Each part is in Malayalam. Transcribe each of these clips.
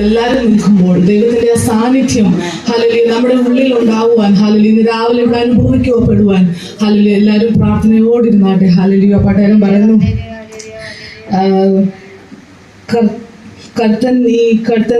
എല്ലാവരും നിൽക്കുമ്പോൾ ദൈവത്തിന്റെ ആ സാന്നിധ്യം ഹല്ലേലൂയ നമ്മുടെ ഉള്ളിൽ ഉണ്ടാവുവാൻ ഹല്ലേലൂയ ഇന്ന് രാവിലെ ഇവിടെ അനുഭവിക്കപ്പെടുവാൻ ഹല്ലേലൂയ എല്ലാവരും പ്രാർത്ഥനയോടിരുന്നാട്ടെ. ഹല്ലേലൂയ. പട്ടേരം പറയുന്നു, കർത്തൻ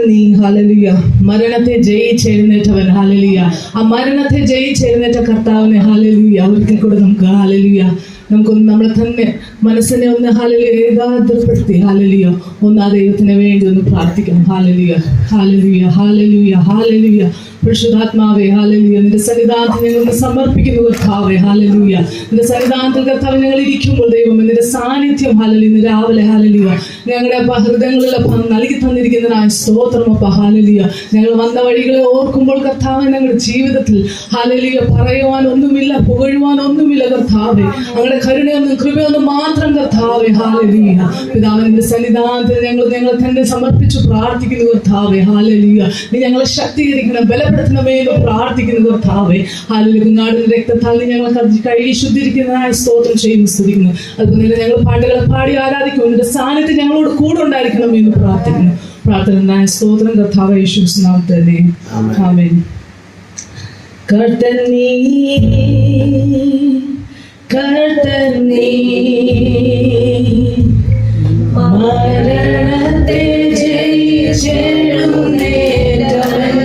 നീ ഹല്ലേലൂയ മരണത്തെ ജയിച്ചെഴുന്നേറ്റവൻ. ഹല്ലേലൂയ. ആ മരണത്തെ ജയിച്ചെഴുന്നേറ്റ കർത്താവിനെ ഹല്ലേലൂയ ഒരിക്കൽ കൂടെ നമുക്ക് ഹല്ലേലൂയ നമുക്കൊന്ന് നമ്മളെ തന്നെ മനസ്സിനെ ഒന്ന് ഹല്ലേലൂയ ഏകാഗ്രപ്പെടുത്തി ഹല്ലേലൂയ ഒന്ന് ആ ദൈവത്തിന് വേണ്ടി ഒന്ന് പ്രാർത്ഥിക്കണം. Hallelujah hallelujah hallelujah hallelujah. പരിശുദ്ധാത്മാവേ ഹല്ലേലൂയ നിന്റെ സന്നിധാനത്തിൽ ഞങ്ങൾ സമർപ്പിക്കുന്നു കർത്താവേ. ഹല്ലേലൂയ നിന്റെ സന്നിധാനത്തിൽ കർത്താവ് ഞങ്ങൾ ഇരിക്കുമ്പോൾ ദൈവം നിന്റെ സാന്നിധ്യം ഹല്ലേലൂയ ഇന്ന് രാവിലെ ഹല്ലേലൂയ ഞങ്ങളുടെ ഹൃദയങ്ങളിൽ നൽകി തന്നിരിക്കുന്നതിനായ സ്തോത്രമപ്പ. ഹല്ലേലൂയ ഞങ്ങൾ വന്ന വഴികളെ ഓർക്കുമ്പോൾ കർത്താവ് ഞങ്ങളുടെ ജീവിതത്തിൽ ഹല്ലേലൂയ പറയുവാൻ ഒന്നുമില്ല, പുകഴുവാൻ ഒന്നുമില്ല കർത്താവേ. ഞങ്ങളുടെ കരുണയൊന്നും കൃപയൊന്നും മാത്രം കർത്താവേ. ഹല്ലേലൂയ. പിതാവിന്റെ സന്നിധാനത്തിൽ ഞങ്ങൾ തന്നെ സമർപ്പിച്ചു പ്രാർത്ഥിക്കുന്നു കർത്താവേ. ഹല്ലേലൂയ നീ ഞങ്ങളെ ശക്തീകരിക്കണം, ബലപ്പെടുത്തണമേ എന്ന് പ്രാർത്ഥിക്കുന്നു കർത്താവേ. ഹല്ലേലൂയ കുഞ്ഞാടിന്റെ രക്തത്താൽ ഞങ്ങൾ കഴുകി ശുദ്ധീകരിക്കുന്നതിനായ സ്തോത്രം ചെയ്യുന്നു, സ്തുതിക്കുന്നു. അതുപോലെ ഞങ്ങൾ പാട്ടുകളെ പാടി ആരാധിക്കുന്നു. നിന്റെ സാന്നിധ്യം ഞങ്ങളോട് കൂടെ ഉണ്ടായിരിക്കണം എന്ന് പ്രാർത്ഥിക്കുന്നു. പ്രാർത്ഥന സ്തോത്രം കർത്താവേ യേശുവിന്റെ നാമത്തിൽ തന്നെ. ആമേൻ. കർത്തൻ നീ മരണത്തെ ജയിച്ചെഴുന്നേറ്റവൻ,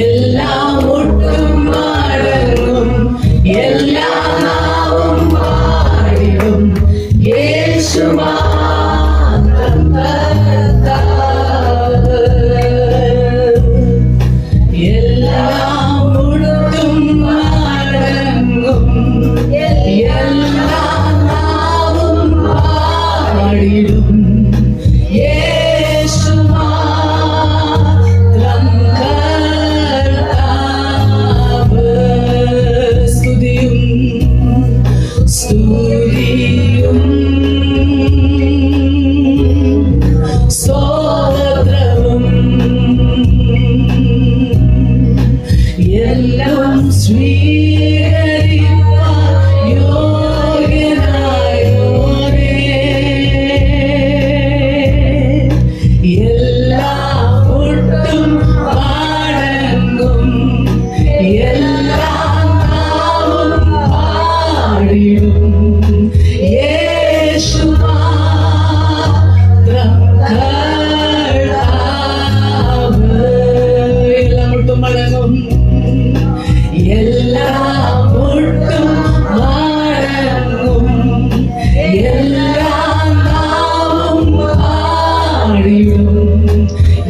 എല്ലാം ഒട്ടും മടങ്ങും, എല്ലാ നാവും പാടിടും യേശു മാത്രം കർത്താവ്. എല്ലാം ഒട്ടും മടങ്ങും, എല്ലാ നാവും പാടിടും യേശു മാത്രം കർത്താവ്. സ്തുതിയും സ്തുതിയും സ്തോത്രവും എല്ലാം സ്വീകരിപ്പാൻ യോഗ്യനായോരേ, എല്ലാം ഒട്ടും മടങ്ങും, എല്ലാം നാവും പാടിടും യേശു മാത്രം കർത്താവ്. എല്ലാം ഒട്ടും മടങ്ങും, എല്ലാം ഒട്ടും മടങ്ങും, എല്ലാം നാവും പാടിടും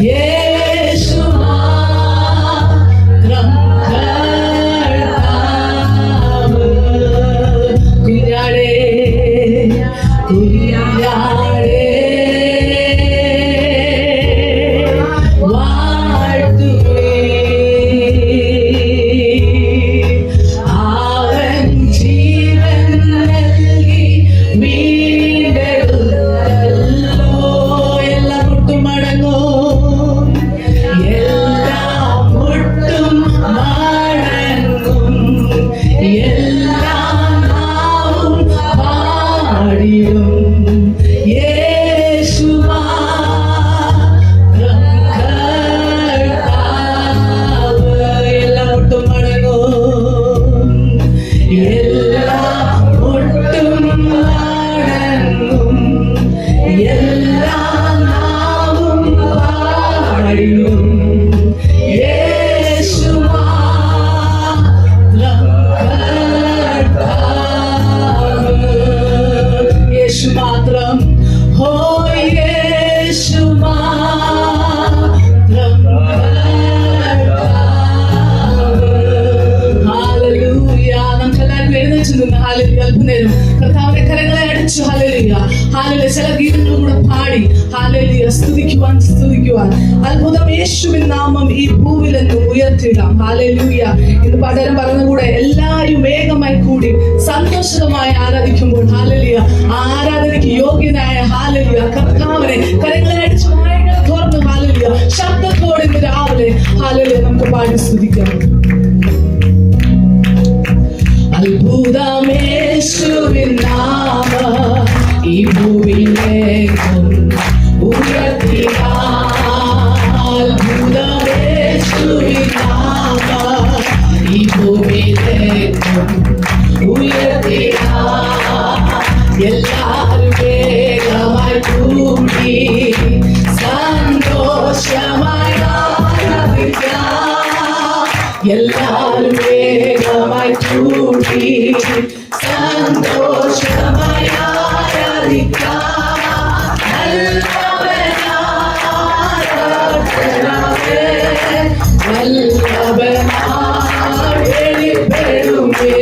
യേശു മാത്രം കർത്താവ്. കുഞ്ഞാടേ കുഞ്ഞാടേ വാഴ്ത്തുവേ, അവൻ ജീവൻ നൽകി വീണ്ടെടുത്തല്ലോ. എല്ലാം ഒട്ടും മടങ്ങും, എല്ലാം ഒട്ടും മടങ്ങും, എല്ലാം നാവും പാടിടും യേശു മാത്രം കർത്താവ്. എല്ലാം ഒട്ടും മടങ്ങും, എല്ലാം ഒട്ടും മടങ്ങും, എല്ലാം നാവും പാടിടും യേശു മാത്രം കർത്താവ്. യേശു മാത്രം, ഓ യേശു മാത്രം കർത്താവ്. ഹല്ലേലൂയ. നമുക്കെല്ലാവരും എഴുന്നേറ്റ് നിന്ന് ഹല്ലേലൂയ അല്പനേരം കർത്താവിന്റെ കരങ്ങളെ അടിച്ചു ഹല്ലേലൂയ ഹല്ലേലൂയ ചില ഗീതങ്ങളും കൂടെ പാടി ഹല്ലേലൂയ സ്തുതിക്കുവാൻ അത്ഭുതം യേശുവിൻ നാമം ഈ ഭൂവിലെന്നും ഉയർത്തിടാം. ഹല്ലേലൂയ. ഇന്ന് പടരം പറഞ്ഞുകൂടെ എല്ലാവരും വേഗമായി കൂടി സന്തോഷമായി ആരാധിക്കുമ്പോൾ ഹല്ലേലൂയ ആരാധനയ്ക്ക് യോഗ്യനായ ഹല്ലേലൂയ കർത്താവിനെ കരങ്ങളെ അടിച്ചു വായകളെ തുറന്നു ഹല്ലേലൂയ ശബ്ദത്തോടെ ഇന്ന് രാവിലെ ഹല്ലേലൂയ നമുക്ക് പാടി സ്തുതിക്കാം. അത്ഭുതമേശുവിൻ നാമം ഈ ഭൂമിയിലേക്കും ഉയർത്തി എല്ലാരും വേഗമായി കൂടി സന്തോഷമായി ആരാധിക്കാം. വല്ലഭനായി വെളിപ്പെടുമേ,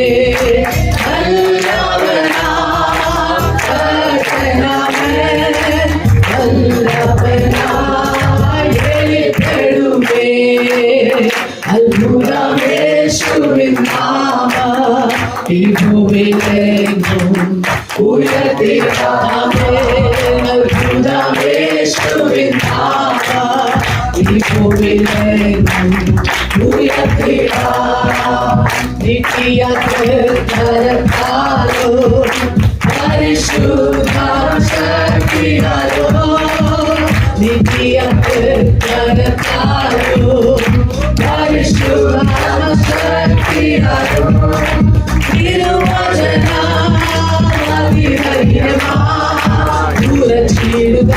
വല്ലഭനായി വെളിപ്പെടുമേ. അത്ഭുതമേശുവിൻ നാമം ഈ ഭൂമിയിലെങ്ങും ഉയർത്തിടാമേ. അത്ഭുതമേശുവിൻ നാമം ഈ ഭൂമിയിലെങ്ങും ഉയർത്തിടാം. നിത്യ കൃപയാലോ പരിശുദ്ധ ശക്തിയാലോ, നിത്യ കൃപയാലോ പരിശുദ്ധ ശക്തിയാലോ, തിരുവചനമതിധൈര്യമായി ഉറച്ചിടുക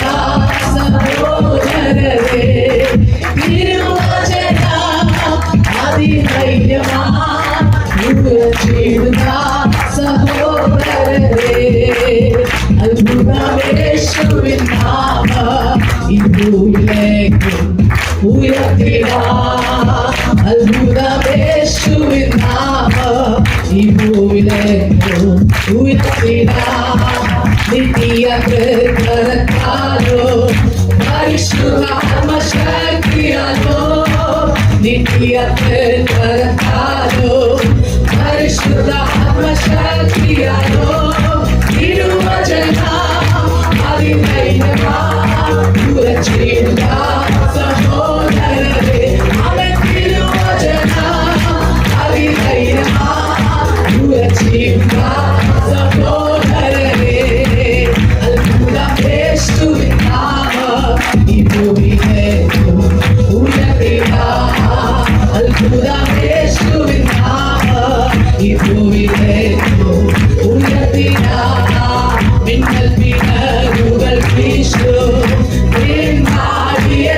സഹോദരരേ. തിരുവചനമതിധൈര്യമായി ഉറച്ചിടുക സഹോദരരേ. അത്ഭുതമേശുവിൻ നാമം ഈ ഭൂമിയിലേക്കും ഉയർത്തിടാം. അത്ഭുതമേശുവിൻ നാമം ഈ ഭൂമിയിലേക്കും ഉയർത്തിടാം. നിത്യ കൃപയാലോ പരിശുദ്ധാത്മ ശക്തിയാലോ, നിത്യ കൃപയാലോ പരിശുദ്ധാത്മ ശക്തിയാലോ, തിരുവചനമതിധൈര്യമായി ഉറച്ചിടുക സഹോദരരേ. അവൻ തിരുവചനമതിധൈര്യമായി ഉറച്ചിടുക സഹോദരരേ. അത്ഭുതമേശുവിൻ നാമം ഈ ഭൂമിയിലേക്കും ഉയർത്തിടാം. അത്ഭുതമേശുവിൻ നാമം ഈ ഭൂമിയിലേക്കും ഉയർത്തിടാം. മിന്നൽ പിണരുകൾ വീശും, നിന്നാടിയ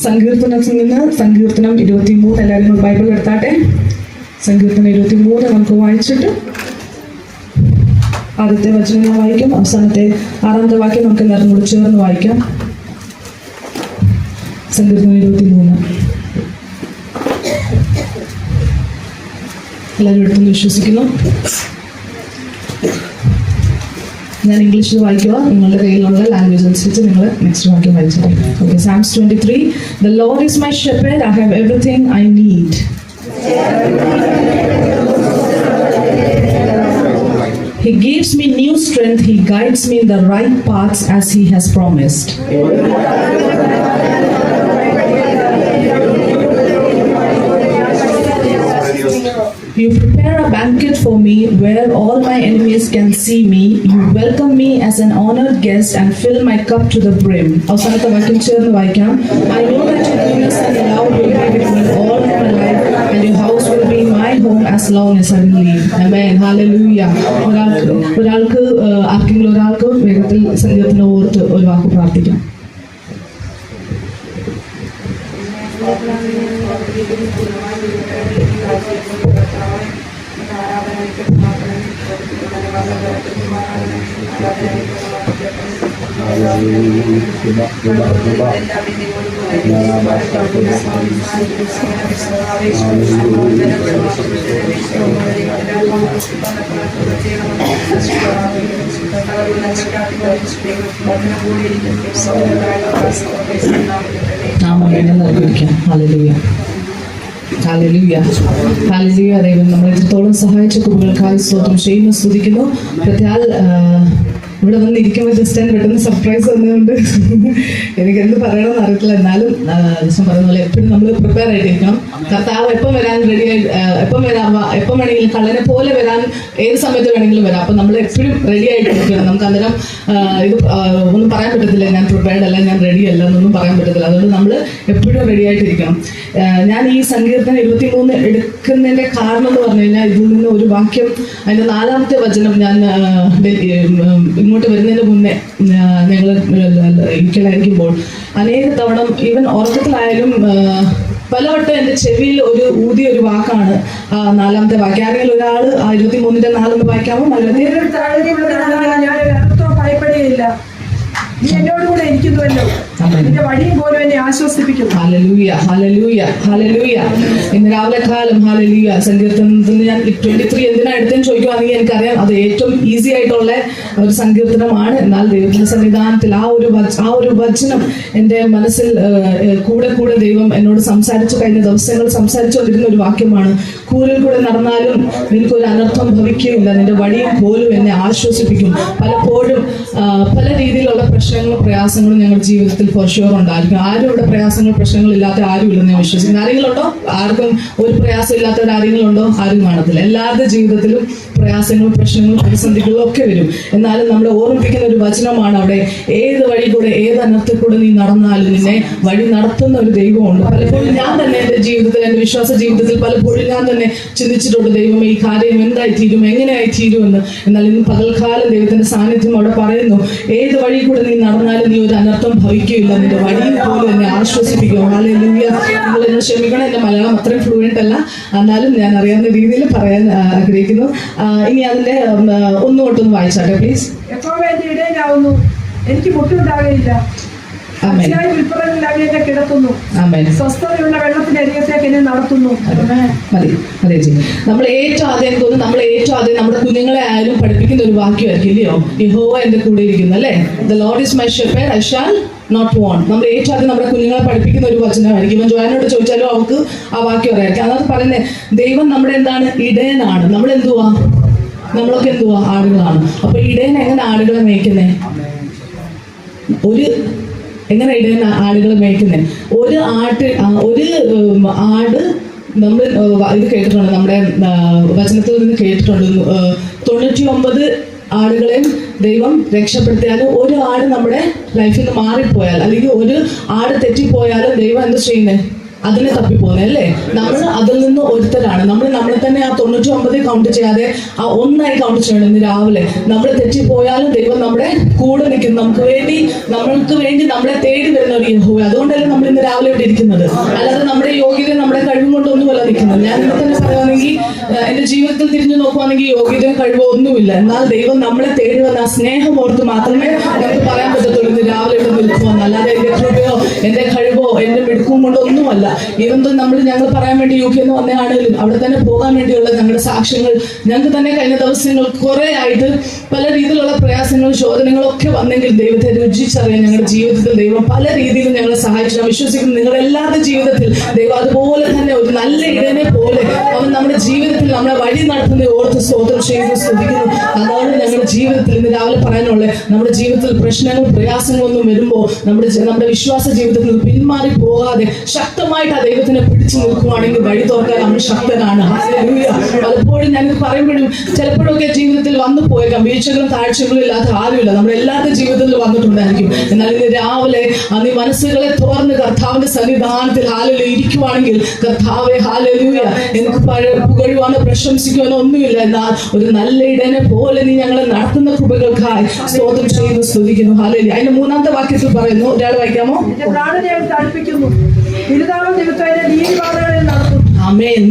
സങ്കീർത്തനത്തിൽ നിന്ന് സങ്കീർത്തനം 23, എല്ലാവരും ബൈബിൾ എടുത്താട്ടെ. സങ്കീർത്തനം 23 നമുക്ക് വായിച്ചിട്ട് ആദ്യത്തെ വചനം ഞാൻ വായിക്കും, അവസാനത്തെ 6ാമത്തെ വാക്യം നമുക്ക് എല്ലാവരും കൂടി ചേർന്ന് വായിക്കാം. സങ്കീർത്തനം 23 എല്ലാവരും എടുത്തെന്ന് വിശ്വസിക്കുന്നു. ഞാൻ ഇംഗ്ലീഷിൽ വായിക്കുക, നിങ്ങളുടെ കയ്യിലുള്ള ലാംഗ്വേജ് അനുസരിച്ച് നിങ്ങൾ നെക്സ്റ്റ് വാക്യം വായിച്ചത്. Okay. Psalms 23. The Lord is my shepherd, I have everything I need. He gives me new strength, He guides me in the right paths as He has promised. You prepare a banquet for me where all my enemies can see me. You welcome me as an honored guest and fill my cup to the brim. അവസാനത്തെ വാക്യം ചേർന്ന് വായിക്കാം. I know that your goodness and love will be with me all my life and your house will be my home as long as I live. Amen. Hallelujah. ഒരാൾക്ക് ആർക്കെങ്കിലും ഒരാൾക്ക് വേഗത്തിൽ സങ്കീർത്തനം ഓർത്ത് ഒരു വാക്ക് പ്രാർത്ഥിക്കാം. ദൈവം നമ്മളെ ഇത്രത്തോളം സഹായിച്ച കുറികൾക്കായി സ്തോത്രം ചെയ്യുന്നു, സ്തുതിക്കുന്നു. പ്രത്യാൽ ഇവിടെ വന്നിരിക്കുമ്പോൾ ജസ്റ്റ് പെട്ടെന്ന് സർപ്രൈസ് വന്നതുകൊണ്ട് എനിക്ക് എന്ത് പറയണമെന്ന് അറിയത്തില്ല. എന്നാലും ജസ്റ്റ് പറയുന്ന പോലെ എപ്പോഴും നമ്മൾ പ്രിപ്പയർ ആയിട്ടിരിക്കണം. കർത്താവ് എപ്പം വരാൻ റെഡിയായി, എപ്പം വേണമെങ്കിലും കള്ളനെ പോലെ വരാൻ ഏത് സമയത്ത് വേണമെങ്കിലും വരാം. അപ്പം നമ്മൾ എപ്പോഴും റെഡി ആയിട്ടിരിക്കണം. നമുക്ക് അന്നേരം ഇത് ഒന്നും പറയാൻ പറ്റത്തില്ല, ഞാൻ പ്രിപ്പയർഡ് അല്ല, ഞാൻ റെഡി അല്ല എന്നൊന്നും പറയാൻ പറ്റത്തില്ല. അതുകൊണ്ട് നമ്മൾ എപ്പോഴും റെഡി ആയിട്ടിരിക്കണം. ഞാൻ ഈ സങ്കീർത്തനം 23 എടുക്കുന്നതിൻ്റെ കാരണം എന്ന് പറഞ്ഞു കഴിഞ്ഞാൽ ഇതിൽ നിന്ന് ഒരു വാക്യം, അതിൻ്റെ 4ാമത്തെ വചനം ഞാൻ ഇങ്ങോട്ട് വരുന്നതിന് മുന്നേ ഞങ്ങൾ ഇരിക്കലായിരിക്കുമ്പോൾ അനേക തവണ ഈവൻ ഉറക്കത്തിലായാലും പലവട്ടം എൻ്റെ ചെവിയിൽ ഊതിയ ഒരു വാക്കാണ് 4ാമത്തെ വാക്യം. ആരെങ്കിലും ഒരാൾ 23ന്റെ 4 വായിക്കാമോ? ഭയപ്പെടുകയില്ല, നീ എന്നോട് കൂടെ ഇരിക്കുന്നുവല്ലോ, നിന്റെ വഴിയും പോലും എന്നെ ആശ്വസിപ്പിക്കും. Hallelujah, hallelujah, hallelujah. ഇന്ന് രാവിലെ കാലം ഹല്ലേലൂയ സങ്കീർത്തനത്തിൽ ഞാൻ 23 എന്തിനാ എടുത്തെന്ന് ചോദിക്കുവാണെങ്കിൽ എനിക്കറിയാം അത് ഏറ്റവും ഈസി ആയിട്ടുള്ള ഒരു സങ്കീർത്തനമാണ്. എന്നാൽ ദൈവത്തിന്റെ സന്നിധാനത്തിൽ ആ ഒരു വചനം എൻ്റെ മനസ്സിൽ കൂടെ ദൈവം എന്നോട് സംസാരിച്ചു. കഴിഞ്ഞ ദിവസങ്ങൾ സംസാരിച്ചുകൊണ്ടിരുന്ന ഒരു വാക്യമാണ്. കൂരിൽ കൂടെ നടന്നാലും നിനക്കൊരു അനർത്ഥം ഭവിക്കുകയില്ല, നിന്റെ വഴിയും പോലും എന്നെ ആശ്വസിപ്പിക്കും. പലപ്പോഴും പല രീതിയിലുള്ള പ്രശ്നങ്ങളും പ്രയാസങ്ങളും ഞങ്ങളുടെ ജീവിതത്തിൽ ഫോർ ഷുവർ ഉണ്ടായിരിക്കും. ആരും ഇവിടെ പ്രശ്നങ്ങൾ ഇല്ലാത്ത ആരും ഇല്ലെന്ന് ഞാൻ വിശ്വസിക്കുന്നു. ആരെങ്കിലും ഉണ്ടോ? ആർക്കും ഒരു പ്രയാസം ഇല്ലാത്തവർ ആരെങ്കിലും ഉണ്ടോ? ആരും കാണത്തില്ല. എല്ലാവരുടെ ജീവിതത്തിലും പ്രയാസങ്ങളും പ്രശ്നങ്ങളും പ്രതിസന്ധികളും ഒക്കെ വരും. എന്നാലും നമ്മളെ ഓർമ്മിപ്പിക്കുന്ന ഒരു വചനമാണ് അവിടെ, ഏത് വഴി കൂടെ ഏത് അനർത്ഥത്തിൽ കൂടെ നീ നടന്നാലും നിന്നെ വഴി നടത്തുന്ന ഒരു ദൈവമുണ്ട്. പലപ്പോഴും ഞാൻ തന്നെ എൻ്റെ ജീവിതത്തിൽ, എൻ്റെ വിശ്വാസ ജീവിതത്തിൽ പലപ്പോഴും ഞാൻ തന്നെ ചിന്തിച്ചിട്ടുണ്ട്, ദൈവം ഈ കാര്യം എന്തായി തീരും, എങ്ങനെയായി തീരുമെന്ന്. എന്നാൽ ഇന്ന് പകൽക്കാലം ദൈവത്തിന്റെ സാന്നിധ്യം അവിടെ പറയുന്നു, ഏത് വഴി കൂടെ നീ നടന്നാലും നീ ഒരു അനർത്ഥം ഭവിക്കുകയില്ല, നിന്റെ വഴിയിൽ പോലും എന്നെ ആശ്വസിപ്പിക്കും. ഹല്ലേലൂയ. നിങ്ങൾ എന്നെ ക്ഷമിക്കണം, എൻ്റെ മലയാളം അത്രയും ഫ്ലുവൻ്റ് അല്ല, എന്നാലും ഞാൻ അറിയാവുന്ന രീതിയിൽ പറയാൻ ആഗ്രഹിക്കുന്നു. ഇനി അതിന്റെ ഒന്നുകൊണ്ടൊന്ന് വായിച്ചാട്ടെ പ്ലീസ്. യഹോവ എന്റെ ഇടയനാവുന്നു, എനിക്ക് മുട്ടുണ്ടാകുകയില്ല. കിടത്തുന്നു, സ്വസ്ഥതയുള്ള വെള്ളത്തിനരികത്തേക്ക് എന്നെ നടത്തുന്നു. നമ്മൾ ഏറ്റവും ആദ്യം തോന്നുന്നു, നമ്മൾ ഏറ്റവും ആദ്യം നമ്മുടെ കുഞ്ഞുങ്ങളെ ആയാലും പഠിപ്പിക്കുന്ന ഒരു വാക്യമായിരിക്കും ഇല്ലയോ? യഹോവ എന്റെ കൂടെ ഇരിക്കുന്നു അല്ലേ? The Lord is my shepherd, I shall not want. നമ്മൾ ഏറ്റവും ആദ്യം നമ്മുടെ കുഞ്ഞുങ്ങളെ പഠിപ്പിക്കുന്ന ഒരു വചനമായിരിക്കും. ഇവൻ ജോയനോട് ചോദിച്ചാലും അവർക്ക് ആ വാക്യം അറിയായിരിക്കും. അതാണ് പറയുന്നത്, ദൈവം നമ്മുടെ എന്താണ്? ഇടയനാണ്. നമ്മളൊക്കെ എന്തുവാ? ആടുകളാണ്. അപ്പൊ ഇടയൻ എങ്ങനെ ആടുകളെ മേയ്ക്കുന്നേ? എങ്ങനെ ഇടയൻ ആടുകളെ മേയ്ക്കുന്നത്? ഒരു ആട് നമ്മൾ ഇത് കേട്ടിട്ടുണ്ട്, നമ്മുടെ വചനത്തിൽ നിന്ന് കേട്ടിട്ടുണ്ട്. 99 ആടുകളെയും ദൈവം രക്ഷപ്പെടുത്തിയാലും ഒരു ആട് നമ്മുടെ ലൈഫിൽ നിന്ന് മാറിപ്പോയാൽ, അല്ലെങ്കിൽ ഒരു ആട് തെറ്റിപ്പോയാലും ദൈവം എന്ത് ചെയ്യുന്നത്? അതിനെ തപ്പിപ്പോകുന്നത് അല്ലേ? നമ്മൾ അതിൽ നിന്ന് ഒരുത്തരാണ്. നമ്മളെ തന്നെ ആ 99 കൗണ്ട് ചെയ്യാതെ ആ 1 കൗണ്ട് ചെയ്യണം. ഇന്ന് രാവിലെ നമ്മൾ തെറ്റിപ്പോയാലും ദൈവം നമ്മുടെ കൂടെ നിൽക്കുന്നു. നമ്മൾക്ക് വേണ്ടി നമ്മളെ തേടി വരുന്ന ഒരു യഹോവ. അതുകൊണ്ടല്ലേ നമ്മൾ ഇന്ന് രാവിലെ ഇവിടെ ഇരിക്കുന്നത്. അല്ലാതെ നമ്മുടെ യോഗ്യത നമ്മുടെ കഴിവും കൊണ്ടൊന്നുമല്ല നിൽക്കുന്നത്. ഞാൻ ഇന്ന് തന്നെ പറയുകയാണെങ്കിൽ എന്റെ ജീവിതത്തിൽ തിരിഞ്ഞു നോക്കുവാണെങ്കിൽ യോഗ്യതയും കഴിവോ ഒന്നുമില്ല. എന്നാൽ ദൈവം നമ്മളെ തേടി വന്ന ആ സ്നേഹം ഓർത്ത് മാത്രമേ നമുക്ക് പറയാൻ പറ്റത്തുള്ളൂ ഇന്ന് രാവിലെ ഇവിടെ നിൽക്കുവാന്ന്. അല്ലാതെ എന്റെ കൃപയോ എന്റെ കഴിവോ എന്റെ മിടുക്കും കൊണ്ടോ ഒന്നുമല്ല. ഇവന്തോ ഞങ്ങൾ പറയാൻ വേണ്ടി യു കെന്ന് വന്നതാണെങ്കിലും അവിടെ തന്നെ പോകാൻ വേണ്ടിയുള്ള ഞങ്ങളുടെ സാക്ഷ്യങ്ങൾ ഞങ്ങൾക്ക് തന്നെ കഴിഞ്ഞ ദിവസങ്ങൾ കുറെ ആയിട്ട് പല രീതിയിലുള്ള പ്രയാസങ്ങളും ശോധനകളും ഒക്കെ വന്നെങ്കിൽ ദൈവത്തെ രുചിച്ചറിയാൻ ഞങ്ങളുടെ ജീവിതത്തിൽ ദൈവം പല രീതിയിലും ഞങ്ങളെ സഹായിച്ചു. ഞാൻ വിശ്വസിക്കുന്നു നിങ്ങളുടെ എല്ലാവരുടെ ജീവിതത്തിൽ ദൈവം അതുപോലെ തന്നെ ഒരു നല്ല ഇടനെ പോലെ അവൻ നമ്മുടെ ജീവിതത്തിൽ നമ്മളെ വഴി നടത്തുന്ന ഓർത്ത് സ്തോത്രം ചെയ്യുന്നു, സ്തുതിക്കുന്നു. അതാണ് ഞങ്ങളുടെ ജീവിതത്തിൽ ഇന്ന് രാവിലെ പറയാനുള്ളത്. നമ്മുടെ ജീവിതത്തിൽ പ്രശ്നങ്ങൾ പ്രയാസങ്ങളൊന്നും വരുമ്പോൾ നമ്മുടെ വിശ്വാസ ജീവിതത്തിൽ പിന്മാറി പോകാതെ ശക്തമായിട്ട് ആ ദൈവത്തിനെ പിടിച്ചു നിൽക്കുവാണെങ്കിൽ വഴി തുറക്കാൻ അവൻ ശക്തനാണ്. ഹല്ലേലൂയ. പലപ്പോഴും ഞാനിത് പറയുമ്പോഴും ചിലപ്പോഴൊക്കെ ജീവിതത്തിൽ വന്നു പോയേക്കാം. വീഴ്ചകളും താഴ്ചകളും ഇല്ലാത്ത ആരുമില്ല. നമ്മുടെ എല്ലാവരുടെ ജീവിതത്തിൽ വന്നിട്ടുണ്ടായിരിക്കും. എന്നാൽ ഇന്ന് രാവിലെ അന്ന് മനസ്സുകളെ തുറന്ന് കർത്താവിന്റെ സന്നിധാനത്തിൽ ഹാലലൂയ ഇരിക്കുവാണെങ്കിൽ കർത്താവെ ഹാലലൂയ എനിക്ക് പുകഴുവാനോ പ്രശംസിക്കുവാനോ ഒന്നുമില്ല. എന്നാൽ ഒരു നല്ല ഇടനെ പോലെ നീ ഞങ്ങളെ നടത്തുന്ന കൃപകൾക്കായി സ്തോത്രം ചെയ്യുന്നു, സ്തുതിക്കുന്നു. ഹാലലൂയ. അതിന്റെ 3-ാമത്തെ വാക്യത്തിൽ പറയുന്നു, ഒരാൾ വായിക്കാമോ?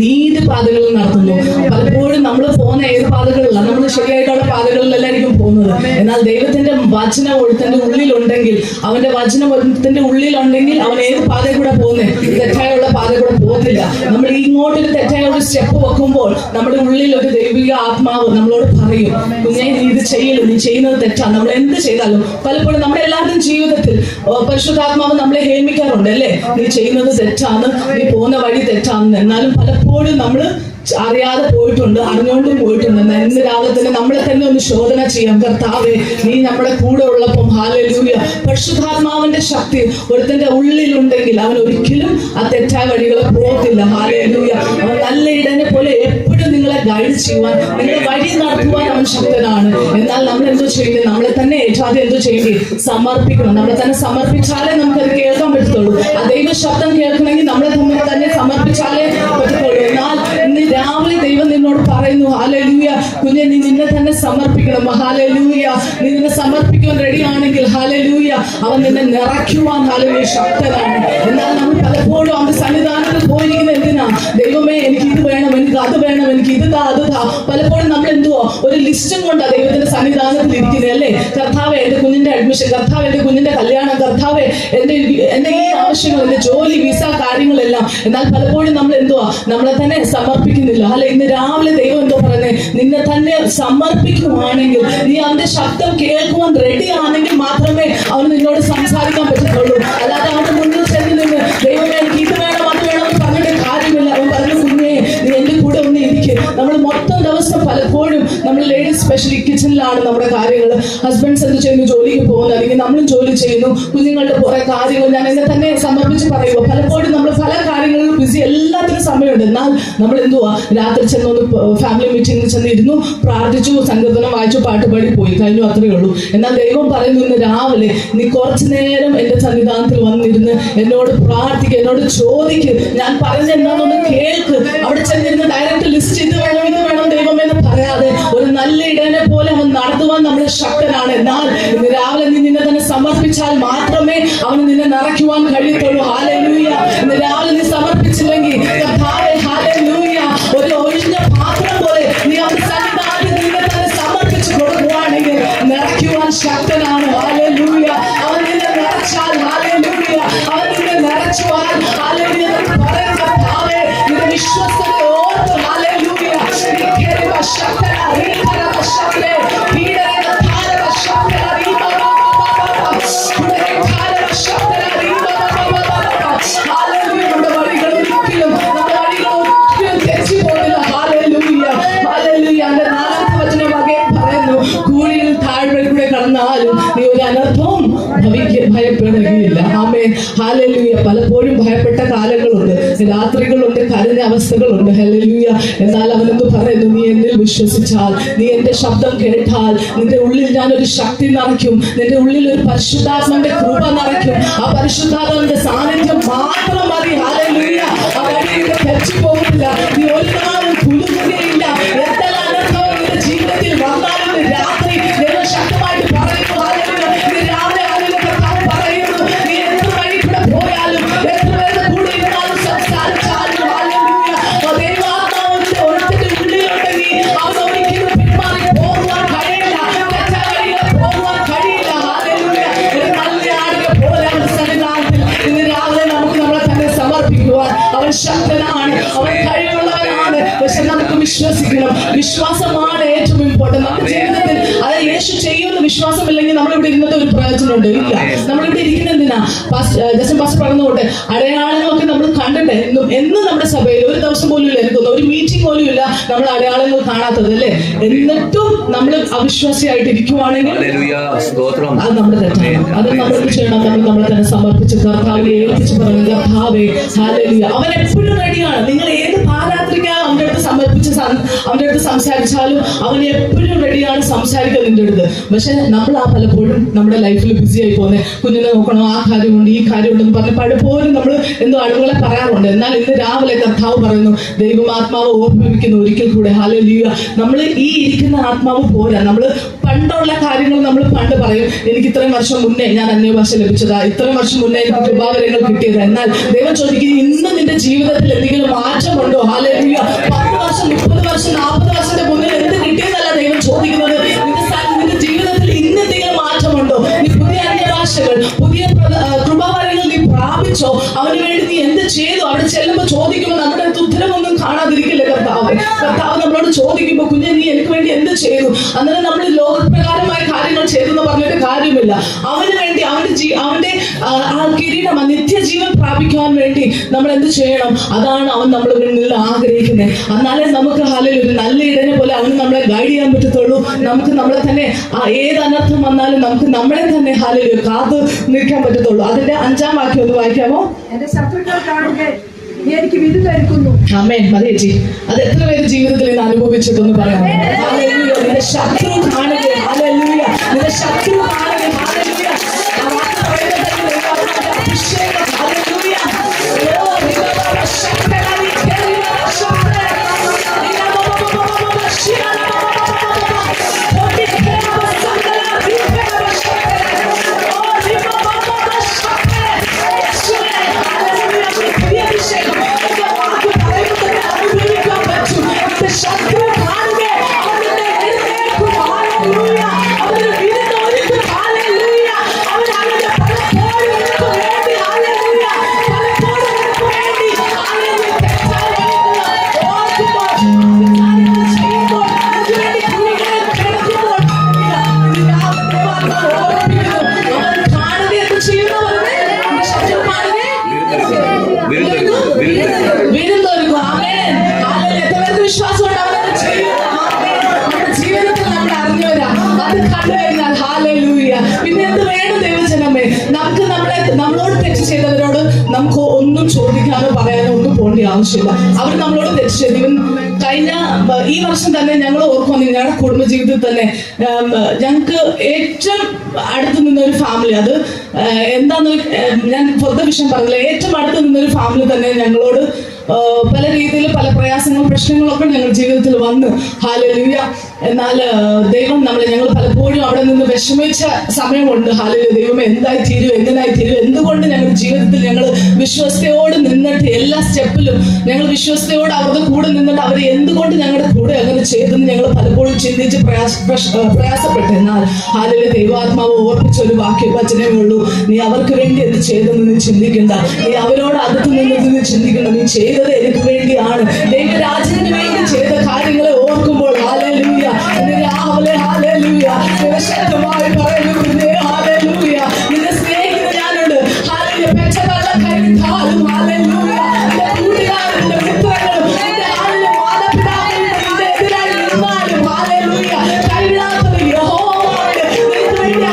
നീതി പാതകളിൽ നടത്തുന്നു. പലപ്പോഴും നമ്മൾ പോകുന്ന ഏത് പാതകളിലാണ്? നമ്മൾ ശരിയായിട്ടുള്ള പാതകളിലല്ലായിരിക്കും പോകുന്നത്. എന്നാൽ ദൈവത്തിന്റെ വചനം ഒരുത്തന്റെ ഉള്ളിലുണ്ടെങ്കിൽ, അവന്റെ വചനം ഒരുത്തന്റെ ഉള്ളിലുണ്ടെങ്കിൽ അവൻ ഏത് പാതയിൽ കൂടെ പോകുന്നത്? തെറ്റായുള്ള പാത കൂടെ പോകത്തില്ല. നമ്മൾ ഇങ്ങോട്ടൊരു തെറ്റായ ഒരു സ്റ്റെപ്പ് വെക്കുമ്പോൾ നമ്മുടെ ഉള്ളിൽ ഒരു ദൈവിക ആത്മാവ് നമ്മളോട് പറയും, കുഞ്ഞേ നീ ഇത് ചെയ്യലും, നീ ചെയ്യുന്നത് തെറ്റാണ്. നമ്മൾ എന്ത് ചെയ്താലും പലപ്പോഴും നമ്മുടെ എല്ലാവരുടെയും ജീവിതത്തിൽ പരിശുദ്ധാത്മാവ് നമ്മളെ ഹേമിക്കാറുണ്ട് അല്ലേ? നീ ചെയ്യുന്നത് തെറ്റാണ്, നീ പോകുന്ന വഴി തെറ്റാണെന്ന്. എന്നാലും പലപ്പോഴും നമ്മൾ അറിയാതെ പോയിട്ടുണ്ട്, അറിഞ്ഞുകൊണ്ടും പോയിട്ടുണ്ട്. ഇന്ന് രാവിലെ തന്നെ നമ്മളെ തന്നെ ഒന്ന് ശോധന ചെയ്യാം. കർത്താവേ നീ നമ്മുടെ കൂടെ ഉള്ളപ്പം ഹല്ലേലൂയ പരിശുദ്ധാത്മാവിന്റെ ശക്തി ഒരുത്തന്റെ ഉള്ളിലുണ്ടെങ്കിൽ അവൻ ഒരിക്കലും ആ തെറ്റായ വഴികളെ പോകത്തില്ല. ഹല്ലേലൂയ. അവൻ നല്ല ഇടനെ പോലെ എപ്പോഴും നിങ്ങളെ ഗൈഡ് ചെയ്യുവാൻ, നിങ്ങളെ വഴി നടത്തുവാൻ അവൻ ശക്തനാണ്. എന്നാൽ നമ്മൾ എന്തോ ചെയ്യേണ്ടത്? നമ്മളെ തന്നെ ഏറ്റാതെ എന്തോ ചെയ്യേണ്ടത്? സമർപ്പിക്കണം. നമ്മളെ തന്നെ സമർപ്പിച്ചാലേ നമുക്കത് കേൾക്കാൻ പറ്റത്തുള്ളൂ. ആ ദൈവ ശബ്ദം കേൾക്കണമെങ്കിൽ നമ്മളെ തന്നെ സമർപ്പിച്ചാലേ പറ്റത്തുള്ളൂ. എന്നാൽ ഇന്ന് രാവിലെ ദൈവം നിന്നോട് പറയുന്നു ഹല്ലേലൂയ കുഞ്ഞെ നീ നിന്നെ തന്നെ സമർപ്പിക്കണം. ഹല്ലേലൂയ. നീ നിന്നെ സമർപ്പിക്കാൻ റെഡിയാണെങ്കിൽ ഹല്ലേലൂയ അവൻ നിന്നെ നിറയ്ക്കുവാൻ ഹല്ലേലൂയ ശക്തനാണ്. എന്നാൽ നമ്മൾ പലപ്പോഴും അവന്റെ സന്നിധാനത്തിൽ പോയിരിക്കുന്നത് എന്തിനാ? ദൈവമേ എനിക്ക് ഇത് വേണം, എനിക്ക് അത് വേണം, എനിക്ക് ഇത് താ അത് താ. പലപ്പോഴും നമ്മൾ എന്തുവാ ഒരു ലിസ്റ്റും കൊണ്ടാ ദൈവത്തിന്റെ സന്നിധാനത്തിൽ ഇരിക്കുന്നത് അല്ലേ? കർത്താവെ എന്റെ കുഞ്ഞിന്റെ അഡ്മിഷൻ, കർത്താവ് എന്റെ കുഞ്ഞിന്റെ കല്യാണം, കർത്താവെ എന്റെ ഈ ആവശ്യങ്ങൾ, എന്റെ ജോലി, വിസ കാര്യങ്ങളെല്ലാം. എന്നാൽ പലപ്പോഴും നമ്മൾ എന്തുവാ നമ്മളെ തന്നെ സമർപ്പിക്കുന്നില്ല. അല്ലെ? ഇന്ന് രാവിലെ ദൈവം എന്തോ പറയുന്നത്? നിന്നെ തന്നെ സമർപ്പിക്കുവാണെങ്കിൽ, നീ അവന്റെ ശബ്ദം കേൾക്കുവാൻ റെഡി ആണെങ്കിൽ മാത്രമേ അവന് നിന്നോട് സംസാരിക്കാൻ പറ്റത്തുള്ളൂ. അല്ലാതെ അവന്റെ മുന്നിൽ ചെന്ന് നിന്ന് ദൈവമേ എനിക്ക് ഇത് വേണം അത് വേണം എന്ന് പറഞ്ഞിട്ട് കാര്യമില്ല. അവൻ പറഞ്ഞു കുഞ്ഞേ നീ എന്റെ കൂടെ ഒന്ന് ഇരിക്കും. നമ്മൾ മൊത്തം ദിവസം പലപ്പോഴും നമ്മൾ ലേഡീസ് സ്പെഷ്യലി കിച്ചണിലാണ് നമ്മുടെ കാര്യങ്ങൾ. ഹസ്ബൻഡ്സ് എന്ത് ചെയ്യുന്നു? ജോലിക്ക് പോകുന്നു, അല്ലെങ്കിൽ നമ്മളും ജോലി ചെയ്യുന്നു. കുഞ്ഞുങ്ങളുടെ കുറെ കാര്യങ്ങൾ ഞാൻ എന്നെ തന്നെ സമർപ്പിച്ച് പറയുമ്പോൾ പലപ്പോഴും നമ്മൾ പല കാര്യങ്ങളിലും ബിസി, എല്ലാത്തിനും സമയമുണ്ട്. എന്നാൽ നമ്മൾ എന്തുവാ രാത്രി ചെന്നൊന്ന് ഫാമിലി മീറ്റിംഗിൽ ചെന്നിരുന്നു, പ്രാർത്ഥിച്ചു, സങ്കീർത്തനം വായിച്ചു, പാട്ടുപാടി പോയി കഴിഞ്ഞു, അത്രയേ ഉള്ളൂ. എന്നാൽ ദൈവം പറയുന്നു ഇന്ന് രാവിലെ നീ കുറച്ചു നേരം എന്റെ സന്നിധാനത്തിൽ വന്നിരുന്ന് എന്നോട് പ്രാർത്ഥിക്കുക, എന്നോട് ചോദിക്ക്, ഞാൻ പറഞ്ഞ എന്താണെന്നൊന്ന് കേൾക്ക്. അവിടെ ചെന്നിരുന്ന് ഡയറക്റ്റ് ലിസ്റ്റ് ഇത് വേണം ഇത് വേണം ദൈവമെന്ന് പറയാതെ ഒരു നല്ല ഇടനെ പോലെ അവൻ നടത്തുവാൻ നമ്മളെ ശക്തനാണ്. എന്നാൽ ഇന്ന് രാവിലെ നീ നിന്നെ തന്നെ സമർപ്പിച്ചാൽ മാത്രമേ അവന് നിന്നെ നിറയ്ക്കുവാൻ കഴിയത്തുള്ളൂ. ഹല്ലേലൂയ. ഇന്ന് രാവിലെ നീ സമർപ്പിച്ചില്ലെങ്കിൽ കർത്താവേ ഹല്ലേലൂയ ഒരു ഒഴിഞ്ഞ പാത്രം പോലെ നീ അവന്റെ സന്നിധാനത്തിൽ നിന്നെ തന്നെ സമർപ്പിച്ച് കൊടുക്കുവാണെങ്കിൽ നിറയ്ക്കുവാൻ ശക്തനാണ്. ഹല്ലേലൂയ. അവൻ നിന്നെ നിറച്ചാൽ ഹല്ലേലൂയ അവൻ നിന്നെ നിറച്ചുവാൻ ഹല്ലേലൂയ പറയുന്ന കർത്താവേ നിന്റെ വിശ്വസ്തത ഓർത്ത് ഹല്ലേലൂയ ശക്തന നമ്മുടെ വഴികൾ ഒരിക്കലും നമ്മുടെ വഴികൾ വന്നാലും നീ ഒരു അനർത്ഥവും ഭയപ്പെടുകയില്ല. ആമേൻ. ഹല്ലേലൂയ. പലപ്പോഴും ഭയപ്പെട്ട കാലങ്ങളുണ്ട്, രാത്രികളുണ്ട്, കരഞ്ഞ അവസ്ഥകളുണ്ട്. ഹല്ലേലൂയ. എന്നാൽ അവനെന്ത് പറയുന്നു? നീ എന്നിൽ വിശ്വസിച്ചാൽ, നീ എന്റെ ശബ്ദം കേട്ടാൽ, നിന്റെ ഉള്ളിൽ ഞാനൊരു ശക്തി നിറയ്ക്കും, നിന്റെ ഉള്ളിൽ ഒരു പരിശുദ്ധാത്മാവിന്റെ കൃപ നിറയ്ക്കും. ആ പരിശുദ്ധാത്മാവിന്റെ സാന്നിധ്യം മാത്രം മതി. ഹല്ലേലൂയ. ആ വഴിയിൽ തെറ്റി പോകില്ല, നീ ഒരു നാളും കുലുങ്ങുകയില്ല. എന്തെല്ലാം അനർത്ഥം നിന്റെ ജീവിതത്തിൽ വന്നാലും രാത്രി ദൈവം ശക്തമായിട്ട് പറയുന്നു. ഹല്ലേലൂയ. നീ രാവിലെ കർത്താവ് പറയുന്നു, നീ എന്ത് വഴി കൂടെ പോയാലും, എത്ര പേരുടെ കൂടെ ഇരുന്നാലും സംസാരിച്ചാലും, ഹല്ലേലൂയ, ദൈവാത്മാവിന്റെ ഒരിക്കലും ഉള്ളിലുണ്ടെങ്കിൽ അവൻ ഒരിക്കലും പിന്മാറി പോകുവാൻ കഴിയില്ല, തെറ്റായ വഴിയിൽ പോകുവാൻ കഴിയില്ല. ഹല്ലേലൂയ. ഒരു നല്ല ആടിനെ പോലെ അവൻ സന്നിധാനത്തിൽ ഇന്ന് രാവിലെ നമുക്ക് നമ്മളെ തന്നെ സമർപ്പിക്കുവാൻ അവൻ ശക്തനാണ്, അവൻ കഴിവുള്ളവനാണ്. പക്ഷെ നമുക്ക് വിശ്വസിക്കണം. വിശ്വാസമാണ് ഏറ്റവും ഇമ്പോർട്ടന്റ് നമ്മുടെ ജീവിതത്തിൽ. അത് യേശു ചെയ്യുമെന്ന് വിശ്വാസമില്ലെങ്കിൽ നമ്മളിവിടെ ഇരുന്നത് ഒരു പ്രയോജനമുണ്ട്? ഇല്ല. നമ്മളിവിടെ ഇരിക്കുന്ന എന്തിനാ? ജസ്റ്റ് പാസ്റ്റർ പറഞ്ഞുകൊണ്ട് അടയാളങ്ങളൊക്കെ നമ്മൾ കണ്ടിട്ട് എന്നും നമ്മുടെ സഭയിൽ ഒരു ദിവസം പോലും ഇല്ല, എനിക്ക് തോന്നുന്നു ഒരു മീറ്റിംഗ് പോലും ഇല്ല നമ്മൾ അടയാളങ്ങൾ കാണാത്തത്, അല്ലേ? എന്നിട്ടും നമ്മൾ അവിശ്വാസിയായിട്ട് ഇരിക്കുവാണെങ്കിൽ അത് നമ്മുടെ തെറ്റാണ്. അത് നമ്മൾ ചെയ്യണം. നമ്മൾ നമ്മളെ തന്നെ സമർപ്പിച്ച് കർത്താവിനെ ഏൽപ്പിച്ച് പറഞ്ഞു, കർത്താവേ ഹല്ലേലൂയ. അവൻ എപ്പോഴും റെഡിയാണ്. നിങ്ങൾ ഏത് പാരാത്രിക്കാണ് അവന്റെ അടുത്ത് സമർപ്പിച്ച് അവന്റെ അടുത്ത് സംസാരിച്ചാലും അവൻ എപ്പോഴും റെഡിയാണ് സംസാരിക്കാൻ നിന്റെ അടുത്ത്. പക്ഷെ നമ്മൾ ആ പലപ്പോഴും നമ്മുടെ ലൈഫിൽ ബിസി ആയി പോകുന്നത്, കുഞ്ഞിനെ നോക്കണം, ആ കാര്യമുണ്ട്, ഈ കാര്യമുണ്ടെന്ന് പറഞ്ഞ് പലപ്പോഴും നമ്മൾ എന്തോ ആളുകളെ പറയാറുണ്ട്. എന്നാൽ ഇന്ന് രാവിലെ കർത്താവ് പറയുന്നു, ദൈവമാത്മാവ് ഓർമ്മിപ്പിക്കുന്നു ഒരിക്കൽ കൂടെ. ഹല്ലേലൂയ. നമ്മൾ ഈ ഇരിക്കുന്ന ആത്മാവ് പോരാ. നമ്മൾ പണ്ടുള്ള കാര്യങ്ങൾ നമ്മൾ പണ്ട് പറയും, എനിക്ക് ഇത്രയും വർഷം മുന്നേ ഞാൻ അന്യഭാഷ ലഭിച്ചതാ, ഇത്രയും വർഷം മുന്നേ എനിക്ക് കൃപാവരങ്ങൾ കിട്ടിയതാ. എന്നാൽ ദൈവം ചോദിക്കുന്നത്, ഇന്ന് നിന്റെ ജീവിതത്തിൽ എന്തെങ്കിലും മാറ്റമുണ്ടോ? ഹല്ലേലൂയ. 10 വർഷം 30 വർഷം 40 വർഷത്തെ മുന്നിൽ എന്ത് കിട്ടിയെന്നല്ല ദൈവം ചോദിക്കുന്നത്. നിന്റെ ജീവിതത്തിൽ ഇന്ന് എന്തെങ്കിലും മാറ്റമുണ്ടോ? നീ പുതിയ അന്യഭാഷകൾ, പുതിയ കൃപാവരങ്ങൾ നീ പ്രാപിച്ചോ? അവന് വേണ്ടി നീ എന്ത് ചെയ്തു? അവിടെ ചെല്ലുമ്പോൾ ചോദിക്കുമ്പോൾ നമ്മുടെ അടുത്ത് ഉത്തരവൊന്നും കാണാതിരിക്കില്ല കർത്താവ്. കർത്താവ് നമ്മളോട് ചോദിക്കുമ്പോൾ, കുഞ്ഞെ നീ എനിക്ക് വേണ്ടി എന്ത് ചെയ്തു? അന്നേരം നമ്മൾ ലോകപ്രകാരമായ കാര്യങ്ങൾ ചെയ്തെന്ന് പറഞ്ഞിട്ട് കാര്യമില്ല. അവന് വേണ്ടി അവന്റെ ആ കിരീടം, നിത്യജീവൻ പ്രാപിക്കാൻ വേണ്ടി നമ്മൾ എന്ത് ചെയ്യണം? അതാണ് അവൻ നമ്മുടെ മുന്നിൽ ആഗ്രഹിക്കുന്നത്. എന്നാലേ നമുക്ക് ഹല്ലേലൂയ ഒരു നല്ല ഇടനെ പോലെ അവന് നമ്മളെ ഗൈഡ് ചെയ്യാൻ പറ്റത്തുള്ളൂ. നമുക്ക് നമ്മളെ തന്നെ ഏത് അനർത്ഥം വന്നാലും നമുക്ക് നമ്മളെ തന്നെ ഹല്ലേലൂയ കാത്തു നിൽക്കാൻ പറ്റത്തുള്ളൂ. അതിന്റെ 5-ാം വാക്യം ഒന്ന് വായിക്കാമോ? എന്റെ ശത്രുക്കൾ കാണുക നീ എനിക്ക് വിധി തരുക്കുന്നു. ആമേൻ. മതി ചേച്ചി. അത് എത്ര പേര് ജീവിതത്തിൽ ഇന്ന് അനുഭവിച്ചതെന്ന് പറയാമോ? ഹല്ലേലൂയ. നിന്റെ ശത്രു കാണുക. ഹല്ലേലൂയ. നിന്റെ ശത്രു കാണുക. ഹല്ലേലൂയ. ആ വാക്ക് പറയുന്നത് അഭിഷേകം. ഹല്ലേലൂയ. ഓ നിങ്ങളുടെ ശക്തനായി കേറിയ ശക്തൻ. പിന്നെ എന്ത് വേണം ദൈവജനമേ? നമ്മളോട് തെറ്റ് ചെയ്തവരോട് നമുക്ക് ഒന്നും ചോദിക്കാനോ പറയാനോ ഒന്നും പോകേണ്ട ആവശ്യമില്ല. അവർ നമ്മളോട് തെറ്റ് ചെയ്തു. കഴിഞ്ഞ ഈ വർഷം തന്നെ ഞങ്ങൾ ഓർക്കുന്നു, ഞങ്ങളുടെ കുടുംബജീവിതത്തിൽ തന്നെ ഞങ്ങൾക്ക് ഏറ്റവും അടുത്ത് നിന്നൊരു ഫാമിലി, അത് എന്താന്ന് ഞാൻ പുറത്തെ വിഷയം പറഞ്ഞില്ല, ഏറ്റവും അടുത്ത് നിന്നൊരു ഫാമിലി തന്നെ ഞങ്ങളോട് പല രീതിയിൽ പല പ്രയാസങ്ങളും പ്രശ്നങ്ങളൊക്കെ ഞങ്ങളുടെ ജീവിതത്തിൽ വന്നു. ഹല്ലേലൂയ. എന്നാൽ ദൈവം ഞങ്ങൾ പലപ്പോഴും അവിടെ നിന്ന് വിഷമിച്ച സമയമുണ്ട്. ഹല്ലേലൂയ. ദൈവം എന്തായി തീരും, എന്തിനായി തീരും, എന്തുകൊണ്ട് ഞങ്ങളുടെ ജീവിതത്തിൽ ഞങ്ങൾ വിശ്വസ്തയോട് നിന്നിട്ട് എല്ലാ സ്റ്റെപ്പിലും ഞങ്ങൾ വിശ്വസ്തയോട് അവരുടെ കൂടെ നിന്നിട്ട് അവർ എന്തുകൊണ്ട് ഞങ്ങളുടെ കൂടെ അങ്ങനെ ചെയ്തെന്ന് ഞങ്ങൾ പലപ്പോഴും ചിന്തിച്ച് പ്രയാസപ്പെട്ടു. എന്നാൽ ഹല്ലേലൂയ ദൈവാത്മാവ് ഓർപ്പിച്ചൊരു വചനമേ ഉള്ളൂ, നീ അവർക്ക് വേണ്ടി എന്ത് ചെയ്തെന്ന് നീ ചിന്തിക്കണ്ട, നീ അവരോട് അടുത്ത് നിന്നത് നീ ചിന്തിക്കണ്ട, നീ ചെയ്തത് എനിക്ക് വേണ്ടിയാണ്. ദൈവരാജ്യത്തിന് വേണ്ടി ചെയ്ത കാര്യങ്ങളെ ഓർക്കുമ്പോൾ ഹല്ലേലൂയ രാവിലെ ഹല്ലേലൂയ ശക്തമായി പറയുന്നു, ഹല്ലേലൂയ നിന്നെ സ്നേഹിക്കുന്ന ഞാനുണ്ട്. ഹല്ലേലൂയ പെറ്റതല്ല കൈവിട്ടാലും ഹല്ലേലൂയ നിന്റെ കൂട്ടുകാരും നിന്റെ മിത്രങ്ങളും നിന്റെ മാതാപിതാക്കളും നിന്റെ എതിരായി നിന്നാലും ഹല്ലേലൂയ കൈവിടാത്തത് യഹോവയാണ്. നിനക്ക് വേണ്ടി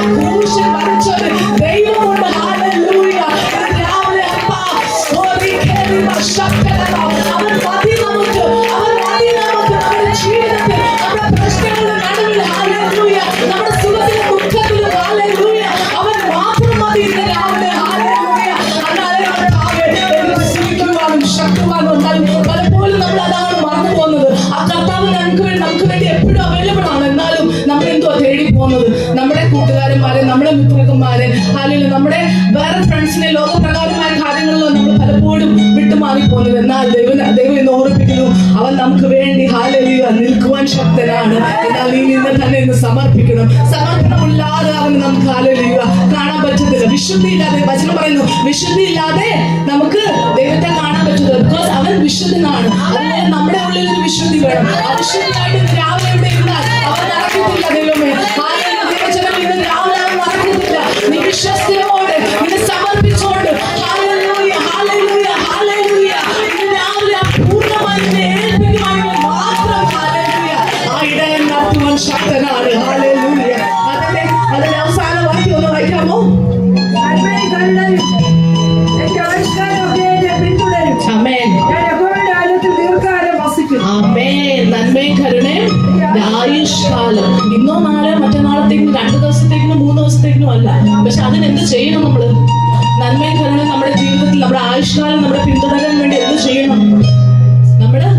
കൂട്ടുകാരന്മാരെ, നമ്മുടെ മിത്രന്മാരെ, അല്ലെങ്കിൽ നമ്മുടെ വേറെ ഫ്രണ്ട്സിനെ ലോകപ്രകാരമായ കാര്യങ്ങളിലോ നമ്മൾ പലപ്പോഴും വിട്ടുമാറി പോകുന്നത്. എന്നാൽ ദൈവം ഇന്ന് ഓർമ്മിപ്പിക്കുന്നു, അവൻ നമുക്ക് വേണ്ടി ഹല്ലേലൂയ നിൽക്കുവാൻ ശക്തനാണ്. എന്നാൽ നീ ഇന്ന് തന്നെ ഇന്ന് സമർപ്പിക്കണം. സമർപ്പണമില്ലാതെ അവന് നമുക്ക് ഹല്ലേലൂയ കാണാൻ പറ്റത്തില്ല. വിശുദ്ധി ഇല്ലാതെ, വചനം പറയുന്നു, വിശുദ്ധി ഇല്ലാതെ നമുക്ക് ദൈവത്തെ കാണാൻ പറ്റത്തില്ല. ബിക്കോസ് അവൻ വിശുദ്ധനാണ്. അതുപോലെ നമ്മുടെ ഉള്ളിൽ ഒരു വിശുദ്ധി വേണം. അവിശുദ്ധിയായിട്ട് രാവിലെ ഇവിടെ ഇരുന്നാൽ അവൻ നടക്കത്തില്ല. ദൈവമേ ഹല്ലേലൂയ, ദൈവജനം ഇന്ന് രാവിലെ അവൻ നടക്കത്തില്ല. നീ വിശ്വസ്തയോടെ നിന്നെ സമർപ്പിച്ചോണ്ട് ഹല്ലേലൂയ ഹല്ലേലൂയ ഹല്ലേലൂയ ഇന്ന് രാവിലെ പൂർണ്ണമായി നിന്നെ ഏൽപ്പിക്കുവാണെങ്കിൽ മാത്രം ഹല്ലേലൂയ ആ ഇടയൻ നടത്തുവാൻ ശക്തനാണ്. ഹല്ലേലൂയ. അതിന്റെ അവസാന വാക്യം ഒന്ന് വായിക്കാമോ? നന്മയും കരുണയും എന്റെ ആയുഷ്കാലമൊക്കെ എന്നെ പിന്തുടരും. ആമേൻ. ഞാൻ യഹോവയുടെ ആലയത്തിൽ ദീർഘകാലം വസിക്കും. ആമേൻ. നന്മയും കരുണയും ആയുഷ്കാലം. ഇന്നോ നാളെ മറ്റന്നാളത്തേക്കും 2 ദിവസത്തേക്കിനും 3 ദിവസത്തേക്കിനും അല്ല. പക്ഷെ അതിനെന്ത് ചെയ്യണം? നമ്മള് നന്മയും കരുണയും നമ്മുടെ ജീവിതത്തിൽ, നമ്മുടെ ആയുഷ്കാലം നമ്മുടെ പിന്തുടരാൻ വേണ്ടി എന്ത് ചെയ്യണം? നമ്മള്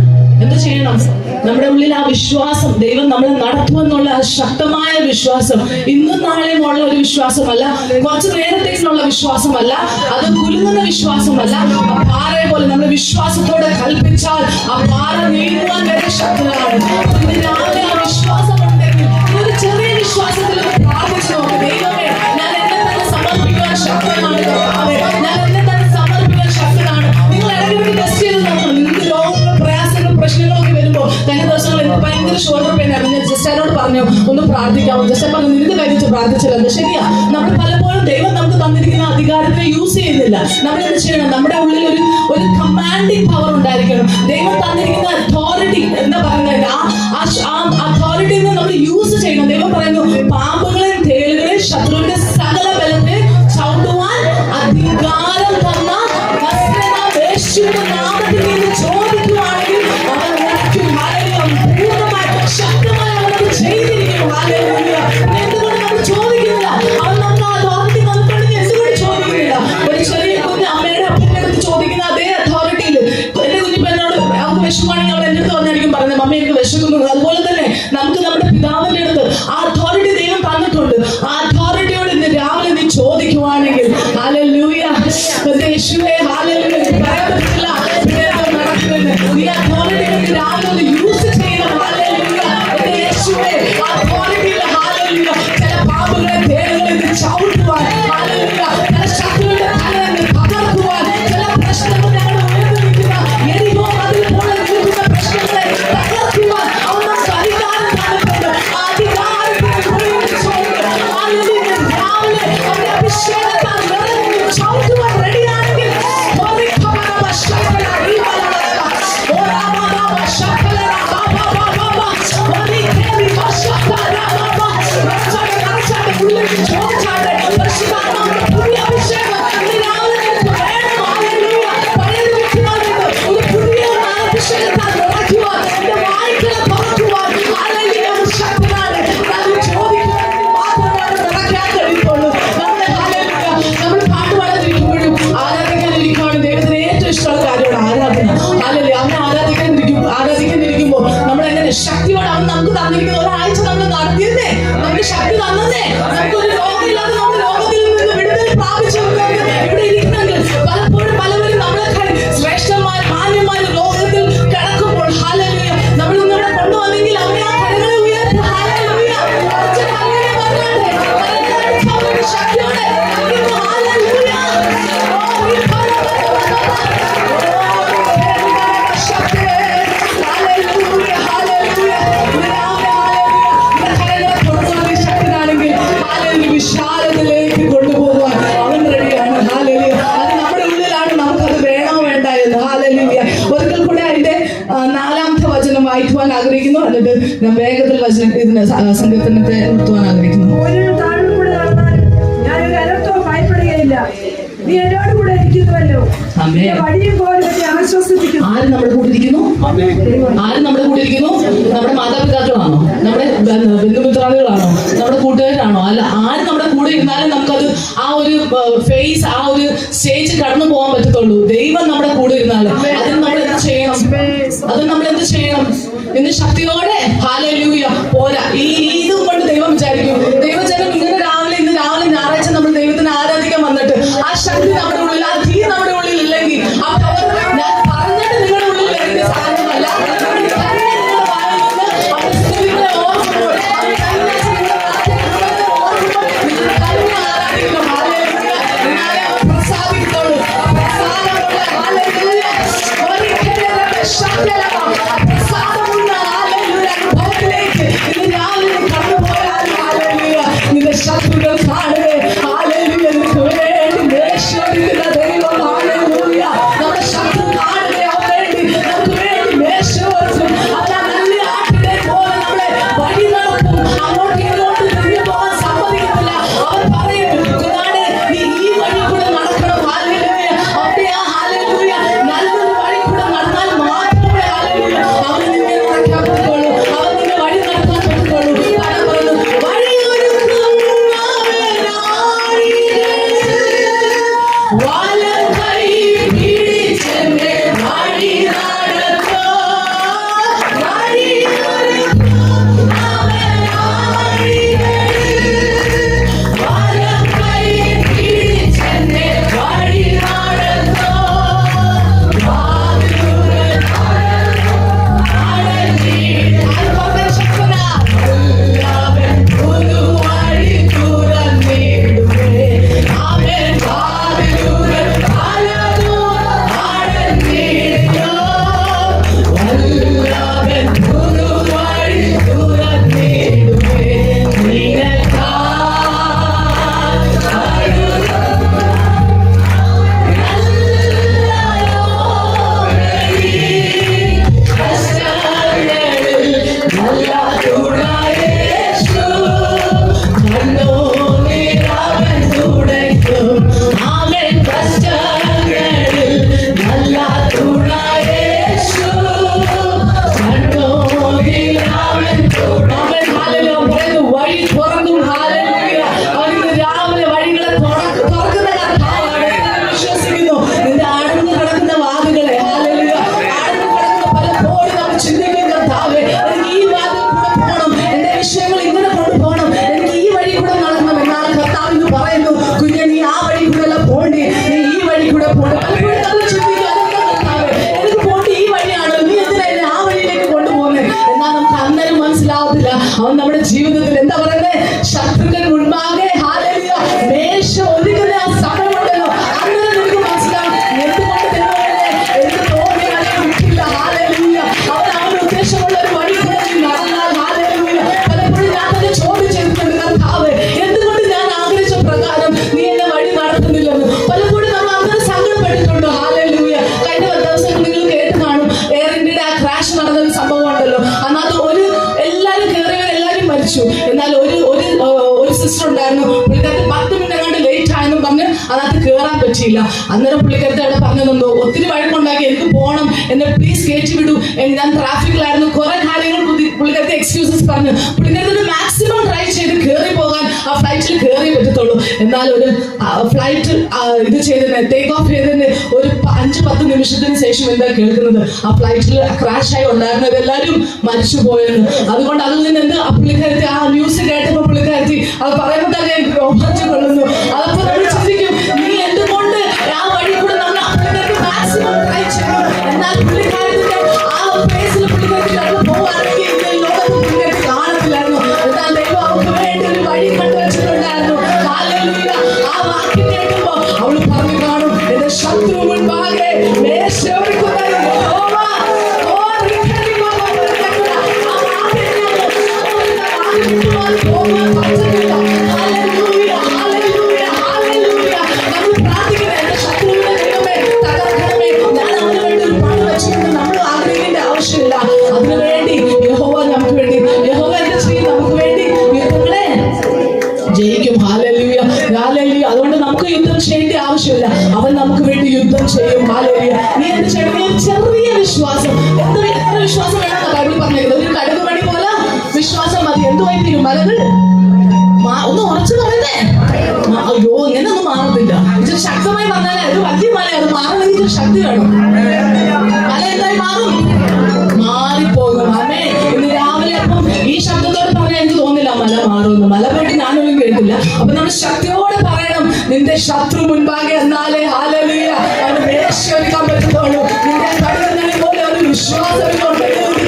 എന്ത് ചെയ്യണം? നമ്മുടെ ഉള്ളിൽ ആ വിശ്വാസം, ദൈവം നമ്മളെ നടത്തുമെന്നുള്ള ആ ശക്തമായ വിശ്വാസം, ഇന്നും നാളെയും ഉള്ള ഒരു വിശ്വാസമല്ല, കുറച്ചു നേരത്തേക്കുള്ള വിശ്വാസമല്ല, അത് കുലുങ്ങുന്ന വിശ്വാസമല്ല. ആ പാറയെ പോലെ നമ്മൾ വിശ്വാസത്തോടെ കൽപ്പിച്ചാൽ ആ പാറ നീങ്ങുവാൻ വരെ ശക്തനാണ്. ഇന്ന് രാവിലെ ആ വിശ്വാസം ഉണ്ടെങ്കിൽ ഒരു ചെറിയ വിശ്വാസത്തിൽ പ്രാർത്ഥിച്ചു നോക്ക്. ദൈവമേ, ഞാൻ എന്നെ തന്നെ സമർപ്പിക്കാൻ ശക്തനാണ്. ഞാൻ എന്നെ തന്നെ സമർപ്പിക്കാൻ ശക്തനാണ്. നിങ്ങൾ ഇടയ്ക്ക് ടെസ്റ്റ് ചെയ്ത് നോക്കണം. നിങ്ങൾക്ക് രോഗങ്ങളും പ്രയാസങ്ങളും പ്രശ്നങ്ങളൊക്കെ വരുമ്പോൾ കഴിഞ്ഞ ദിവസങ്ങൾ എനിക്ക് ഭയങ്കര ഷോൾഡർ പെയിൻ ആണ്. ഞാൻ ജസ്റ്റോട് പറഞ്ഞു ഒന്ന് പ്രാർത്ഥിക്കാമോ? ജസ്റ്റ് പറഞ്ഞു നിന്റെ കഴിച്ച് പ്രാർത്ഥിച്ചില്ല. ശരിയാ, നമ്മൾ പലപ്പോഴും ദൈവം നമുക്ക് തന്നിരിക്കുന്ന അധികാരത്തിനെ യൂസ് ചെയ്യുന്നില്ല. നമ്മൾ എന്ത് ചെയ്യണം? നമ്മുടെ ഉള്ളിൽ ഒരു കമാൻഡിങ് പവർ ഉണ്ടായിരിക്കണം. ദൈവം തന്നിരിക്കുന്ന അതോറിറ്റി എന്താ പറയുന്നത്, ആ അതോറിറ്റിനെ നമ്മൾ യൂസ് ചെയ്യണം. ദൈവം പറയുന്നു, പാമ്പുകളെയും തേളുകളെയും ശത്രുവിന്റെ സകല ബലത്തെ ചവിട്ടുവാൻ അധികാരം തന്ന യേശുവിന്റെ നാമത്തിൽ നിന്ന് ചോദിക്കുവാണെങ്കിൽ അവൻ നിനക്കും പൂർണ്ണമായി ശക്തമായി അവർക്ക് ചെയ്തിരിക്കും. എന്തുകൊണ്ട് നമ്മൾ ചോദിക്കുന്നില്ല? അവൻ നമുക്ക് ആ അതോറിറ്റി തന്നിട്ടുണ്ടെങ്കിൽ എന്തുകൊണ്ട് ചോദിക്കുന്നില്ല? ഒരു ചെറിയ കുഞ്ഞ് അമ്മയുടെ അപ്പൻ്റെ അടുത്ത് ചോദിക്കുന്ന അതേ അതോറിറ്റിയിൽ എന്റെ കുഞ്ഞിപ്പനോട് അവർക്ക് വിഷമാണെങ്കിൽ അവൾ എന്റെ അടുത്ത് വന്നായിരിക്കും പറയുന്നത്, മമ്മി എനിക്ക് വിശക്കുന്നു. അതുപോലെ തന്നെ നമുക്ക് നമ്മുടെ പിതാവിന്റെ അടുത്ത് ആ അതോറിറ്റി ദൈവം തന്നിട്ടുണ്ട്. ആ അതോറിറ്റിയോട് ഇന്ന് രാവിലെ നീ ചോദിക്കുവാണെങ്കിൽ ഹല്ലേലൂയ യേശുവേ ഹല്ലേലൂയ പറയാൻ പറ്റില്ല നടക്കുന്നത്. നീ ആ അതോറിറ്റി രാവിലെ ഒന്ന് യൂസ് ചെയ്യണം. ഹല്ലേലൂയ യേശുവേ ആ അതോറിറ്റിയിൽ ഹല്ലേലൂയ ചില പാമ്പുകളെ തേളുകളെ ചവിട്ടുവാൻ, ഹല്ലേലൂയ ചില ശത്രുവിന്റെ തലയെ തകർക്കുവാൻ, ചില പ്രശ്നങ്ങൾ ഞങ്ങളുടെ ഉയർന്നു നിൽക്കുന്ന എരിഹോ അതിൽ പോലെ നിൽക്കുന്ന പ്രശ്നങ്ങളെ തകർക്കുവാൻ അവൻ നമുക്ക് അധികാരം തന്നിട്ടുണ്ട്. ആ അധികാരത്തെ ഉപയോഗിച്ചുകൊണ്ട് ഹല്ലേലൂയ രാവിലെ അവന്റെ അഭിഷേകത്താൽ നിറഞ്ഞു ചവിട്ടുവാൻ റെഡിയാണെങ്കിൽ ശക്തിയോടെ അവൻ നമുക്ക് തന്നിരിക്കുന്ന ഒരാഴ്ച നമ്മൾ നടത്തിയിരുന്നേ, നമുക്ക് ശക്തി തന്നേ, നമുക്കൊരു രോഗമില്ലാതെ നമ്മൾ രോഗത്തിൽ നിന്ന് വിടുതൽ പ്രാപിച്ചു ഇവിടെ ഇരിക്കുന്നെങ്കിൽ പലപ്പോഴും പലവരും നമ്മളെക്കാൾ ശ്രേഷ്ഠന്മാർ മാന്യന്മാർ ലോകത്തിൽ കിടക്കുമ്പോൾ ഹല്ലേലൂയ നമ്മൾ ഇവിടെ കൊണ്ടുവന്നെങ്കിൽ അവനെ ആ കരങ്ങളെ ഉയർത്തി ഹല്ലേലൂയ ശക്തിയോടെ ഹല്ലേലൂയ വിശാലത്തിലേക്ക് കൊണ്ടുപോകാൻ അവൻ റെഡിയാണ്. ഹല്ലേലൂയ അത് നമ്മുടെ ഉള്ളിലാണ്, നമുക്കത് വേണോ വേണ്ട എന്ന്. ഹല്ലേലൂയ ഒരിക്കൽ കൂടെ അതിന്റെ 4ാമത്തെ വചനം വായിക്കുവാൻ ആഗ്രഹിക്കുന്നു. എന്നിട്ട് ഞാൻ വേഗത്തിൽ ഇതിന് സങ്കീർത്തനത്തെ നിർത്തുവാൻ ആഗ്രഹിക്കുന്നു. ഞാനൊരു അനർത്ഥവും ഭയപ്പെടുകയില്ല. നീ എന്നോട് കൂടെ ഇരിക്കുന്നുവല്ലോ. വഴിയും പോലെ ആശ്വസിപ്പിക്കുന്നു. ആര് നമ്മുടെ കൂടെ ഇരിക്കുന്നു? ആര് നമ്മുടെ കൂടെ ഇരിക്കുന്നു? നമ്മുടെ മാതാപിതാക്കളാണോ? നമ്മുടെ ബന്ധുമിത്രാദികളാണോ? നമ്മുടെ കൂട്ടുകാരാണോ? അല്ല, ആര് നമ്മുടെ കൂടെ ഇരുന്നാലും നമുക്കത് ആ ഒരു ഫേസ്, ആ ഒരു സ്റ്റേജ് കടന്നു പോകാൻ പറ്റത്തുള്ളൂ. ദൈവം നമ്മുടെ കൂടെ ഇരുന്നാലും അതിന് നമ്മൾ എന്ത് ചെയ്യണം? അത് നമ്മൾ എന്ത് ചെയ്യണം? ഇന്ന് ശക്തിയോടെ ഹല്ലേലൂയ പോരാ. ഇതും കൊണ്ട് ദൈവം വിചാരിക്കും, ദൈവജനം ഇങ്ങനെ സിസ്റ്റർ ഉണ്ടായിരുന്നു. പുള്ളിക്കാരത്തി 10 മിനിറ്റ് കണ്ട് ലേറ്റ് ആയെന്നും പറഞ്ഞ് അതിനകത്ത് കയറാൻ പറ്റിയില്ല. അന്നേരം പുള്ളിക്കാരത്തി അവിടെ പറഞ്ഞതെന്തോ, ഒത്തിരി വഴക്കുണ്ടാക്കി, എനിക്ക് പോകണം, എന്നെ പ്ലീസ് കയറ്റി വിടൂ, ഞാൻ ട്രാഫിക്കിലായിരുന്നു, കുറെ കാര്യങ്ങൾ പുള്ളിക്കാരത്തി എക്സ്ക്യൂസസ് പറഞ്ഞു. പുള്ളിക്കാരത്തി മാക്സിമം ട്രൈ ചെയ്ത് കയറി പോകാൻ ആ ഫ്ലൈറ്റിൽ കയറി പറ്റത്തുള്ളൂ. എന്നാൽ ഒരു ഫ്ലൈറ്റ് ഇത് ചെയ്തതിന് ടേക്ക് ഓഫ് ചെയ്തതിന് ഒരു 5-10 നിമിഷത്തിന് ശേഷം എന്താ കേൾക്കുന്നത്, ആ ഫ്ലൈറ്റിൽ ക്രാഷ് ആയി ഉണ്ടായിരുന്നത് എല്ലാവരും മരിച്ചു പോയെന്ന്. അതുകൊണ്ട് അതിൽ നിന്ന് എന്ത് ആ പുള്ളിക്കാരത്തി ആ ന്യൂസ് കേട്ടപ്പോൾ പുള്ളിക്കാരത്തി അത് പറയുമ്പോൾ തന്നെ എനിക്ക് രോമാഞ്ചം കൊള്ളുന്നു. അതപ്പോൾ നമ്മൾ ചിന്തിക്കും, നീ എന്തുകൊണ്ട് ആ വഴി കൂടെ നമ്മൾ പുള്ളിക്കാരത്തി മാക്സിമം ട്രൈ ചെയ്തു. എന്നാൽ പുള്ളിക്കാരത്തിന്റെ ആ ഫേസിൽ പുള്ളിക്കാരത്തി കടന്നു പോവാണെങ്കിൽ ലോകത്ത് പുള്ളിക്കാരത്തി കാണത്തില്ലായിരുന്നു. എന്നാൽ ദൈവം അവർക്ക് വേണ്ടി ഒരു വഴി കണ്ടുവച്ചിട്ടുണ്ടായിരുന്നു. ഹല്ലേലൂയ. ആ വാക്യം കേൾക്കുമ്പോൾ അവൾ പറഞ്ഞു കാണും, എന്റെ ശത്രു മുൻപാകെ മേശ ഒരുക്കുന്ന യഹോവ. അതിനുവേണ്ടി യഹോവ നമുക്ക് വേണ്ടി, യഹോവ എന്താ ചെയ്യും, നമുക്ക് വേണ്ടി യുദ്ധങ്ങളെ ജയിക്കും. Hallelujah, hallelujah. അതുകൊണ്ട് നമുക്ക് യുദ്ധം ചെയ്യേണ്ട ആവശ്യമില്ല, അവൻ നമുക്ക് വേണ്ടി യുദ്ധം ചെയ്യും. ഹല്ലേലൂയ. നീ എന്ത് ചെയ്യണം? ഒരു ചെറിയ വിശ്വാസം, എത്ര വിശ്വാസം വേണമെന്ന് ബൈബിൾ പറഞ്ഞേക്കുന്നത്, ഒരു കടുക് മണി പോലെ വിശ്വാസം മതി. എന്തുമായി തീരും? മലകൾ ഒന്ന് ഉറച്ചു പറയുന്നേ. അയ്യോ, ഇങ്ങനെ ഒന്നും മാറത്തില്ല. ഇച്ചിരി ശക്തമായി പറഞ്ഞാലേ ഒരു വലിയ മല, അത് മാറണമെങ്കിൽ ശക്തി വേണം. മല എന്തായി മാറും? മാറിപ്പോകും. അമ്മേ, ഇന്ന് രാവിലെ അപ്പം ഈ ശബ്ദത്തോട് പറഞ്ഞാൽ എനിക്ക് തോന്നില്ല മല മാറുമെന്ന്. മല പോയിട്ട് ഞാനൊന്നും കേട്ടില്ല. അപ്പൊ നമ്മൾ ശക്തിയോടെ പറയണം, നിന്റെ ശത്രു മുൻപാകെ എന്നാലേ ഹല്ലേലൂയ അവന് മേശയൊരുക്കാൻ പറ്റത്തുള്ളൂ. നിന്റെ കടുകുമണി പോലെ ഒരു വിശ്വാസം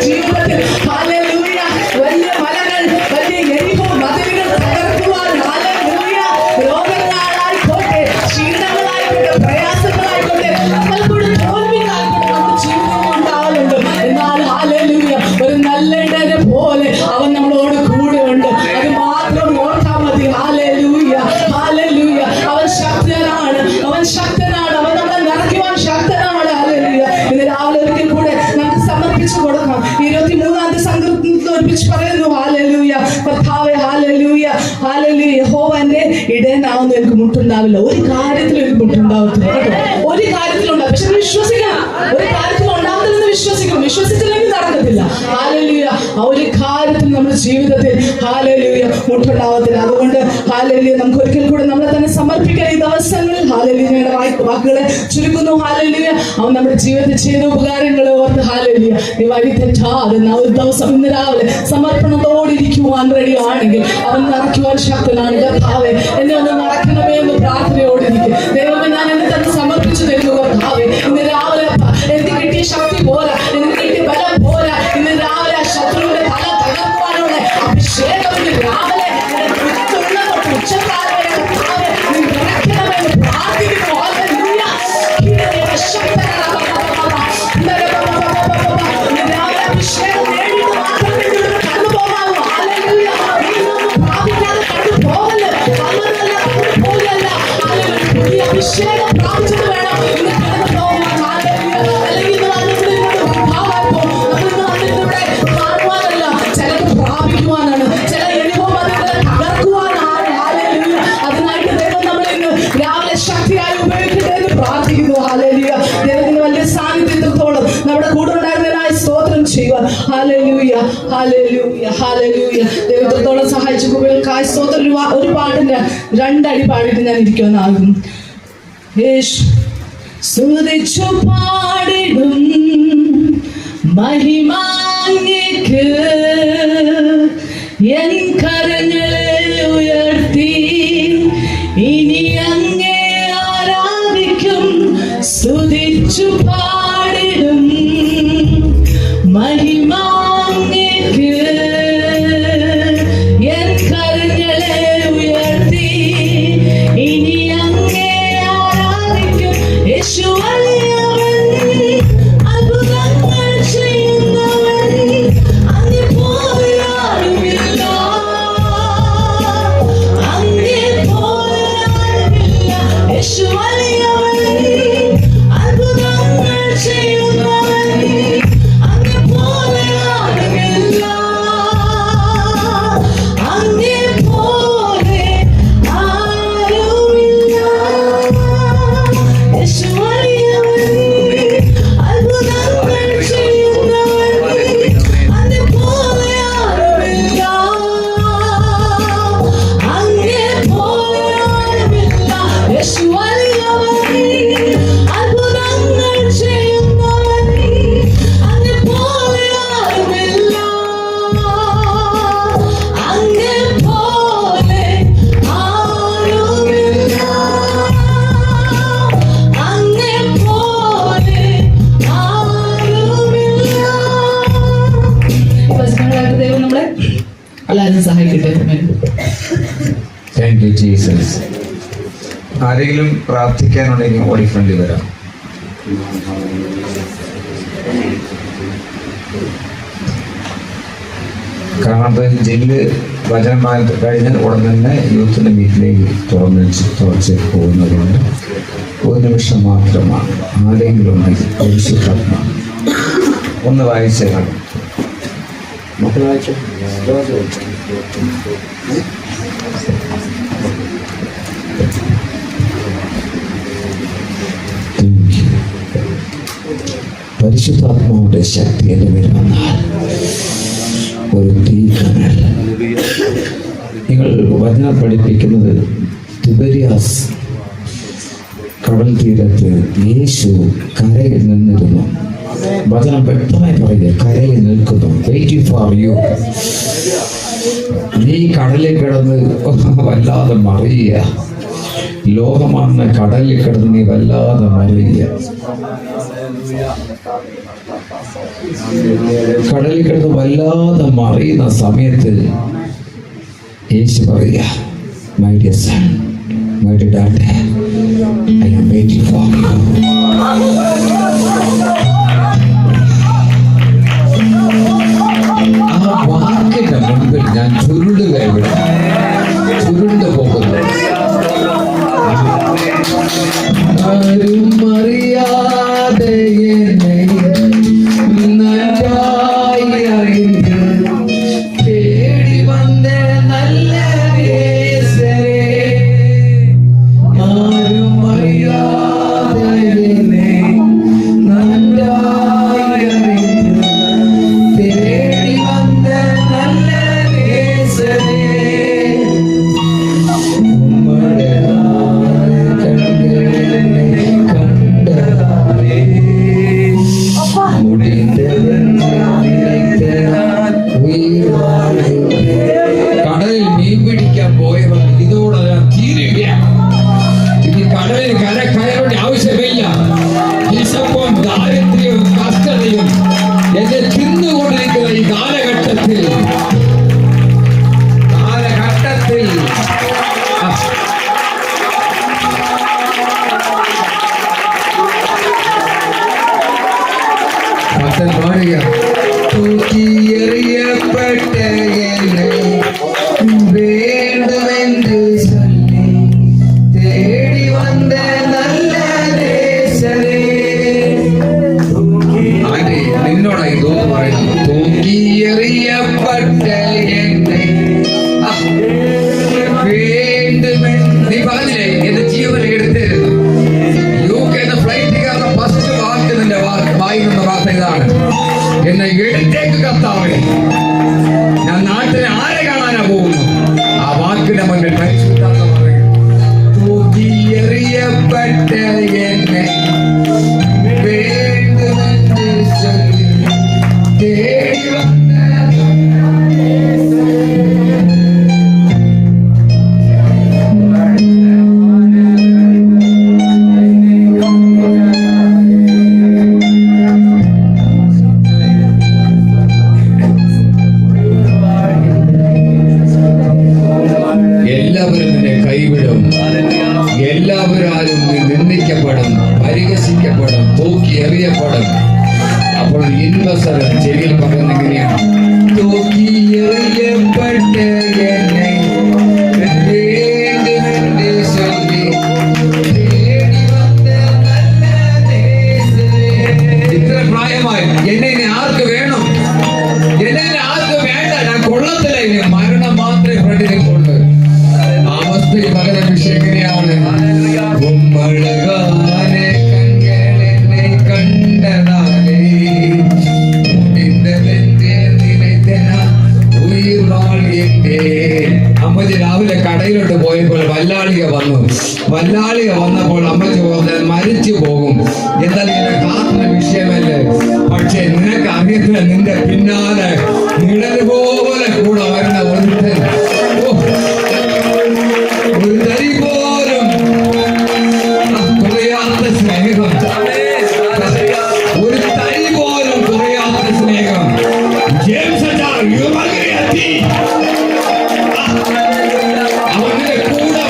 ജീവിതത്തിൽ ഹല്ലേലൂയ വലിയ മലകൾ, വലിയ എരിഹോ മതിലുകൾ തകർക്കുവാൻ ഹല്ലേലൂയ രോഗങ്ങളായിക്കോട്ടെ, ക്ഷീണങ്ങളായിക്കോട്ടെ, പ്രയാസങ്ങളായിക്കോട്ടെ, നമ്മൾക്കൂടെ തോൽവികളായിക്കോട്ടെ നമ്മുടെ ജീവിതം ഉണ്ടാവുന്നുണ്ട്. എന്നാൽ ഹല്ലേലൂയ ഒരു നല്ല ഇടനെ പോലെ അവൻ നമ്മളോട് കൂടെ ഉണ്ട്. അത് മാത്രം ഓർത്താൽ മതി. Hallelujah, hallelujah. അവൻ ശക്തനാണ്, അവൻ ശക്തനാണ്, അവൻ നമ്മളെ നിറയ്ക്കുവാൻ ശക്തനാണ്. ഹല്ലേലൂയ. ഇന്ന് രാവിലെ ഒരിക്കൽ കൂടെ നമുക്ക് സമർപ്പിച്ചു കൊടുക്കാം. 23-ാമത്തെ സങ്കീർത്തനത്തിൽ ഒരുമിച്ച് പറയുന്നു, ഹല്ലേലൂയ കർത്താവേ, ഹല്ലേലൂയ, ഹല്ലേലൂയ. യഹോവ എന്റെ ഇടയനാവുന്നു, എനിക്ക് മുട്ടുണ്ടാവില്ല. ഒരു കാര്യത്തിലും എനിക്ക് മുട്ടുണ്ടാവത്തില്ല കേട്ടോ, ഒരു കാര്യത്തിലുണ്ടാവും. പക്ഷെ വിശ്വസിക്കണം, ഒരു കാര്യത്തിൽ ഉണ്ടാവത്തില്ലെന്ന് വിശ്വസിക്കണം. വിശ്വസിച്ചില്ലെങ്കിൽ നടക്കത്തില്ല. ഹല്ലേലൂയ. ആ ഒരു കാര്യത്തിൽ നമ്മുടെ ജീവിതത്തിൽ ഹല്ലേലൂയ മുട്ടുണ്ടാവത്തില്ല. അതുകൊണ്ട് ഹല്ലേലൂയ നമുക്ക് ഒരിക്കൽ കൂടെ നമ്മളെ തന്നെ സമർപ്പിക്കാൻ ഈ ദിവസങ്ങളിൽ. ഹല്ലേലൂയയുടെ വാക്കുകളെ ചുരുക്കുന്നു. ഹല്ലേലൂയ. അവൻ നമ്മുടെ ജീവിതത്തിൽ ചെയ്ത ഉപകാരങ്ങളെ ഓർത്ത് ഹല്ലേലൂയ ഈ വഴി തെറ്റാതെ ഒരു ദിവസം ഇന്ന് രാവിലെ സമർപ്പണത്തോടെ ഇരിക്കുവാൻ റെഡി ആണെങ്കിൽ അവൻ നിറയ്ക്കുവാൻ ശക്തനാണ്. കർത്താവേ, എന്നെ ഒന്ന് നിറയ്ക്കണമേ എന്ന് പ്രാർത്ഥനയോടെ ഇരിക്കും. ദൈവമേ, ഞാൻ എന്നെ തന്നെ സമർപ്പിച്ചു തരുന്നു. കർത്താവേ, ഇന്ന് രാവിലെ എനിക്ക് കിട്ടിയ ശക്തി പോരാ, എനിക്ക് കിട്ടിയ ബലം പോരാ. ഇന്ന് രാവിലെ ആ ശത്രുവിന്റെ തല തകർക്കുവാനുള്ള അഭിഷേകം ഇന്ന് രാവിലെ ഉച്ചക്കാലം പ്രാർത്ഥിക്കുന്നു. ഹല്ലേലൂയ. അഭിഷേകം നേടിയിട്ട് മാത്രമേ കടന്നു പോകാവൂ. ഹല്ലേലൂയ. പ്രാപിക്കാതെ കടന്നു പോകല്, പോകല്ല. ഹല്ലേലൂയ. അഭിഷേകം പ്രാപിച്ചത് വേണം ഇന്ന് കടന്നു പോകാൻ. ഹല്ലേലൂയ. അല്ലെങ്കിൽ ഇന്ന് വന്നിട്ട് കാണുവാനല്ല, ചിലത് പ്രാപിക്കുവാനാണ്, ചില അനുഭവങ്ങളെ തകർക്കുവാനാണ്. ഹല്ലേലൂയ. അതിനായിട്ട് ദൈവം നമ്മളെ ഇന്ന് രാവിലെ ശക്തിയായി ഉപയോഗിക്കട്ടെ എന്ന് പ്രാർത്ഥിക്കുന്നു. ഹല്ലേലൂയ. ദൈവത്തിന്റെ വലിയ സാന്നിധ്യത്തോളം നമ്മുടെ കൂടെ ഉണ്ടായിരുന്നതിനായി സ്തോത്രം ചെയ്യുക. Hallelujah, hallelujah, hallelujah. ദൈവത്തോളം സഹായിച്ചു കുട്ടികൾക്കായി സ്തോത്രം. ഒരു പാട്ടിന്റെ 2 അടി പാടിയിട്ട് ഞാൻ ഇരിക്കുമെന്നാകും. സ്തുതിച്ചു പാടിടും മഹിമാങ്ങയ്ക്ക്, എൻ കരങ്ങളെ ഉയർത്തി ഇനി അങ്ങേ ആരാധിക്കും. സ്തുതിച്ചു പാടിടും മഹിമാങ്ങയ്ക്ക്, എൻ കരങ്ങളെ ഉയർത്തി ഇനി അങ്ങേ ആരാധിക്കും. യേശു വലിയവൻ, അത്ഭുതങ്ങൾ ചെയ്യുന്നവൻ, അങ്ങേ പോലെ ജീസസ്. ആരെങ്കിലും പ്രാർത്ഥിക്കാനുണ്ടെങ്കിൽ ഓടി ഫ്രണ്ടിൽ വരാം. കാരണം ജില്ല് വചനം കഴിഞ്ഞാൽ ഉടൻ തന്നെ യൂത്തിൻ്റെ വീട്ടിലേക്ക് തുറച്ച് പോകുന്നതുകൊണ്ട് ഒരു നിമിഷം മാത്രമാണ്. ആരെങ്കിലും ഉണ്ടെങ്കിൽ പരിശുദ്ധാത്മ ഒന്ന് വായിച്ചേ കാണും. പരിശുദ്ധാത്മാവിന്റെ ശക്തി എൻ്റെ മേൽ വന്നാൽ ഒരു തീക്കനൽ. നിങ്ങൾ വചനം പഠിപ്പിക്കുന്നത് തിബരിയാസ് കടൽ തീരത്ത് യേശു കരയിൽ നിന്നിരുന്നു. വചനം വ്യക്തമായി പറയുക, കരയിൽ നിൽക്കുന്നു, വെയിറ്റിംഗ് ഫോർ യു. നീ കടലിൽ കിടന്ന് വല്ലാതെ മറിയുക. ലോകമാണ് കടലിൽ കിടന്ന് നീ വല്ലാതെ മറിയുക. കടലിൽ കിടന്ന് വല്ലാതെ മറിയുന്ന സമയത്ത് യേശു പറയുക, my dear son, my dear daughter, I am waiting for you. ആ വാക്കിന്റെ മുൻപിൽ ഞാൻ ചുരുളുക, ഇവിടെ ചുരുണ്ട് പോകുന്നു. ആരും അറിയാതെ എന്നെ നന്നായി അറിഞ്ഞ് തേടി വന്ന നല്ല യേശുവേ. ആരും അറിയാതെ എന്നെ നന്നായി അറിഞ്ഞ് തേടി വന്ന നല്ല യേശുവേ. കടലിൽ മീൻ പിടിക്കാൻ പോയവർ ഇതോടെ തീരുകയാണ്. ഇനി കടലിൽ കയറേണ്ട ആവശ്യമില്ല. വിശപ്പും ദാരിദ്ര്യവും കഷ്ടതയും എന്നെ തിന്നുകൊണ്ടിരിക്കുന്ന ഈ കാലഘട്ടത്തിൽ ഭക്തൻ പാടുക, തൂക്കിയെറിയപ്പെട്ട എന്നെ വേണ്ടുമെന്ന് ചൊല്ലി തേടി വന്ന നല്ല ദേശരേ. നിന്നോടായി തോന്നു പറയുന്നു, തൂക്കിയെറിയപ്പെട്ട എന്നെ വേണ്ടുമെന്ന്. നീ പറഞ്ഞില്ലേ എന്റെ ജീവൻ എടുത്തിരുന്നു. UK ഫ്ലൈറ്റ് കയറുന്ന ഫസ്റ്റ് വാക്ക് നിന്റെ വായിക്കുന്ന വാർത്ത ഇതാണ്, എന്നെ എടുത്തേക്ക് കർത്താവേ. ഞാൻ നാട്ടിലെ ആരെ കാണാനാ പോകുന്നു? ആ വാക്കിന്റെ മുന്നിൽ പരിശുദ്ധാത്മ പറയും, തൂക്കിയെറിയപ്പെട്ട എന്നെ വേണ്ടുമെന്ന് ചൊല്ലി തേടി വന്ന. എല്ലാവരും നിന്നെ കൈവിടും. എല്ലാവരും നീ നിന്ദിക്കപ്പെടും, പരിഹസിക്കപ്പെടും, തൂക്കി എറിയപ്പെടും. അപ്പോൾ ഇൻവെസ്റ്റർ ചെവിയിൽ പറയുന്ന എങ്ങനെയാണ്, തൂക്കി എറിയപ്പെട്ട എന്നെ വേണ്ടുമെന്ന് ചൊല്ലി തേടി വന്ന നല്ല ദേശരേ. ഇത്ര പ്രായമായി എന്നെ ഇനി ആർക്ക് വേണം? എന്നെ ഇനി ആർക്ക് വേണ്ട? ഞാൻ കൊള്ളത്തില്ല. ഇനി മരണം മാത്രമേ ഫ്രണ്ടിലേക്കുള്ളൂ. അവസ്ഥയിൽ പകരം വിഷയം എങ്ങനെയാണ്? ഉമ്മഴകാനെ കണ്ണെന്നെ കണ്ടതാലേ അമ്മച്ചി രാവിലെ കടയിലോട്ട് പോയപ്പോൾ വല്ലാളിക വന്നപ്പോൾ അമ്മച്ചി പറഞ്ഞാൽ മരിച്ചു പോകും. എന്നാൽ നിന്റെ കാത്തിന വിഷയമല്ലേ. പക്ഷെ നിനക്ക് അറിയത്തില്ല, നിന്റെ പിന്നാലെ നിഴല് പോലെ കൂടെ വരുന്ന ഒരുത്തൻ, ഒരു തരി പോലും കുറയാത്ത സ്നേഹം, ഒരു തരി പോലും കുറയാത്ത സ്നേഹം. ജെയിംസ് അവന്റെ കൂടെ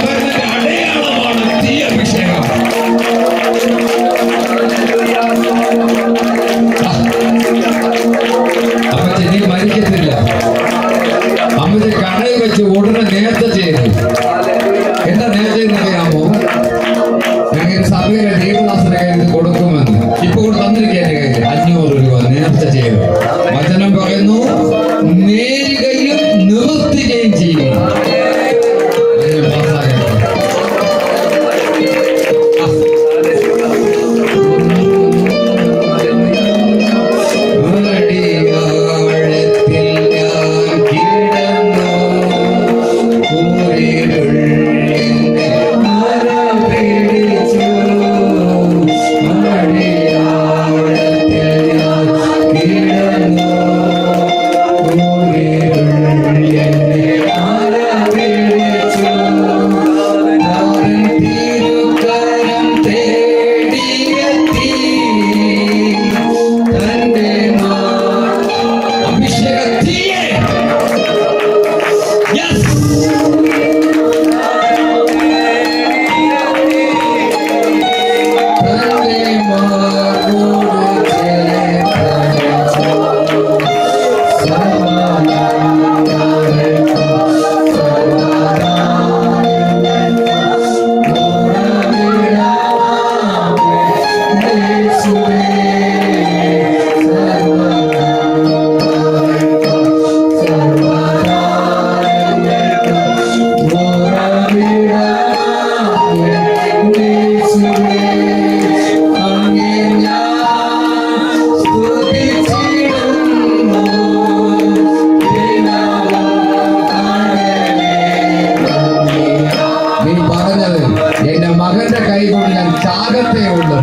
ചാകത്തേ ഉള്ളൂ.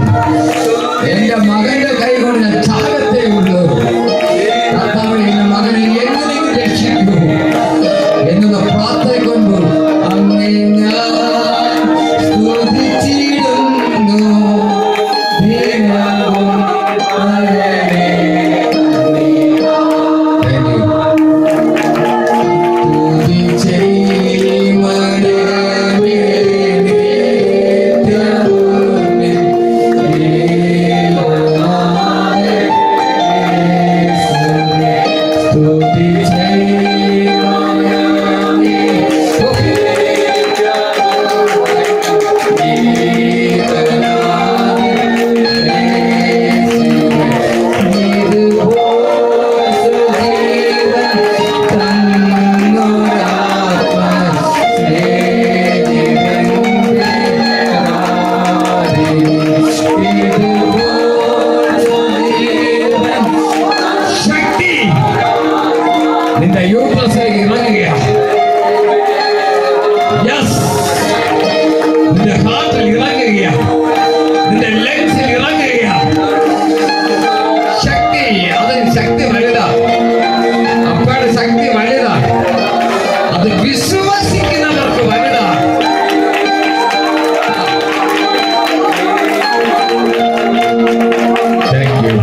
എന്റെ മകന്റെ കൈ കൊണ്ട് ഞാൻ ചാകത്തേ ഉള്ളൂ. കർത്താവേ, എന്റെ മകനെ എങ്ങനെയെങ്കിലും രക്ഷിക്കൂ എന്നുള്ള പ്രാർത്ഥനകൊണ്ട് അങ്ങേ ഞാൻ സ്തുതിച്ചിടുന്നു. ദൈവവും മകനെ. Thank you. നിന്റെ യൂട്രസിലേക്ക് ഇറങ്ങുകയാണ്. യെസ്, നിന്റെ ഹാർട്ടിൽ ഇറങ്ങുകയാണ്. നിന്റെ ലങ്സിൽ ഇറങ്ങുകയാണ്. ശക്തി, അതിന് ശക്തി വലുതാണ്. അപ്പയുടെ ശക്തി വലുതാണ്. അത് വിശ്വസിക്കുന്നവർക്ക് വലുതാണ്. Thank you.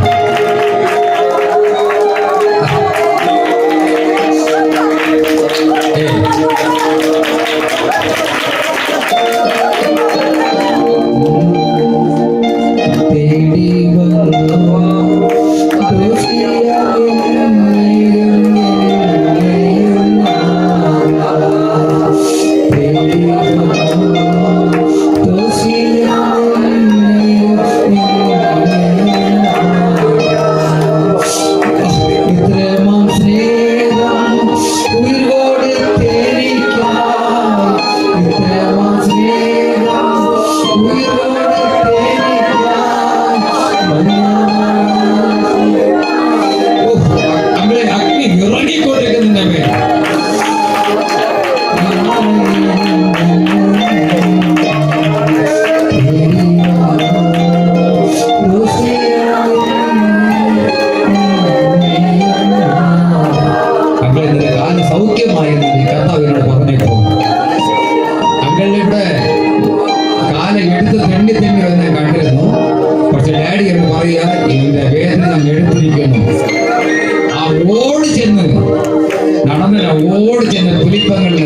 ഓടി ചെന്ന് പുലിപ്പങ്ങളിൽ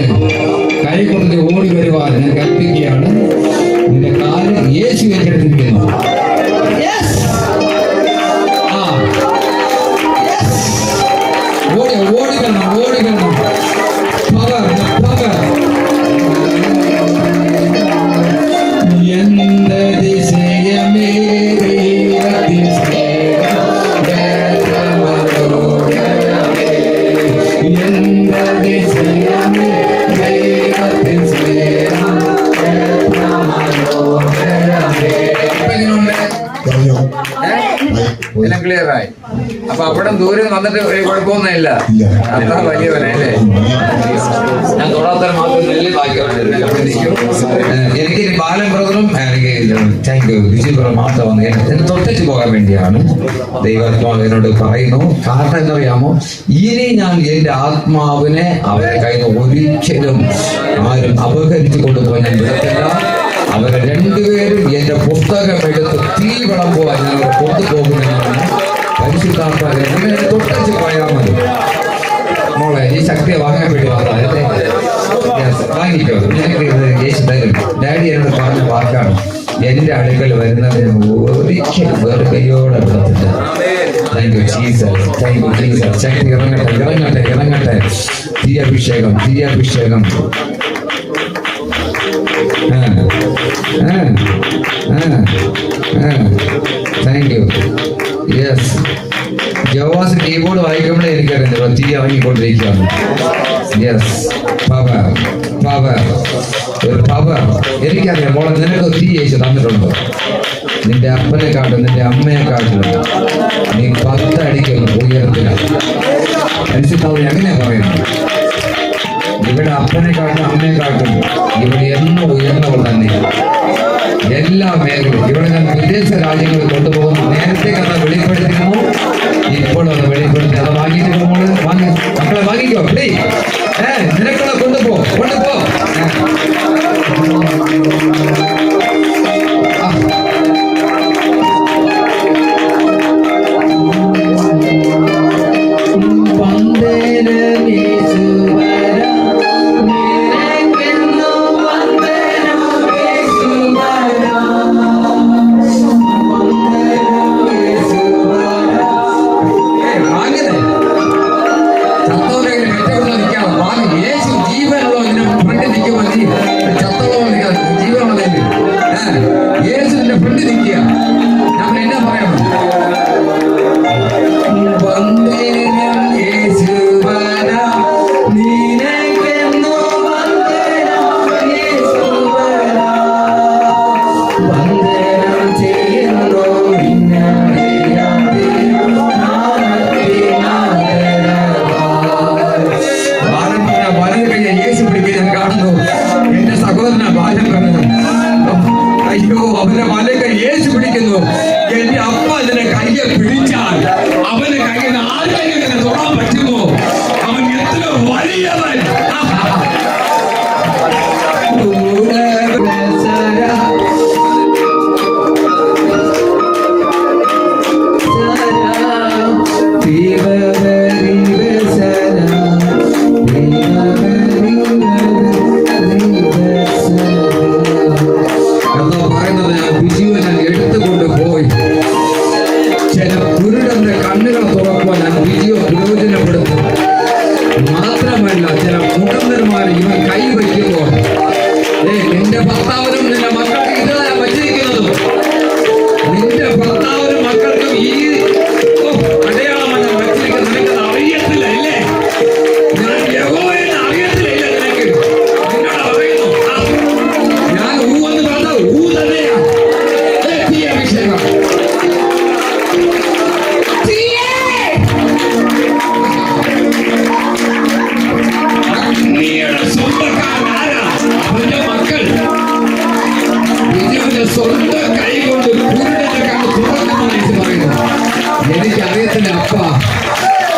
കൈ കൊടുത്ത് ഓടി വരുവാൻ ഞാൻ കൽപ്പിക്കുകയാണ്. നിന്റെ കാല് യേശു ഏറ്റെടുത്തിരിക്കുന്നു. ഓടിക്കണം ഓടിക്കണം. Power power. എന്റെ ദിശയമേ എല്ലാം ക്ലിയർ ആയി. അപ്പൊ അവിടെ ദൂരെ വന്നിട്ട് കുഴപ്പമൊന്നുമില്ല. അത്ര വലിയവനല്ലേ. ഞാൻ തൊടാത്തരം മാത്രം വലിയ ഭാഗ്യമാണ്. എനിക്ക് ബാലൻ ബ്രദറും താങ്ക് യു വിജയ് ബ്രദർ മാത്രം വന്ന് എന്നെ തൊട്ടിട്ട് പോകാൻ വേണ്ടിയാണ് ദൈവാത്മാവ് എന്നോട് പറയുന്നു. കാരണം എന്നറിയാമോ, ഇനി ഞാൻ എന്റെ ആത്മാവിനെ അവരെ കയ്യിൽ നിന്ന് ഒരിക്കലും ആരും അപഹരിച്ചു കൊണ്ടുപോകാൻ ഞാൻ വിടത്തില്ല. അവരെ രണ്ടുപേരും എന്റെ പുസ്തകം എടുത്ത് തീ വിളമ്പുവാൻ ഞാൻ കൊണ്ടുപോകുമെന്നാണ് പരിശുദ്ധാത്മാവ് എന്നെ തൊട്ടച്ച് പോയാൽ മതി. മോളെ ഈ ശക്തിയെ വാങ്ങാൻ വേണ്ടി വന്നതല്ലേ? വാങ്ങിക്കോ, നിനക്ക് ഇത് യേശു തരും. ഡാഡി എന്നോട് പറഞ്ഞ വാക്കാണ്, എന്റെ അടുക്കൽ വരുന്നതിന് ഒരിക്കലും വേറെ കൈയോടെ വിടത്തില്ല. Thank you Jesus, thank you Jesus. ശക്തി ഇറങ്ങട്ടെ ഇറങ്ങട്ടെ ഇറങ്ങട്ടെ. തീയഭിഷേകം തീയഭിഷേകം. Thank you. യെസ്, ജവാസ് കീബോർഡ് വായിക്കുമ്പോഴേ എനിക്കറിയാം തീ ഇറങ്ങിക്കൊണ്ടിരിക്കുകയാണ്. യെസ്, പവർ പവർ ഒരു പവർ. എനിക്കറിയാം മോളെ, നിനക്ക് തീ യേശു തന്നിട്ടുണ്ട്. നിന്റെ അപ്പനെ കാട്ടും നിന്റെ അമ്മയെ കാട്ടും നീ 10 അടിക്കുന്നു ഉയരത്തിലാണ്. മനസ്സിലാവും എങ്ങനെയാ പറയുന്നത്? ഇവിടെ അപ്പനെ കാട്ടും അമ്മയെ കാട്ടും ഇവിടെ എന്നും ഉയർന്നവൾ തന്നെ എല്ലാ മേഖലയും. ഇവിടെ രാജ്യങ്ങളിൽ കൊണ്ടുപോകുന്നു. നേരത്തെ കഥ വെളിപ്പെടുത്തിയിരുന്നു, ഇപ്പോഴും അത് വെളിപ്പെടുത്തി. അത് വാങ്ങിയിട്ട് മക്കളെ വാങ്ങിക്കോ, നിനക്കുള്ള കൊണ്ടുപോ.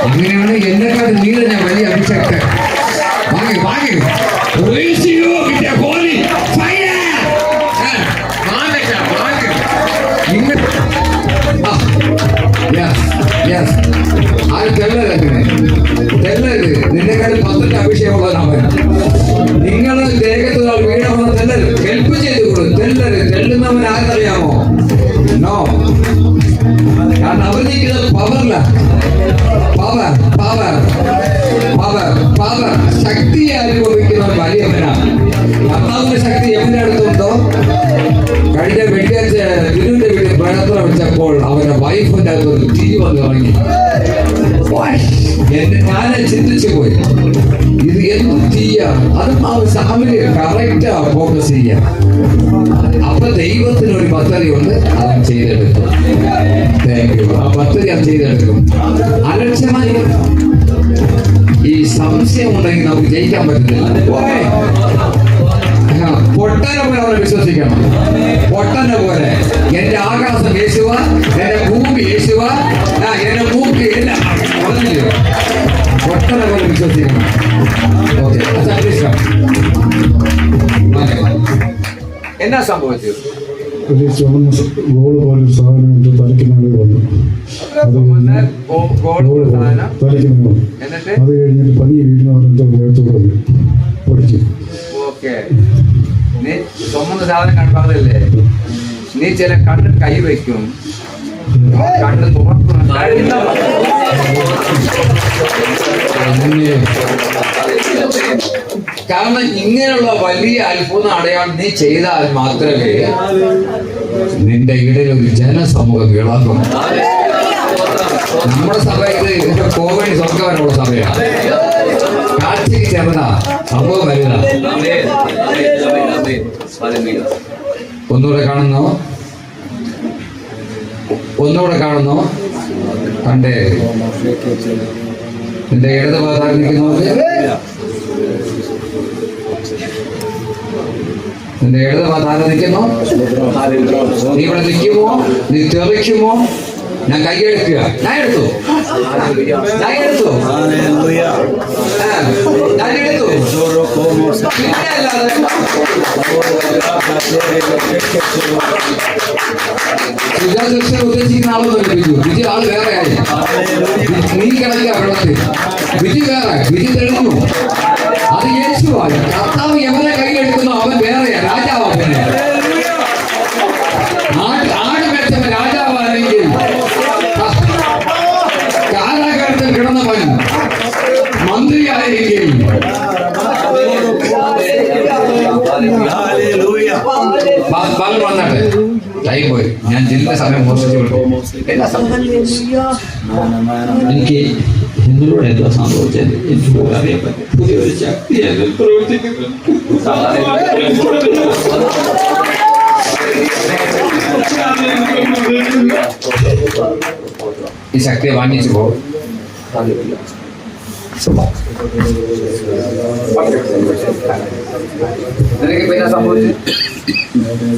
അങ്ങനെയാണ് എന്നെക്കാട് നീല ഞാൻ വലിയ അഭിഷക്തൻ. നിന്നെക്കാട് 10 അഭിഷേകമുള്ളവനാണ്. നിങ്ങൾ ദേഹത്ത് വീണവന്ന തെല്ലര് ഹെൽപ്പ് ചെയ്ത് കൊടുക്കും. തെല്ലുന്നവൻ ആരെന്നറിയാമോ? നോ, കാരണം അവർ നിൽക്കുന്നത് പവറില്ല. പവർ ശക്തിയെ അനുഭവിക്കുന്ന വലിയവനാണ്. കർത്താവിന്റെ ശക്തി എവിടെ അടുത്തുണ്ടോ? കഴിഞ്ഞ വെള്ളിയാഴ്ച ഗുരുവിന്റെ വീട്ടിൽ പ്രാർത്ഥന വെച്ചപ്പോൾ അവരുടെ വൈഫിന്റെ അകത്ത് തീ വന്ന് ഇറങ്ങി. ഞാനെ ചിന്തിച്ചു പോയി, ഇത് എന്ത് തീയ? അത് ആ ഫാമിലി കറക്റ്റാ ഫോക്കസ് ചെയ്യാം. അപ്പൊ ദൈവത്തിന് ഒരു പദ്ധതിയുണ്ട്, അത് ചെയ്തെടുക്കും. ആ പദ്ധതി അത് ചെയ്തെടുക്കും. അലക്ഷ്യമായി ഈ സംശയം ഉണ്ടെങ്കിൽ നമുക്ക് ജയിക്കാൻ പറ്റുന്നില്ല. പൊട്ടനെ പോലെ അവരെ വിശ്വസിക്കണം. പൊട്ടനെ പോലെ എന്റെ ആകാശം യേശുവ, എന്റെ ഭൂമി യേശുവ, എന്റെ മൂക്ക് എല്ലാം പറഞ്ഞില്ലേ? പൊട്ടനെ പോലെ വിശ്വസിക്കണം. ഓക്കെ, എന്നാ സംഭവിച്ചത്? ഒരു ചുമന്ന ഗോൾ പോലൊരു സാധനം എൻ്റെ തലയ്ക്ക് മേലെ വന്നു. തലയ്ക്ക് മേലെ അത് കഴിഞ്ഞിട്ട് പനി വീഴുന്നവരെന്തോ വേർത്തുകൂടെ പൊടിക്കും. നീ ചുമന്ന സാധനം കണ്ടതല്ലേ? നീ ചില കണ്ണിൽ കൈ വയ്ക്കും, കണ്ണ് തുറക്കും. കാരണം ഇങ്ങനെയുള്ള വലിയ അത്ഭുത അടയാളം നീ ചെയ്താൽ മാത്രമേ നിന്റെ ഇടയിൽ ഒരു ജനസമൂഹം ഇളകും. നമ്മുടെ സഭ ഇത് കോവിഡ് സ്വർഗവനുള്ള സഭയാണ്. കാഴ്ചക്ക് ചേർന്ന സംഭവം വലുതാണ്. ഒന്നുകൂടെ കാണുന്നോ? കണ്ടേ? നിന്റെ ഇടത് ഭാഗത്തായി നിൽക്കുന്നവർക്ക് നിന്റെ ഇടത് താരം നിൽക്കുന്നു. നീ ഇവിടെ നിൽക്കുമോ? നീ തെറിക്കുമോ? ഞാൻ കൈയെടുക്കുക. ഞാൻ എടുത്തു. ഉദ്ദേശിക്കുന്ന ആളൊന്നുമില്ല ബിജു. ബിജു ആള് വേറെ ആയി. നീ കിടക്കുക വെള്ളത്തിൽ. ബിജു വേറെ. ബിജു തെളിഞ്ഞു. അത് യേശുവായി. കർത്താവ് എവരെ കൈയെടുക്കുന്നു അവൻ വേറെയാ. രാജാവാ. പിന്നെ ആട് വെച്ചവൻ രാജാവാണെങ്കിൽ കാരാഗ്രഹത്തിൽ കിടന്നവൻ മന്ത്രിയായെങ്കിൽ പകൽ വന്നിട്ട് ടൈം പോയി. ഞാൻ ജില്ല സമയം മോഷിച്ചു വിട്ടു. എനിക്ക് നിങ്ങളോട് എന്താ സംഭവിച്ചത് എനിക്ക് പോലും അറിയാൻ പറ്റും. പുതിയൊരു ശക്തി എന്നിൽ പ്രവർത്തിക്കുന്നു. ഈ ശക്തിയെ വാങ്ങിച്ചു പോകും. നിനക്ക് പിന്നെ സംഭവിച്ചു.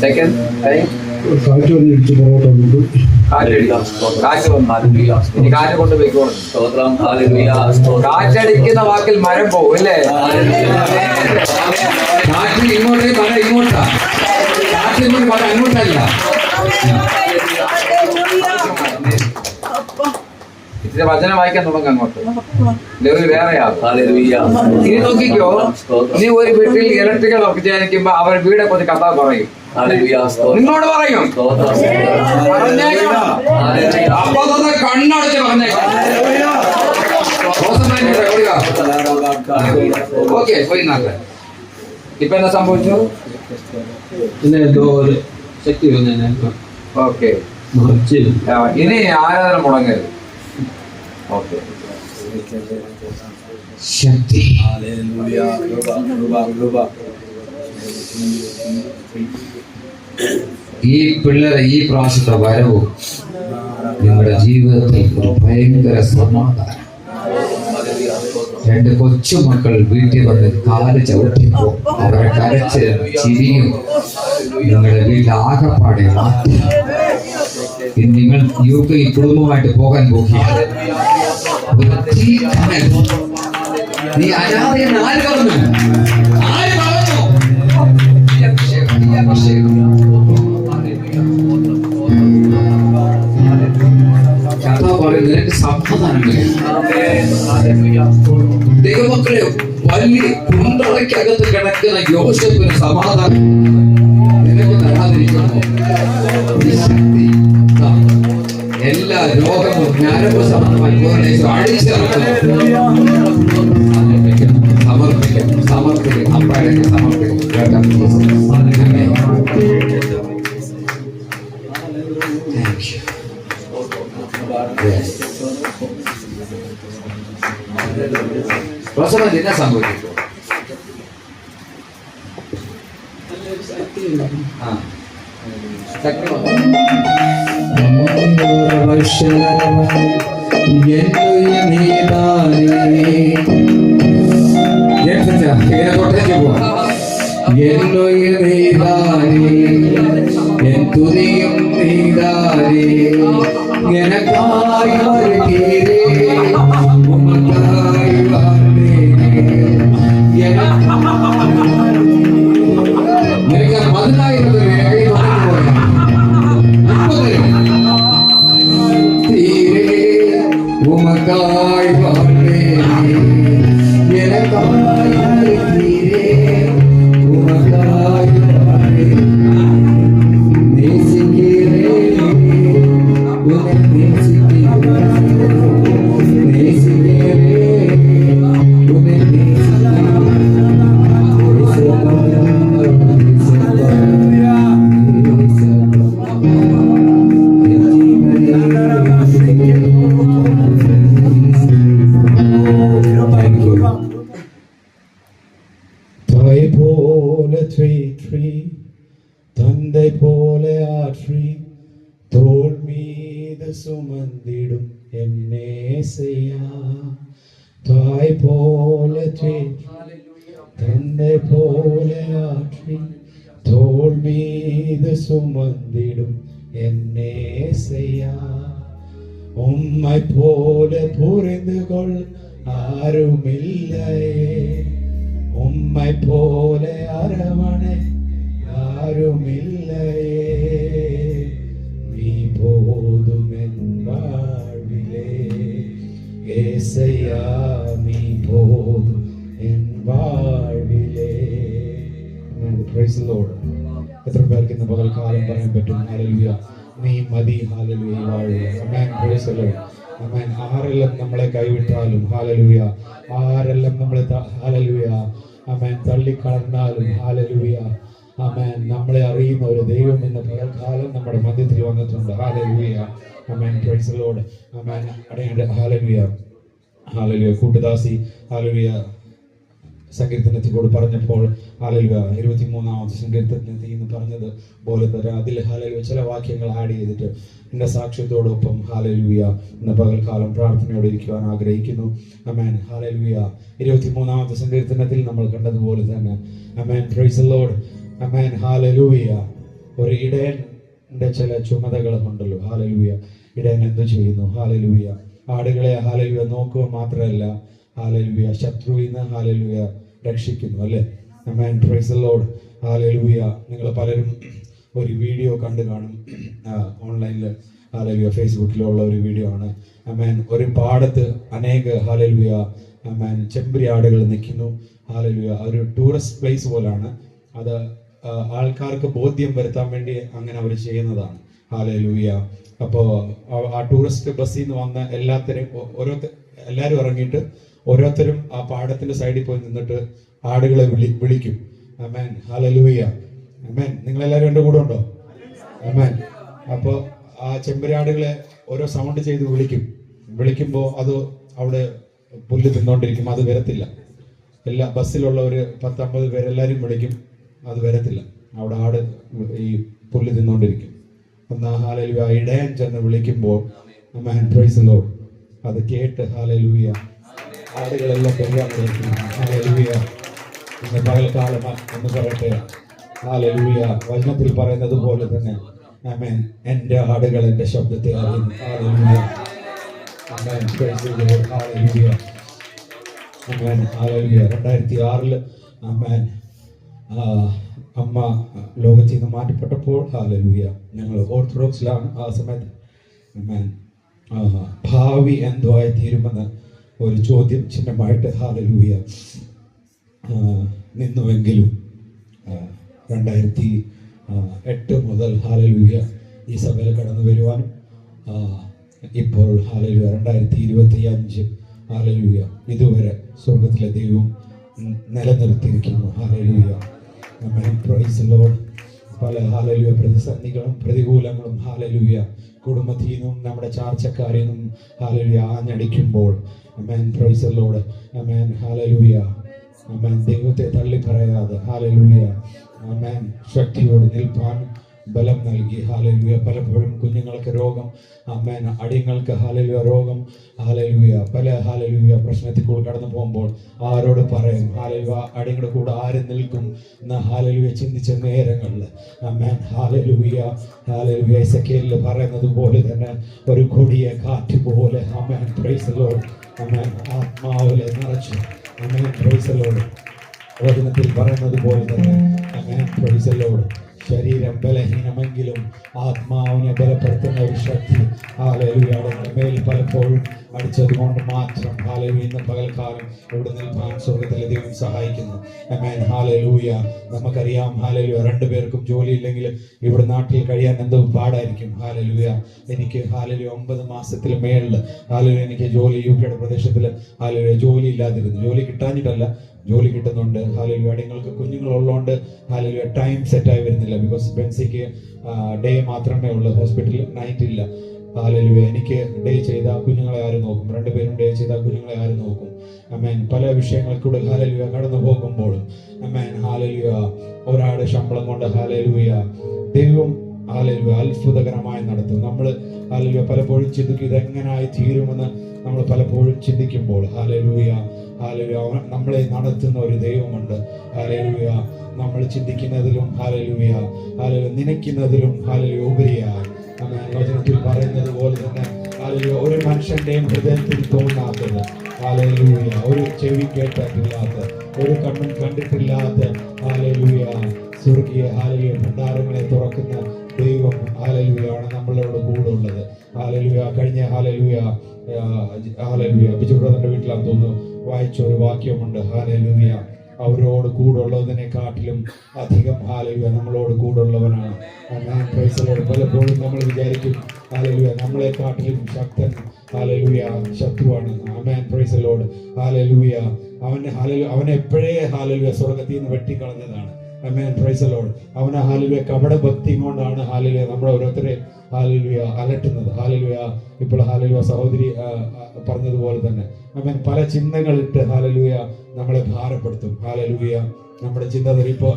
സെക്കൻഡ് ടൈം കാറ്റ് വന്നിടിച്ച് പൊറോട്ട കൊണ്ടു. കാറ്റ് കൊണ്ട് പോയിക്കോളും. കാറ്റടിക്കുന്ന വാക്കിൽ മരം പോകും അല്ലേ? കാറ്റ് ഇങ്ങോട്ടേ മഴ ഇങ്ങോട്ടാ. കാറ്റ് ഇങ്ങോട്ട് മഴ അങ്ങോട്ടല്ല. ഇതിന്റെ വചനം വായിക്കാൻ തുടങ്ങും അങ്ങോട്ട്. വേറെയാകും. നീ നോക്കിക്കോ. നീ ഒരു വീട്ടിൽ ഇലക്ട്രിക്കൽ വർക്ക് ചെയ്യാനിരിക്കുമ്പോ അവർ വീടെ കുറിച്ച് കഥ പറയും. നിന്നോട് പറയും. അപ്പൊ തന്നെ കണ്ണടച്ച് പറഞ്ഞേക്കാം. ഓക്കെ പോയി നാട്ടെ. ഇപ്പൊ എന്താ സംഭവിച്ചു? ഓക്കെ ഇനി ആരാധന മുടങ്ങരുത്. ഓക്കെ ശക്തി. ഈ പിള്ളേരെ ഈ പ്രാവശ്യത്തെ വരവും നിങ്ങളുടെ ജീവിതത്തിൽ ഒരു ഭയങ്കര സമാധാനം. 2 കൊച്ചുമക്കൾ വീട്ടിൽ വന്ന് കാല് ചവിട്ടിപ്പോ അവരെ കരച്ച് ചിരിയും നിങ്ങളുടെ വീട്ടിൽ ആകെപ്പാടെ മാറ്റി. നിങ്ങൾ UK കുടുംബമായിട്ട് പോകാൻ പോകുകയാണ്. നീ അനാഥയെന്ന് ആര് പറഞ്ഞു? ആര് പറഞ്ഞു? കഥ പറയും നിനക്ക് സമാധാനം. ദൈവമക്കളെ വലിയ കുണ്ടളയ്ക്കകത്ത് കിടക്കുന്ന യോസേഫിന് സമാധാനം നിനക്ക് തരാതിരിക്കുന്നു. എല്ലാ രോഗവും ഞരമ്പ് സംബന്ധമായി സമർപ്പിക്കും സമർപ്പിക്കും അപ്പാടേക്ക് സമർപ്പിക്കും. പ്രസവം തന്നെ സംഭവിക്കും. തുതിയും നീതാരേ എനക്കായി വരുകീരേ ഉമക്കായി നിനക്ക് 10,000 തീരെ ഉമക്കായി എനക്കായി തീരെ ഉമക്കായി തന്റെ പോലെ ആற்றி തോൾ മീത് സുമന്തിടും എന്നെ തായ് പോലെ തന്റെ പോലെ ആற்றி தோள் மீது சுமந்திடும் என்னே செய்யா உம்மை போல புரிந்து கொள் ஆருமில்லையே உம்மை போல அரவணை யாருமில்லையே நீ போதும் என் வாழ்விலே ஏசையா நீ போதும் എൻ വാഴ്വിലേ. Praise the Lord. എത്ര പേർക്ക് ഇന്ന് പകൽക്കാലം പറയാൻ പറ്റും ഹല്ലേലൂയ നീ മതി ഹല്ലേലൂയ ഈ വാഴ്വിൽ. ആമേൻ. Praise the Lord. ആമേൻ. ആരെല്ലാം നമ്മളെ കൈവിട്ടാലും ഹല്ലേലൂയ ആരെല്ലാം നമ്മളെ ഹല്ലേലൂയ ആമേൻ തള്ളിക്കളഞ്ഞാലും ഹല്ലേലൂയ ആമേൻ നമ്മളെ അറിയുന്ന ഒരു ദൈവം ഇന്ന് പകൽക്കാലം നമ്മുടെ മധ്യത്തിൽ വന്നിട്ടുണ്ട് ഹല്ലേലൂയ ആമേൻ. Praise the Lord. ആമേൻ. അടയേണ്ട ഹല്ലേലൂയ ഹല്ലേലൂയ കൂട്ടുദാസി ഹല്ലേലൂയ സങ്കീർത്തനത്തിലൂടെ പറഞ്ഞപ്പോൾ ഹല്ലേലൂയ 23-ാമത്തെ സങ്കീർത്തനത്തിൽ എന്ന് പറഞ്ഞത് പോലെ തന്നെ അതിൽ ഹല്ലേലൂയ ചില വാക്യങ്ങൾ ആഡ് ചെയ്തിട്ട് എൻ്റെ സാക്ഷ്യത്തോടൊപ്പം ഹല്ലേലൂയ ഇന്ന് പകൽക്കാലം പ്രാർത്ഥനയോടെ ഇരിക്കുവാൻ ആഗ്രഹിക്കുന്നു. ആമേൻ. ഹല്ലേലൂയ 23-ാമത്തെ സങ്കീർത്തനത്തിൽ നമ്മൾ കണ്ടതുപോലെ തന്നെ ആമേൻ. Praise the Lord. ആമേൻ. ഹല്ലേലൂയ ഒരു ഇടയൻ്റെ ചില ചുമതലകളുണ്ടല്ലോ. ഹല്ലേലൂയ ഇടയൻ എന്തു ചെയ്യുന്നു? ഹല്ലേലൂയ ആടുകളെ ഹല്ലേലൂയ നോക്കുക മാത്രമല്ല ഹല്ലേലൂയ ശത്രുവിന്ന് ഹല്ലേലൂയ രക്ഷിക്കുന്നു അല്ലേ. ആമേൻ. Praise the Lord. ഹല്ലേലൂയ നിങ്ങൾ പലരും ഒരു വീഡിയോ കണ്ടു കാണും ഓൺലൈനിൽ ഹല്ലേലൂയ ഫേസ്ബുക്കിലുള്ള ഒരു വീഡിയോ ആണ്. ആമേൻ. ഒരു പാടത്ത് അനേക ഹല്ലേലൂയ ആമേൻ ചെമ്പരി ആടുകൾ നിൽക്കുന്നു. ഹല്ലേലൂയ ഒരു ടൂറിസ്റ്റ് പ്ലേസ് പോലാണ് അത്. ആൾക്കാർക്ക് ബോധ്യം വരുത്താൻ വേണ്ടി അങ്ങനെ അവർ ചെയ്യുന്നതാണ്. ഹല്ലേലൂയ. അപ്പോൾ ആ ടൂറിസ്റ്റ് ബസ്സിൽ നിന്ന് വന്ന എല്ലാവരും ഇറങ്ങിയിട്ട് ഓരോരുത്തരും ആ പാടത്തിന്റെ സൈഡിൽ പോയി നിന്നിട്ട് ആടുകളെ വിളിക്കും. ആമേൻ. ഹല്ലേലൂയ. ആമേൻ. നിങ്ങളെല്ലാവരും എൻ്റെ കൂടെ ഉണ്ടോ? ആമേൻ. അപ്പോൾ ആ ചെമ്പരാടുകളെ ഓരോ സൗണ്ട് ചെയ്ത് വിളിക്കുമ്പോൾ അത് അവിടെ പുല്ല് തിന്നോണ്ടിരിക്കും. അത് വരത്തില്ല. എല്ലാ ബസ്സിലുള്ള ഒരു 10-50 പേരെല്ലാവരും വിളിക്കും. അത് വരത്തില്ല. അവിടെ ആട് ഈ പുല്ല് തിന്നോണ്ടിരിക്കും. എന്നാൽ ഹല്ലേലൂയ ഇടയൻ ചെന്ന് വിളിക്കുമ്പോൾ ആമേൻ. പ്രൈസ് ദി ലോർഡ് അത് കേട്ട് ഹല്ലേലൂയ ആടുകളെല്ലാം പെരുകാൻ ഹല്ലേലൂയ. ഇന്ന് പകൽക്കാലം എന്ന് പറയട്ടെ ഹല്ലേലൂയ വചനത്തിൽ പറയുന്നത് പോലെ തന്നെ ആമേൻ എൻ്റെ ആടുകൾ എൻ്റെ ശബ്ദത്തെ അറിയുന്നു. ഹല്ലേലൂയ. ആമേൻ. Praise the Lord. ഹല്ലേലൂയ. ആമേൻ. ഹല്ലേലൂയ. 2006 ആമേൻ അമ്മ ലോകത്തിൽ നിന്ന് മാറ്റപ്പെട്ടപ്പോൾ ഹല്ലേലൂയ ഞങ്ങൾ ഓർത്തഡോക്സിലാണ് ആ സമയത്ത്. ആമേൻ. ഭാവി എന്തോ ആയി തീരുമെന്ന് ഒരു ചോദ്യം ചിഹ്നമായിട്ട് ഹല്ലേലൂയ നിന്നുവെങ്കിലും 2008 മുതൽ ഹല്ലേലൂയ ഈ സഭയിൽ കടന്നു വരുവാനും ഇപ്പോൾ ഹല്ലേലൂയ 2025 ഹല്ലേലൂയ ഇതുവരെ സ്വർഗത്തിലെ ദൈവം നിലനിർത്തിയിരിക്കുന്നു. ഹല്ലേലൂയ. ആമേൻ. Praise the Lord. പല ഹല്ലേലൂയ പ്രതിസന്ധികളും പ്രതികൂലങ്ങളും ഹല്ലേലൂയ കുടുംബത്തിൽ നിന്നും നമ്മുടെ ചാർച്ചക്കാരിൽ നിന്നും ഹല്ലേലൂയ ആഞ്ഞടിക്കുമ്പോൾ ആമേൻ. Praise the Lord. ആമേൻ. ഹല്ലേലൂയ. ആമേൻ. ദൈവത്തെ തള്ളി പറയാതെ ഹല്ലേലൂയ ആമേൻ ശക്തിയോട് നിൽപ്പാൻ ബലം നൽകി ഹല്ലേലൂയ. പലപ്പോഴും കുഞ്ഞുങ്ങൾക്ക് രോഗം ആമേൻ. അടിയങ്ങൾക്ക് ഹല്ലേലൂയ രോഗം ഹല്ലേലൂയ. പല ഹല്ലേലൂയ പ്രശ്നത്തിൽ കൂടെ കടന്നു പോകുമ്പോൾ ആരോട് പറയും? ഹല്ലേലൂയ അടിയങ്ങളുടെ കൂടെ ആര് നിൽക്കും എന്ന് ഹല്ലേലൂയ ചിന്തിച്ച നേരങ്ങളിൽ ആമേൻ. ഹല്ലേലൂയ. ഹല്ലേലൂയ എസെക്കിയേൽ പറയുന്നത് പോലെ തന്നെ ഒരു കൊടിയ കാറ്റ് പോലെ ആമേൻ. Praise the Lord. ആമേൻ. ആത്മാവിലെ നിറച്ചു ആമേൻ. Praise the Lord. വചനത്തിൽ പറയുന്നത് പോലെ തന്നെ ആമേൻ. Praise the Lord. ശരീരം ബലഹീനമെങ്കിലും ആത്മാവിനെ ബലപ്പെടുത്തുന്ന ഒരു ശക്തി ഹല്ലേലൂയ മേൽ പലപ്പോഴും അടിച്ചതുകൊണ്ട് മാത്രം ഹല്ലേലൂയ ഇന്ന് പകൽക്കാലം ഇവിടെ നിൽക്കാൻ സ്വർഗ്ഗത്തിലെ ദൈവം സഹായിക്കുന്നു. ആമേൻ. ഹല്ലേലൂയ. നമുക്കറിയാം ഹല്ലേലൂയ 2 പേർക്കും ജോലി ഇല്ലെങ്കിൽ ഇവിടെ നാട്ടിൽ കഴിയാൻ എന്തോ പാടായിരിക്കും. ഹല്ലേലൂയ. എനിക്ക് ഹല്ലേലൂയ 9 മാസത്തിൽ മേളിൽ ഹല്ലേലൂയ എനിക്ക് ജോലി യുകെയുടെ പ്രദേശത്തിൽ ഹല്ലേലൂയ ജോലി ഇല്ലാതിരുന്നു. ജോലി കിട്ടാഞ്ഞിട്ടല്ല, ജോലി കിട്ടുന്നുണ്ട്. ഹല്ലേലൂയ. നിങ്ങൾക്ക് കുഞ്ഞുങ്ങളുള്ളതുകൊണ്ട് ഹല്ലേലൂയ ടൈം സെറ്റായി വരുന്നില്ല. ബിക്കോസ് ബെൻസിക്ക് ഡേ മാത്രമേ ഉള്ളൂ, ഹോസ്പിറ്റലിൽ നൈറ്റ് ഇല്ല. ഹല്ലേലൂയ. എനിക്ക് ഡേ ചെയ്താൽ കുഞ്ഞുങ്ങളെ ആര് നോക്കും? 2 പേരും ഡേ ചെയ്താൽ കുഞ്ഞുങ്ങളെ ആര് നോക്കും? ആമേൻ. പല വിഷയങ്ങൾക്കൂടെ ഹല്ലേലൂയ കടന്നു പോകുമ്പോൾ ആമേൻ. ഹല്ലേലൂയ ഒരാളുടെ ശമ്പളം കൊണ്ട് ഹല്ലേലൂയ ദൈവം ഹല്ലേലൂയ അത്ഭുതകരമായി നടത്തും. നമ്മൾ ഹല്ലേലൂയ പലപ്പോഴും ചിന്തിക്കും ഇതെങ്ങനായി തീരുമെന്ന് നമ്മൾ പലപ്പോഴും ചിന്തിക്കുമ്പോൾ ഹല്ലേലൂയ ഹല്ലേലൂയ നമ്മളെ നടത്തുന്ന ഒരു ദൈവമുണ്ട്. ഹല്ലേലൂയ നമ്മൾ ചിന്തിക്കുന്നതിലും ഹല്ലേലൂയ നനയ്ക്കുന്നതിലും ഹല്ലേലൂയ ഉപരിയായി വചനത്തിൽ പറയുന്നത് പോലെ തന്നെ ഹല്ലേലൂയ ഒരു മനുഷ്യന്റെയും ഹൃദയത്തിൽ തോന്നാത്തത്, ഹല്ലേലൂയ ഒരു ചെവി കേട്ടിട്ടില്ലാത്ത, ഒരു കണ്ണും കണ്ടിട്ടില്ലാത്ത ഹല്ലേലൂയ സ്വർഗീയ ഹല്ലേലൂയ ഭണ്ഡാരങ്ങളെ തുറക്കുന്ന ദൈവം ഹല്ലേലൂയാണ് നമ്മളോട് കൂടെ ഉള്ളത്. ഹല്ലേലൂയ കഴിഞ്ഞ ഹല്ലേലൂയ ബിജു ബ്രദറിന്റെ വീട്ടിലാന്ന് തോന്നുന്നു വായിച്ച ഒരു വാക്യമുണ്ട്. ഹല്ലേലൂയ അവരോട് കൂടുള്ളതിനെക്കാട്ടിലും അധികം ഹല്ലേലൂയ നമ്മളോട് കൂടുള്ളവനാണ്. പലപ്പോഴും നമ്മൾ വിചാരിക്കും ഹല്ലേലൂയ നമ്മളെക്കാട്ടിലും ശക്തൻ ഹല്ലേലൂയ ശത്രുവാണ്. ആമേൻ, പ്രൈസ് ദി ലോർഡ്. ഹല്ലേലൂയ അവനെ എപ്പോഴേ ഹല്ലേലൂയ സ്വർഗ്ഗത്തിൽ നിന്ന് വെട്ടിക്കളഞ്ഞതാണ്. ആമേൻ, പ്രൈസ് ദി ലോർഡ്. അവനെ ഹല്ലേലൂയ കപടഭക്തി കൊണ്ടാണ് ഹല്ലേലൂയ നമ്മുടെ ഓരോരുത്തരെ ഹല്ലേലൂയ അലട്ടുന്നത്. ഹല്ലേലൂയ ഇപ്പോൾ ഹല്ലേലൂയ സഹോദരി പറഞ്ഞതുപോലെ തന്നെ ആമേൻ പല ചിന്തകളിട്ട് ഹല്ലേലൂയ നമ്മളെ ഭാരപ്പെടുത്തും. ഹല്ലേലൂയ നമ്മുടെ ചിന്ത ഇപ്പോ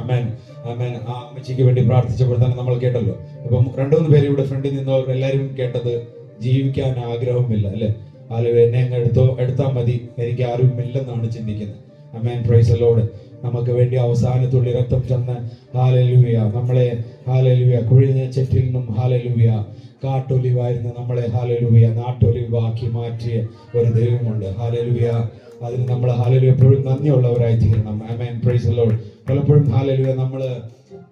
ആമേൻ ആമേൻ ആ അമ്മച്ചിക്ക് വേണ്ടി പ്രാർത്ഥിച്ചപ്പോൾ തന്നെ നമ്മൾ കേട്ടല്ലോ. ഇപ്പം 2-3 പേര് ഇവിടെ ഫ്രണ്ടിൽ നിന്നവർ എല്ലാവരും കേട്ടത് ജീവിക്കാൻ ആഗ്രഹമില്ല അല്ലെ. ഹല്ലേലൂയ എന്നെ അങ്ങ് എടുത്താൽ മതി, എനിക്ക് ആരും ഇല്ലെന്നാണ് ചിന്തിക്കുന്നത്. ആമേൻ, പ്രൈസ് ദി ലോർഡ്. നമുക്ക് വേണ്ടി അവസാനത്തുള്ളി രക്തം ചെന്ന് ഹല്ലേലൂയ നമ്മളെ ഹല്ലേലൂയ കുഴിഞ്ഞ ചെറ്റിൽ നിന്നും ഹല്ലേലൂയ കാട്ടൊലിവായിരുന്ന നമ്മളെ ഹല്ലേലൂയ നാട്ടൊലിവാക്കി മാറ്റിയ ഒരു ദൈവമുണ്ട്. ഹല്ലേലൂയ അതിന് നമ്മൾ ഹല്ലേലൂയ എപ്പോഴും നന്ദിയുള്ളവരായി തീരണം. ആമേൻ, പ്രൈസ് ദി ലോർഡ്. പലപ്പോഴും ഹല്ലേലൂയ നമ്മൾ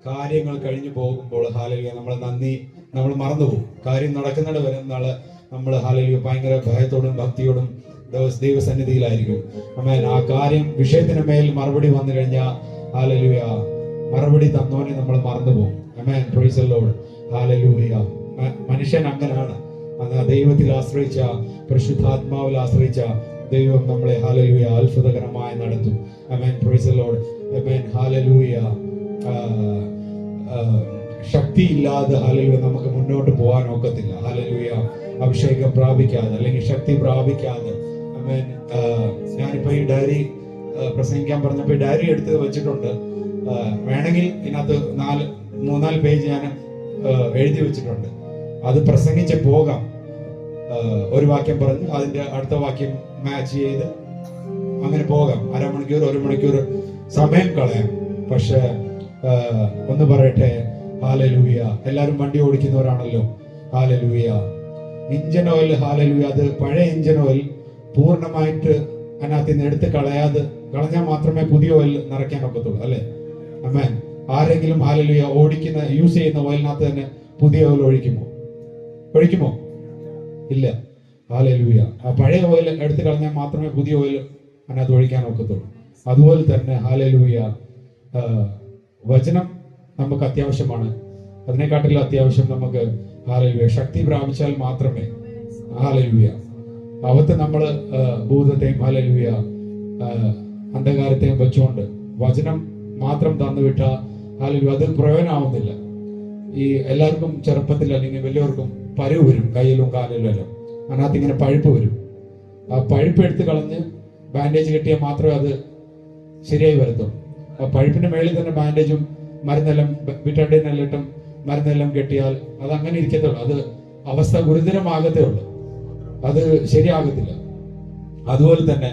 കാര്യങ്ങൾ കഴിഞ്ഞു പോകുമ്പോൾ ഹല്ലേലൂയ നമ്മൾ മറന്നുപോകും. കാര്യം നടക്കുന്നിട വരെ നമ്മൾ ഹല്ലേലൂയ ഭയങ്കര ഭയത്തോടും ഭക്തിയോടും ദൈവസന്നിധിയിലായിരിക്കും. ആമേൻ. ആ കാര്യം വിഷയത്തിന് മേൽ മറുപടി വന്നു കഴിഞ്ഞാൽ ഹല്ലേലൂയ മറുപടി തന്നോനെ നമ്മൾ മറന്നുപോകും. ആമേൻ, പ്രൈസ് ദി ലോർഡ്. ഹല്ലേലൂയ മനുഷ്യൻ അങ്ങനെയാണ്. ദൈവത്തിൽ ആശ്രയിച്ച, പരിശുദ്ധാത്മാവിൽ ആശ്രയിച്ച ദൈവം നമ്മളെ ഹല്ലേലൂയ അത്ഭുതകരമായി നടത്തും. ആമേൻ, പ്രൈസ് ദി ലോർഡ്. ആമേൻ, ഹല്ലേലൂയ ശക്തി ഇല്ലാതെ ഹല്ലേലൂയ നമുക്ക് മുന്നോട്ട് പോകാൻ ഒക്കത്തില്ല. ഹല്ലേലൂയ അഭിഷേകം പ്രാപിക്കാതെ അല്ലെങ്കിൽ ശക്തി പ്രാപിക്കാതെ. ആമേൻ. ഞാനിപ്പോ ഈ ഡയറി പ്രസംഗിക്കാൻ പറഞ്ഞപ്പോ ഡയറി എടുത്ത് വെച്ചിട്ടുണ്ട്. വേണമെങ്കിൽ ഇതിനകത്ത് 3-4 പേജ് ഞാൻ എഴുതി വെച്ചിട്ടുണ്ട്. അത് പ്രസംഗിച്ച് പോകാം. ഒരു വാക്യം പറഞ്ഞ് അതിന്റെ അടുത്ത വാക്യം മാച്ച് ചെയ്ത് അങ്ങനെ പോകാം. 1/2 മണിക്കൂർ 1 മണിക്കൂർ സമയം കളയാം. പക്ഷെ ഒന്ന് പറയട്ടെ, ഹല്ലേലൂയ എല്ലാവരും വണ്ടി ഓടിക്കുന്നവരാണല്ലോ. ഹല്ലേലൂയ. ഇഞ്ചൻ ഓയിൽ, ഹല്ലേലൂയ, അത് പഴയ ഇഞ്ചൻ ഓയിൽ പൂർണ്ണമായിട്ട് അതിനകത്ത് നിന്ന് എടുത്ത് കളഞ്ഞാൽ മാത്രമേ പുതിയ ഓയിൽ നിറയ്ക്കാൻ ഒക്കത്തുള്ളൂ, അല്ലെ? ആമേൻ. ആരെങ്കിലും ഹല്ലേലൂയ യൂസ് ചെയ്യുന്ന ഓയിലിനകത്ത് തന്നെ പുതിയ ഓയിൽ ഒഴിക്കുമോ? ഇല്ല. ഹല്ലേലൂയ. ആ പഴയ ഓയിൽ എടുത്ത് കളഞ്ഞാൽ മാത്രമേ പുതിയ ഓയിൽ അതിനകത്ത് ഒഴിക്കാൻ ഒക്കത്തുള്ളൂ. അതുപോലെ തന്നെ ഹല്ലേലൂയ, വചനം നമുക്ക് അത്യാവശ്യമാണ്. അതിനെക്കാട്ടിലും അത്യാവശ്യം നമുക്ക് ഹല്ലേലൂയ ശക്തി പ്രാപിച്ചാൽ മാത്രമേ ഹല്ലേലൂയ അവത്ത് നമ്മൾ ഭൂതത്തെയും ഹല്ലേലൂയ അന്ധകാരത്തെയും വെച്ചുകൊണ്ട് വചനം മാത്രം തന്നുവിട്ട ഹല്ലേലൂയ അത് പ്രയോജനമാവുന്നില്ല. ഈ എല്ലാവർക്കും ചെറുപ്പത്തിൽ അല്ലെങ്കിൽ വലിയവർക്കും പരുവ് വരും, കയ്യിലും കാലിലും എല്ലാം. അതിനകത്ത് ഇങ്ങനെ പഴുപ്പ് വരും. ആ പഴുപ്പ് എടുത്ത് കളഞ്ഞ് ബാൻഡേജ് കെട്ടിയാൽ മാത്രമേ അത് ശരിയായി വരത്തുള്ളൂ. ആ പഴുപ്പിന്റെ മേളിൽ തന്നെ ബാൻഡേജും മരുന്നെല്ലാം വിറ്റാഡിനെല്ലാം ഇട്ടും മരുന്നെല്ലാം കെട്ടിയാൽ അത് അങ്ങനെ ഇരിക്കത്തുള്ളൂ. അത് അവസ്ഥ ഗുരുതരമാകത്തേ ഉള്ളൂ, അത് ശരിയാകത്തില്ല. അതുപോലെ തന്നെ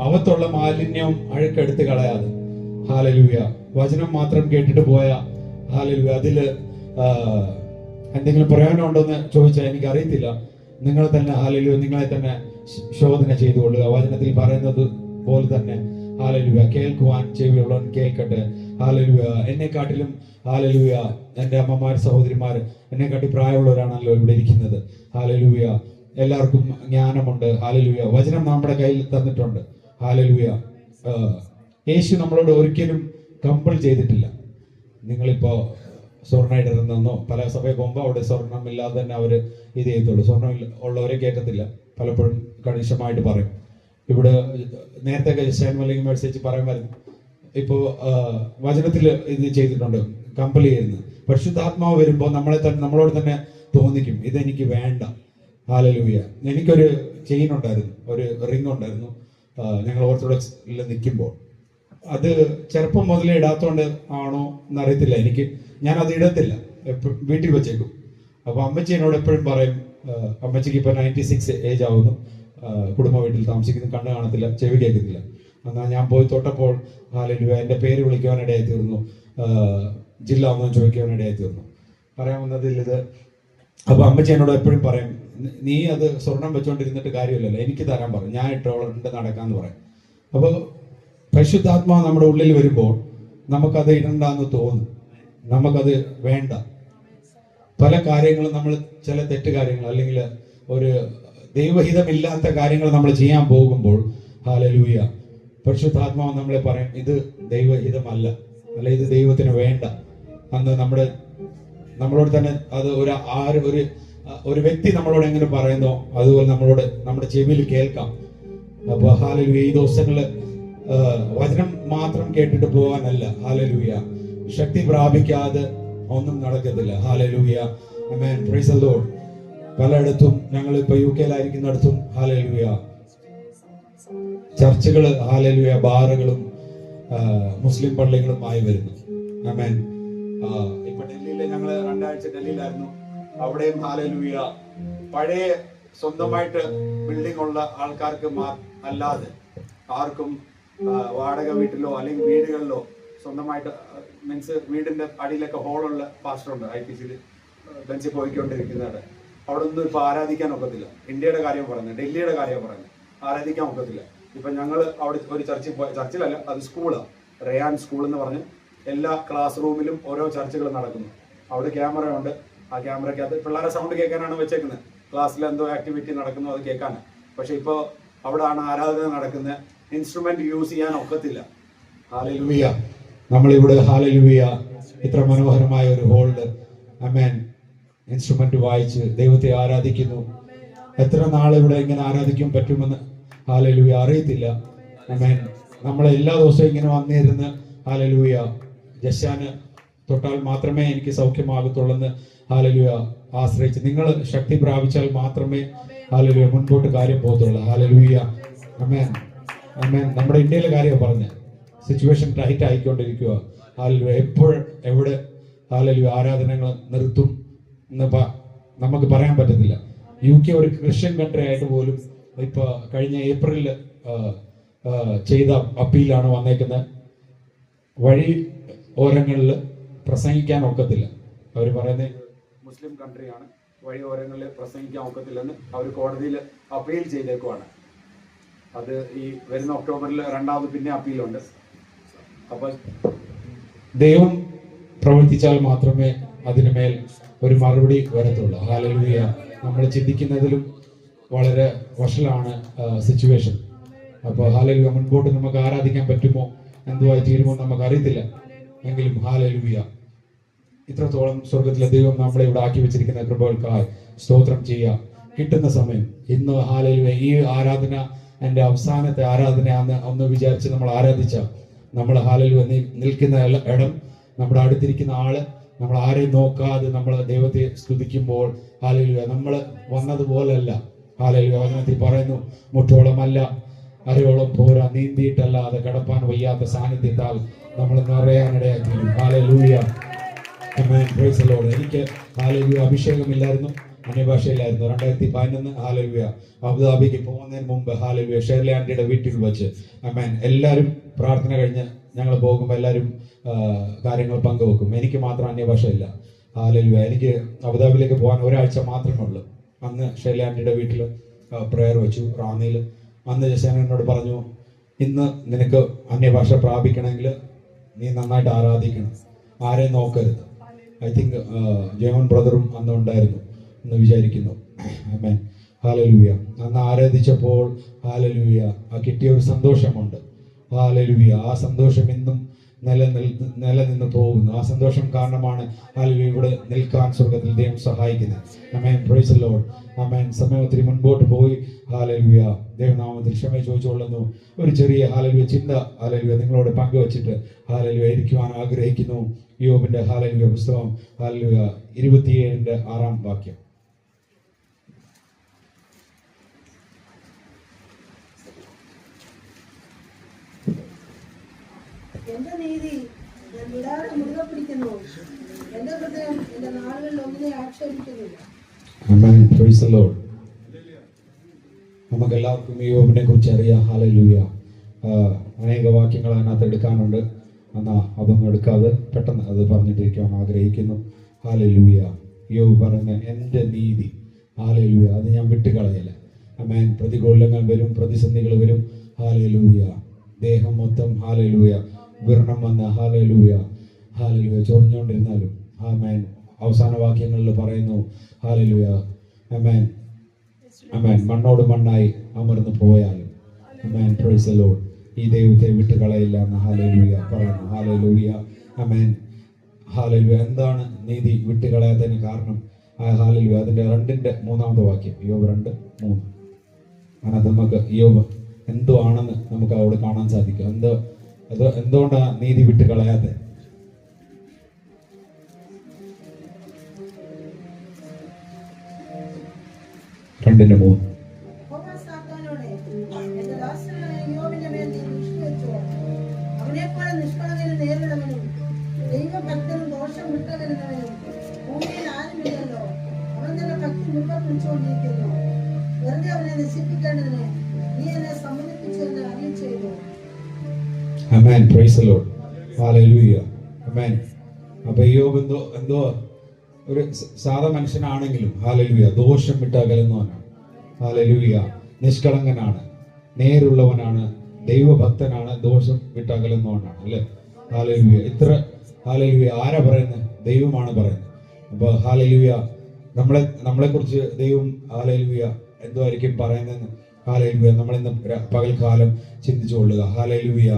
അവത്തുള്ള മാലിന്യവും അഴുക്കെടുത്ത് കളയാതെ ഹല്ലേലൂയ വചനം മാത്രം കേട്ടിട്ട് പോയ ഹല്ലേലൂയ അതില് എന്തെങ്കിലും പ്രയോജനം ഉണ്ടോ എന്ന് ചോദിച്ചാൽ എനിക്ക് അറിയത്തില്ല. നിങ്ങൾ തന്നെ ഹല്ലേലൂയ നിങ്ങളെ തന്നെ ശോധന ചെയ്തുകൊള്ളുക. വചനത്തിൽ പറയുന്നത് പോലെ തന്നെ ഹല്ലേലൂയ കേൾക്കുവാൻ ചെവിയുള്ളവൻ കേൾക്കട്ടെ. ഹല്ലേലൂയ എന്നെക്കാട്ടിലും ഹല്ലേലൂയ എൻ്റെ അമ്മമാർ സഹോദരിമാർ എന്നെക്കാട്ടി പ്രായമുള്ളവരാണല്ലോ ഇവിടെ ഇരിക്കുന്നത്. ഹല്ലേലൂയ എല്ലാവർക്കും ജ്ഞാനമുണ്ട്. ഹല്ലേലൂയ വചനം നമ്മുടെ കയ്യിൽ തന്നിട്ടുണ്ട്. ഹല്ലേലൂയ യേശു നമ്മളോട് ഒരിക്കലും കമ്പൽ ചെയ്തിട്ടില്ല. നിങ്ങളിപ്പോ സ്വർണ്ണം ഇടരുന്നെന്നോ, പല സഭയിൽ പോകുമ്പോൾ അവിടെ സ്വർണ്ണമില്ലാതെ തന്നെ അവര് ഇത് ചെയ്യത്തുള്ളൂ. സ്വർണ്ണം ഉള്ളവരെ കേൾക്കത്തില്ല. പലപ്പോഴും കണിശമായിട്ട് പറയും. ഇവിടെ നേരത്തെ അല്ലെങ്കിൽ മെസ്സേജ് പറയുമായിരുന്നു. ഇപ്പോ വചനത്തിൽ ഇത് ചെയ്തിട്ടുണ്ട്, കമ്പൽ ചെയ്യുന്നത്. പരിശുദ്ധാത്മാവ് വരുമ്പോൾ നമ്മളോട് തന്നെ തോന്നിക്കും ഇതെനിക്ക് വേണ്ട. ഹല്ലേലൂയ. എനിക്കൊരു ചെയിൻ ഉണ്ടായിരുന്നു, ഒരു റിംഗ് ഉണ്ടായിരുന്നു. ഞങ്ങൾ ഓർത്തഡോക്സിൽ നിൽക്കുമ്പോൾ അത് ചെറുപ്പം മുതലേ ഇടാത്തോണ്ട് ആണോ എന്നറിയത്തില്ല എനിക്ക്. ഞാൻ അത് ഇടത്തില്ല, വീട്ടിൽ വെച്ചേക്കും. അപ്പൊ അമ്മച്ചി എന്നോട് എപ്പോഴും പറയും, അമ്മച്ചിക്ക് ഇപ്പൊ 96 ഏജ് ആവുന്നു. കുടുംബ വീട്ടിൽ താമസിക്കുന്നു, കണ്ണ് കാണത്തില്ല, ചെവി കേൾക്കത്തില്ല. എന്നാൽ ഞാൻ പോയി തൊട്ടപ്പോൾ ഹാലലുയ എൻ്റെ പേര് വിളിക്കുവാനിടയായി തീർന്നു, ജില്ല ഒന്നും ചോദിക്കുവാനിടയായി തീർന്നു. പറയാൻ വന്നതിൽ ഇത്. അപ്പോൾ അമ്മച്ചി എന്നോട് എപ്പോഴും പറയും, നീ അത് സ്വർണം വെച്ചുകൊണ്ടിരുന്നിട്ട് കാര്യമില്ലല്ലോ, എനിക്ക് തരാൻ പറയും, ഞാൻ ഇട്ടോളണ്ട് നടക്കാമെന്ന് പറയും. അപ്പോൾ പരിശുദ്ധാത്മാവ് നമ്മുടെ ഉള്ളിൽ വരുമ്പോൾ നമുക്കത് ഇടണ്ടെന്ന് തോന്നും, നമുക്കത് വേണ്ട. പല കാര്യങ്ങളും നമ്മൾ ചില തെറ്റ് കാര്യങ്ങൾ അല്ലെങ്കിൽ ഒരു ദൈവഹിതമില്ലാത്ത കാര്യങ്ങൾ നമ്മൾ ചെയ്യാൻ പോകുമ്പോൾ ഹല്ലേലൂയ പരിശുദ്ധാത്മാവ് നമ്മളെ പറയും, ഇത് ദൈവഹിതമല്ല, അല്ല ഇത് ദൈവത്തിന് വേണ്ട. അന്ന് നമ്മളോട് തന്നെ അത് ഒരു വ്യക്തി നമ്മളോട് എങ്ങനെ പറയുന്നോ അതുപോലെ നമ്മുടെ ചെവിയിൽ കേൾക്കാം. അപ്പൊ ഹല്ലേലൂയ ഈ ദിവസങ്ങളിൽ വചനം മാത്രം കേട്ടിട്ട് പോകാനല്ല, ഹല്ലേലൂയ ശക്തി പ്രാപിക്കാതെ ഒന്നും നടക്കത്തില്ല. ഹല്ലേലൂയ ആമേൻ, പ്രൈസ് ദി ലോർഡ്. പലയിടത്തും ഞങ്ങൾ ഇപ്പൊ UK-യിലായിരിക്കുന്നിടത്തും ഹല്ലേലൂയ ചർച്ചുകള് ഹല്ലേലൂയ ബാറുകളും മുസ്ലിം പള്ളികളും ആയി വരുന്നു. ആമേൻ. ഇപ്പൊ ഡൽഹിയില് ഞങ്ങള് 2 ആഴ്ച ഡൽഹിയിലായിരുന്നു. അവിടെയും ഹല്ലേലൂയ പഴയ സ്വന്തമായിട്ട് ബിൽഡിംഗ് ഉള്ള ആൾക്കാർക്ക് അല്ലാതെ ആർക്കും വാടക വീട്ടിലോ അല്ലെങ്കിൽ വീടുകളിലോ സ്വന്തമായിട്ട് മീൻസ് വീടിന്റെ അടിയിലൊക്കെ ഹോളുള്ള പാസ്റ്ററുണ്ട് IPC ബെഞ്ചിൽ പോയിക്കൊണ്ടിരിക്കുന്നത്. അവിടെ ഒന്നും ഇപ്പൊ ആരാധിക്കാൻ ഒക്കത്തില്ല. ഇന്ത്യയുടെ കാര്യം പറയുന്നത്, ഡൽഹിയുടെ കാര്യം പറയുന്നത്, ആരാധിക്കാൻ ഒക്കത്തില്ല. ഇപ്പൊ ഞങ്ങൾ അവിടെ ഒരു ചർച്ചിലല്ല, അത് സ്കൂളാണ്, റയാൻ സ്കൂൾ എന്ന് പറഞ്ഞ് എല്ലാ ക്ലാസ് റൂമിലും ഓരോ ചർച്ചകൾ നടക്കുന്നു. അവിടെ ക്യാമറ ഉണ്ട്. ആ ക്യാമറയ്ക്കകത്ത് പിള്ളേരെ സൗണ്ട് കേൾക്കാനാണ് വെച്ചേക്കുന്നത്. ക്ലാസ്സിൽ എന്തോ ആക്ടിവിറ്റി നടക്കുന്നു അത് കേൾക്കാനാണ്. പക്ഷെ ഇപ്പോൾ അവിടെയാണ് ആരാധന നടക്കുന്നത്. ഇൻസ്ട്രുമെന്റ് യൂസ് ചെയ്യാൻ ഒക്കത്തില്ല. ഹല്ലേലൂയ. നമ്മളിവിടെ ഹല്ലേലൂയ ഇത്ര മനോഹരമായ ഒരു ഹോളില് ആമേൻ ഇൻസ്ട്രുമെന്റ് വായിച്ച് ദൈവത്തെ ആരാധിക്കുന്നു. എത്ര നാൾ ഇവിടെ ഇങ്ങനെ ആരാധിക്കാൻ പറ്റുമെന്ന് ഹല്ലേലൂയ അറിയത്തില്ല. ആമേൻ. നമ്മളെ എല്ലാ ദിവസവും ഇങ്ങനെ വന്നിരുന്ന് ഹല്ലേലൂയ ജശാന് തൊട്ടാൽ മാത്രമേ എനിക്ക് സൗഖ്യമാകത്തുള്ളെന്ന് ഹല്ലേലൂയ ആശ്രയിച്ച് നിങ്ങൾ ശക്തി പ്രാപിച്ചാൽ മാത്രമേ ഹല്ലേലൂയ മുൻപോട്ട് കാര്യം പോകത്തുള്ളൂ. ഹല്ലേലൂയ ആമേൻ. ആമേൻ. നമ്മുടെ ഇന്ത്യയിലെ കാര്യം പറഞ്ഞ് സിറ്റുവേഷൻ ടൈറ്റ് ആയിക്കൊണ്ടിരിക്കുക. ഹല്ലേലൂയ എപ്പോൾ എവിടെ ഹല്ലേലൂയ ആരാധനകൾ നിർത്തും എന്ന് നമുക്ക് പറയാൻ പറ്റത്തില്ല. UK ഒരു ക്രിസ്ത്യൻ കൺട്രി ആയിട്ട് പോലും ഇപ്പൊ കഴിഞ്ഞ ഏപ്രിലിൽ ചെയ്ത അപ്പീലാണ് വന്നേക്കുന്നത്. വഴി ഓരങ്ങളിൽ പ്രസംഗിക്കാൻ ഒക്കത്തില്ല. അവർ പറയുന്നത് മുസ്ലിം കൺട്രിയാണ്, വഴി ഓരങ്ങളിൽ പ്രസംഗിക്കാൻ ഒക്കത്തില്ലെന്ന് അവർ കോടതിയിൽ അപ്പീൽ ചെയ്തേക്കുവാണ്. അത് ഈ വരുന്ന ഒക്ടോബറിൽ 2ാമത് പിന്നെ അപ്പീലുണ്ട്. അപ്പൊ ദൈവം പ്രവർത്തിച്ചാൽ മാത്രമേ അതിനുമേൽ ഒരു മറുപടി വരത്തുള്ളൂ. ഹല്ലേലൂയ. നമ്മൾ ചിന്തിക്കുന്നതിലും വളരെ വഷളാണ് സിറ്റുവേഷൻ. അപ്പോൾ ഹല്ലേലൂയ മുൻപോട്ട് നമുക്ക് ആരാധിക്കാൻ പറ്റുമോ എന്തുവായി തീരുമോ നമുക്ക് അറിയത്തില്ല. എങ്കിലും ഹല്ലേലൂയ ഇത്രത്തോളം സ്വർഗത്തിലെ ദൈവം നമ്മളെ ഇവിടെ ആക്കി വെച്ചിരിക്കുന്ന കൃപകൾക്കായി സ്തോത്രം ചെയ്യുക. കിട്ടുന്ന സമയം ഇന്ന് ഹല്ലേലൂയ ഈ ആരാധന എൻ്റെ അവസാനത്തെ ആരാധനയാന്ന് ഒന്ന് വിചാരിച്ച് നമ്മൾ ആരാധിച്ച നമ്മൾ ഹല്ലേലൂയ നിൽക്കുന്ന ഇടം, നമ്മുടെ അടുത്തിരിക്കുന്ന ആള്, നമ്മൾ ആരെയും നോക്കാതെ നമ്മൾ ദൈവത്തെ സ്തുതിക്കുമ്പോൾ ഹല്ലേലൂയ നമ്മൾ വന്നതുപോലല്ല. ഹല്ലേലൂയ വചനത്തിൽ പറയുന്നു, മുട്ടോളമല്ല അരയോളം പോരാ, നീന്തിയിട്ടല്ലാതെ കടപ്പാൻ വയ്യാത്ത സാന്നിധ്യത്താൽ നമ്മൾ നിറയാനിടയായി തീരും. ഹല്ലേലൂയ. ആമേൻ. Praise the Lord. എനിക്ക് ഹല്ലേലൂയ അഭിഷേകമില്ലായിരുന്നു, അന്യഭാഷയിലായിരുന്നു. 2011 ഹല്ലേലൂയ അബുദാബിക്ക് പോകുന്നതിന് മുമ്പ് ഹല്ലേലൂയ ഷെർലി ആന്റിയുടെ വീട്ടിൽ വെച്ച് ആമേൻ എല്ലാവരും പ്രാർത്ഥന കഴിഞ്ഞ് ഞങ്ങൾ പോകുമ്പോൾ എല്ലാവരും കാര്യങ്ങൾ പങ്കുവെക്കും. എനിക്ക് മാത്രം അന്യഭാഷയില്ല. ഹല്ലേലൂയ. എനിക്ക് അബുദാബിയിലേക്ക് പോകാൻ ഒരാഴ്ച മാത്രമേ ഉള്ളൂ. അന്ന് ഷെർലി ആന്റിയുടെ വീട്ടിൽ പ്രയർ വെച്ചു റാന്നിയിൽ. അന്ന് ജശാൻ എന്നോട് പറഞ്ഞു, ഇന്ന് നിനക്ക് അന്യഭാഷ പ്രാപിക്കണമെങ്കിൽ നീ നന്നായിട്ട് ആരാധിക്കണം, ആരെയും നോക്കരുത്. ഐ തിങ്ക് ജയമൻ ബ്രദറും അന്ന് ഉണ്ടായിരുന്നു എന്ന് വിചാരിക്കുന്നു. ആമേൻ. ഹല്ലേലൂയ. അന്ന് ആരാധിച്ചപ്പോൾ ഹല്ലേലൂയ കിട്ടിയ ഒരു സന്തോഷമുണ്ട്. ഹല്ലേലൂയ. ആ സന്തോഷം ഇന്നും നിലനിന്ന് പോകുന്നു. ആ സന്തോഷം കാരണമാണ് ഹല്ലേലൂയ ഇവിടെ നിൽക്കാൻ സ്വർഗത്തിൽ ദൈവം സഹായിക്കുന്നത്. ആമേൻ. Praise the Lord. ആമേൻ. സമയം ഒത്തിരി മുൻപോട്ട് പോയി. ഹല്ലേലൂയ. ദൈവനാമത്തിൽ ക്ഷമ ചോദിച്ചുകൊള്ളുന്നു. ഒരു ചെറിയ ഹല്ലേലൂയ ചിന്ത ഹല്ലേലൂയ നിങ്ങളോട് പങ്കുവച്ചിട്ട് ഹല്ലേലൂയ ഇരിക്കുവാൻ ആഗ്രഹിക്കുന്നു. യോബിന്റെ ഹല്ലേലൂയ പുസ്തകം ഹല്ലേലൂയ 27:6 വാക്യം. എന്റെ നീതി ഞാൻ വിടാതെ മുറുകെ പിടിക്കുന്നു, എന്റെ ഹൃദയം എന്റെ നാളുകളിൽ ഒന്നിനെ ആക്ഷേപിക്കുന്നില്ല. ആമേൻ. Praise the Lord. നമുക്ക് എല്ലാവർക്കും യോബിനെ കുറിച്ച് അറിയാം. ഹല്ലേലൂയ. അനേക വാക്യങ്ങൾ അതിനകത്ത് എടുക്കാനുണ്ട്. എന്നാൽ അതൊന്നും എടുക്കാതെ പെട്ടെന്ന് അത് പറഞ്ഞിട്ടിരിക്കാൻ ആഗ്രഹിക്കുന്നു. ഹല്ലേലൂയ. യോബ് പറയുന്ന എൻ്റെ നീതി, ഹല്ലേലൂയ, അത് ഞാൻ വിട്ടുകളയില്ല. ആമേൻ. പ്രതികൂലങ്ങൾ വരും, പ്രതിസന്ധികൾ വരും. ഹല്ലേലൂയ. ദേഹം മൊത്തം ഹല്ലേലൂയ വിരണം വന്ന് ഹല്ലേലൂയ ഹല്ലേലൂയ ചൊറിഞ്ഞുകൊണ്ടിരുന്നാലും ആമേൻ. അവസാന വാക്യങ്ങളിൽ പറയുന്നു ഹല്ലേലൂയ ആമേൻ ആമേൻ. മണ്ണോട് മണ്ണായി അമർന്നു പോയാലും ആമേൻ. Praise the Lord. ഈ ദൈവത്തെ വിട്ടുകളയില്ല എന്ന് ഹല്ലേലൂയ പറയുന്നു. ഹല്ലേലൂയ ആമേൻ. ഹല്ലേലൂയ. എന്താണ് നീതി വിട്ടുകളയാത്തതിന് കാരണം? ഹല്ലേലൂയ. അതിന്റെ 2-3 വാക്യം, യോബ് 2:3. അതിനകത്ത് നമുക്ക് യോബ് എന്തോ ആണെന്ന് നമുക്ക് അവിടെ കാണാൻ സാധിക്കും. എന്തുകൊണ്ടാണ് നീതി വിട്ട് കളയാതെ? സാത്താനോടെ എന്റെ ദാസനായ യോബിന്റെ മേൽ നീ ദൃഷ്ടി വെച്ചോ. അവനെപ്പോലെ നിഷ്കളങ്കനും നേരിടവനും ദൈവഭക്തനും ദോഷം വിട്ടുകരുന്നവനും ഭൂമിയിൽ ആരുമില്ലല്ലോ. അവൻ തന്നെ ഭക്തി മുറുകെ പിടിച്ചുകൊണ്ടിരിക്കുന്നു. വെറുതെ അവനെ നശിപ്പിക്കേണ്ടതിന് നീ എന്നെ സമ്മതിപ്പിച്ചെന്ന് അറിയി ചെയ്തു. ആമേൻ. Praise the Lord. ഹല്ലേലൂയ. ആമേൻ. അപ്പോൾ യോബ് എന്തോ ഒരു സാധാ മനുഷ്യനാണെങ്കിലും ഹല്ലേലൂയ ദോഷം വിട്ട് അകലുന്നവനാണ്. ഹല്ലേലൂയ. നിഷ്കളങ്കനാണ്, നേരുള്ളവനാണ്, ദൈവഭക്തനാണ്, ദോഷം വിട്ട് അകലുന്നവനാണ്. അല്ലേ? ഹല്ലേലൂയ. ഇത്ര ഹല്ലേലൂയ ആരാ പറയുന്നത്? ദൈവമാണ് പറയുന്നത്. അപ്പോൾ ഹല്ലേലൂയ നമ്മളെ കുറിച്ച് ദൈവം ഹല്ലേലൂയ എന്തുമായിരിക്കും പറയുന്നതെന്ന് ഹല്ലേലൂയ നമ്മളിന്ന് പകൽക്കാലം ചിന്തിച്ചുകൊള്ളുക. ഹല്ലേലൂയ.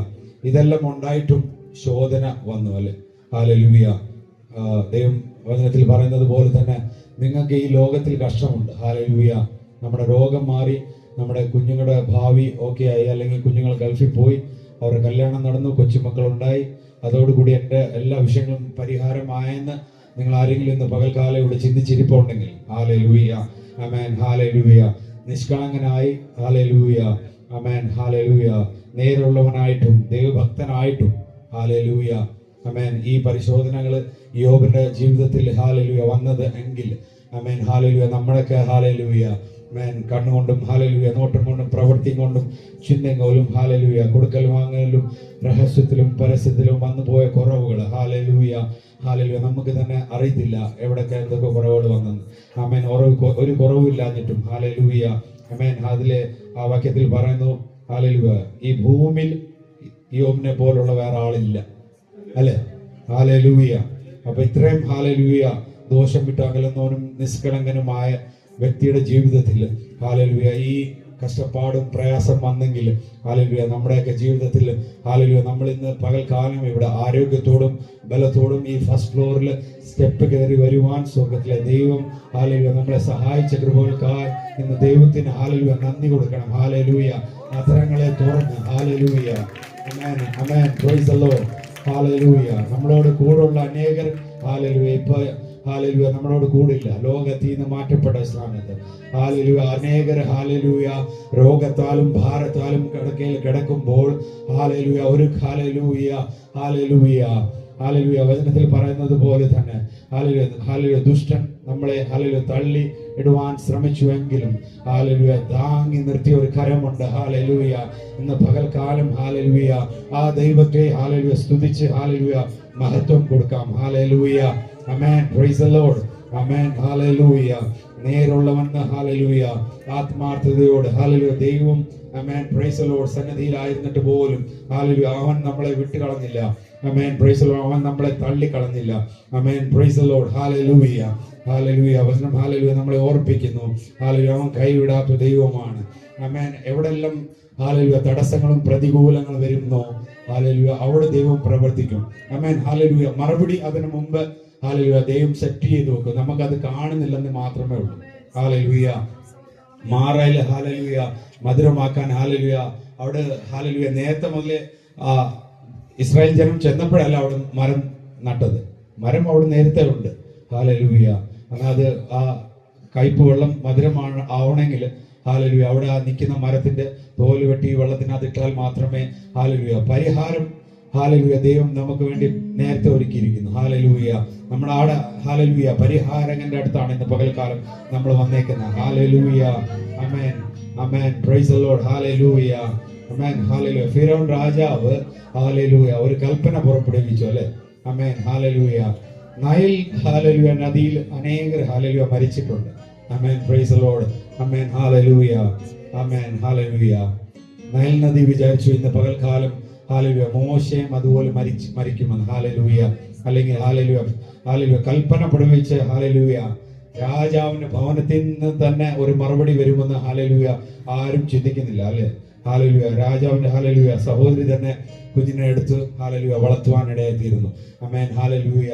ഇതെല്ലാം ഉണ്ടായിട്ടും ശോധന വന്നു. അല്ലേ? ഹല്ലേലൂയ. ദൈവം വചനത്തിൽ പറയുന്നത് പോലെ തന്നെ നിങ്ങൾക്ക് ഈ ലോകത്തിൽ കഷ്ടമുണ്ട്. ഹല്ലേലൂയ. നമ്മുടെ രോഗം മാറി, നമ്മുടെ കുഞ്ഞുങ്ങളുടെ ഭാവി ഓക്കെ ആയി, അല്ലെങ്കിൽ കുഞ്ഞുങ്ങൾ ഗൾഫിൽ പോയി, അവരുടെ കല്യാണം നടന്നു, കൊച്ചുമക്കളുണ്ടായി, അതോടുകൂടി എൻ്റെ എല്ലാ വിഷയങ്ങളും പരിഹാരമായെന്ന് നിങ്ങൾ ആരെങ്കിലും ഇന്ന് പകൽക്കാലം ഇവിടെ ചിന്തിച്ചിരിപ്പുണ്ടെങ്കിൽ ഹല്ലേലൂയ ആമേൻ. ഹല്ലേലൂയ. നിഷ്കളങ്കനായി ഹല്ലേലൂയ ആമേൻ. ഹല്ലേലൂയ. നേരുള്ളവനായിട്ടും ദൈവഭക്തനായിട്ടും ഹല്ലേലൂയ ആമേൻ. ഈ പരിശോധനകൾ യോബിന്റെ ജീവിതത്തിൽ ഹല്ലേലൂയ വന്നത് എങ്കിൽ ആമേൻ. ഹല്ലേലൂയ. നമ്മളൊക്കെ ഹല്ലേലൂയ ആമേൻ കണ്ണുകൊണ്ടും ഹല്ലേലൂയ നോട്ടം കൊണ്ടും പ്രവൃത്തിയും കൊണ്ടും ചിന്തയും കൊണ്ടും ഹല്ലേലൂയ കൊടുക്കൽ വാങ്ങലും രഹസ്യത്തിലും പരസ്യത്തിലും വന്നു പോയ കുറവുകൾ ഹല്ലേലൂയ ഹല്ലേലൂയ നമുക്ക് തന്നെ അറിയത്തില്ല എവിടൊക്കെ എന്തൊക്കെ കുറവുകൾ വന്നെന്ന്. ആമേൻ. ഒരു കുറവില്ലാഞ്ഞിട്ടും ഹല്ലേലൂയ ആമേൻ. അതിലെ ആ വാക്യത്തിൽ പറയുന്നു ഹല്ലേലൂയ ഈ ഭൂമിയിൽ യോബിനെ പോലുള്ള വേറെ ആളില്ല. അല്ലേ? ഹല്ലേലൂയ. അപ്പൊ ഇത്രയും ഹല്ലേലൂയ ദോഷം വിട്ട് അകലുന്നവനും നിഷ്കളങ്കനുമായ വ്യക്തിയുടെ ജീവിതത്തിൽ ഹല്ലേലൂയ ഈ കഷ്ടപ്പാടും പ്രയാസം വന്നെങ്കിൽ ഹല്ലേലൂയ നമ്മുടെയൊക്കെ ജീവിതത്തിൽ ഹല്ലേലൂയ നമ്മൾ ഇന്ന് പകൽക്കാലം ഇവിടെ ആരോഗ്യത്തോടും ബലത്തോടും ഈ ഫസ്റ്റ് ഫ്ലോറിൽ സ്റ്റെപ്പ് കയറി വരുവാൻ സ്വർഗത്തിലെ ദൈവം ഹല്ലേലൂയ നമ്മളെ സഹായിച്ച കൃപകൾക്കായി ഇന്ന് ദൈവത്തിന് ഹല്ലേലൂയ നന്ദി കൊടുക്കണം. ഹല്ലേലൂയ. അധരങ്ങളെ തുറന്ന് ഹല്ലേലൂയ ആമേൻ ആമേൻ. Praise the Lord. ഹല്ലേലൂയ. നമ്മളോട് കൂടുള്ള അനേകർ ഹല്ലേലൂയ ഇപ്പൊ ഹല്ലേലൂയ നമ്മളോട് കൂടില്ല. ലോകത്തിൽ നിന്ന് മാറ്റപ്പെട്ട സ്ഥാനത്ത് ഹല്ലേലൂയ അനേകർ ഹല്ലേലൂയ രോഗത്താലും ഭാരത്താലും കിടക്കുമ്പോൾ ഹല്ലേലൂയ ഒരു ഹല്ലേലൂയ ഹല്ലേലൂയ ഹല്ലേലൂയ വചനത്തിൽ പറയുന്നത് പോലെ തന്നെ ഹല്ലേലൂയ ഹല്ലേലൂയ ദുഷ്ടൻ നമ്മളെ ഹല്ലേലൂയ തള്ളി ഇടുവാൻ ശ്രമിച്ചുവെങ്കിലും ഹല്ലേലൂയ താങ്ങി നിർത്തിയ ഒരു കരമുണ്ട്. ഹല്ലേലൂയ. ഇന്ന് പകൽക്കാലം ഹല്ലേലൂയ ആ ദൈവത്തെ ഹല്ലേലൂയ സ്തുതിച്ച് ഹല്ലേലൂയ മഹത്വം കൊടുക്കാം. ഹല്ലേലൂയ ആമേൻ. Praise the Lord. ആമേൻ. ഹല്ലേലൂയ. നേരുള്ളവൻ ഹല്ലേലൂയ ആത്മാർത്ഥതയോട് ഹല്ലേലൂയ ദൈവം ആമേൻ. പ്രൈസ് ദി ലോർഡ് സന്നിധിയിലായിരുന്നിട്ട് പോലും ഹല്ലേലൂയ അവൻ നമ്മളെ വിട്ടുകളഞ്ഞില്ല. ആമേൻ. പ്രൈസ് ദി ലോർഡ് അവൻ നമ്മളെ തള്ളിക്കളഞ്ഞില്ല. ആമേൻ. Praise the Lord. ഹല്ലേലൂയ ഹല്ലേലൂയ. വചനം ഹല്ലേലൂയ നമ്മളെ ഓർപ്പിക്കുന്നു ഹല്ലേലൂയ അവൻ കൈവിടാത്ത ദൈവമാണ്. ആമേൻ. എവിടെല്ലാം ഹല്ലേലൂയ തടസ്സങ്ങളും പ്രതികൂലങ്ങളും വരുന്നോ ഹല്ലേലൂയ അവിടെ ദൈവം പ്രവർത്തിക്കും. ആമേൻ. ഹല്ലേലൂയ. മറുപടി അതിനു മുമ്പ് ഹല്ലേലൂയ ദൈവം സെറ്റ് ചെയ്ത് വെക്കും. നമുക്കത് കാണുന്നില്ലെന്ന് മാത്രമേ ഉള്ളൂ. ഹല്ലേലൂയ. മാറയില് ഹല്ലേലൂയ മധുരമാക്കാൻ ഹല്ലേലൂയ അവിടെ ഹല്ലേലൂയ നേരത്തെ മുതലേ ഇസ്രായേൽ ജനം ചെന്നപ്പോഴല്ല അവിടെ മരം നട്ടത്. മരം അവിടെ നേരത്തെ ഉണ്ട്. ഹല്ലേലൂയ. അത് ആ കയ്പ് വെള്ളം മധുരമാണ് ആവണമെങ്കിൽ ഹല്ലേലൂയ അവിടെ ആ നിൽക്കുന്ന മരത്തിന്റെ തോല് വെട്ടി വെള്ളത്തിനകത്ത് ഇട്ടാൽ മാത്രമേ ഹല്ലേലൂയ പരിഹാരം ഹാലലൂയ ദൈവം നമുക്ക് വേണ്ടി നേരത്തെ ഒരുക്കിയിരിക്കുന്നു. ഹാലലൂയ നമ്മുടെ ആടെ ഹാലലൂയ പരിഹാരകന്റെ അടുത്താണ് ഇന്ന് പകൽക്കാലം നമ്മൾ വന്നേക്കുന്നത്. ഹാലലൂയ ആമേൻ ആമേൻ പ്രൈസ് ദി ലോർഡ്. ഹാലലൂയ ആമേൻ ഹാലലൂയ. ഫിറോൻ രാജാവ് ഹാലലൂയ ഒരു കൽപ്പന പുറപ്പെടുവിച്ചു അല്ലെ. ആമേൻ ഹാലലൂയ. നൈൽ ഹാലലൂയ നദിയിൽ അനേകർ ഹാലലൂയ മരിച്ചിട്ടുണ്ട്. ആമേൻ പ്രൈസ് ദി ലോർഡ്. ആമേൻ ഹാലലൂയ ആമേൻ ഹാലലൂയ. നൈൽ നദി വിചാരിച്ചു ഇന്ന് പകൽക്കാലം ഹാലലൂയ മോശയും അതുപോലെ മരിക്കുമെന്ന്. ഹാലലൂയ. അല്ലെങ്കിൽ ഹാലലൂയ കൽപ്പന പുറപ്പെടുവിച്ച് ഹാലലൂയ രാജാവിന്റെ ഭവനത്തിൽ നിന്ന് തന്നെ ഒരു മറുപടി വരുമെന്ന് ഹാലലൂയ ആരും ചിന്തിക്കുന്നില്ല അല്ലെ. ഹാലലൂയ രാജാവിന്റെ ഹാലലൂയ സഹോദരി തന്നെ കുഞ്ഞിനെ എടുത്ത് ഹാലലൂയ വളർത്തുവാനിടയായിത്തീരുന്നു. അമേൻ ഹാലലൂയ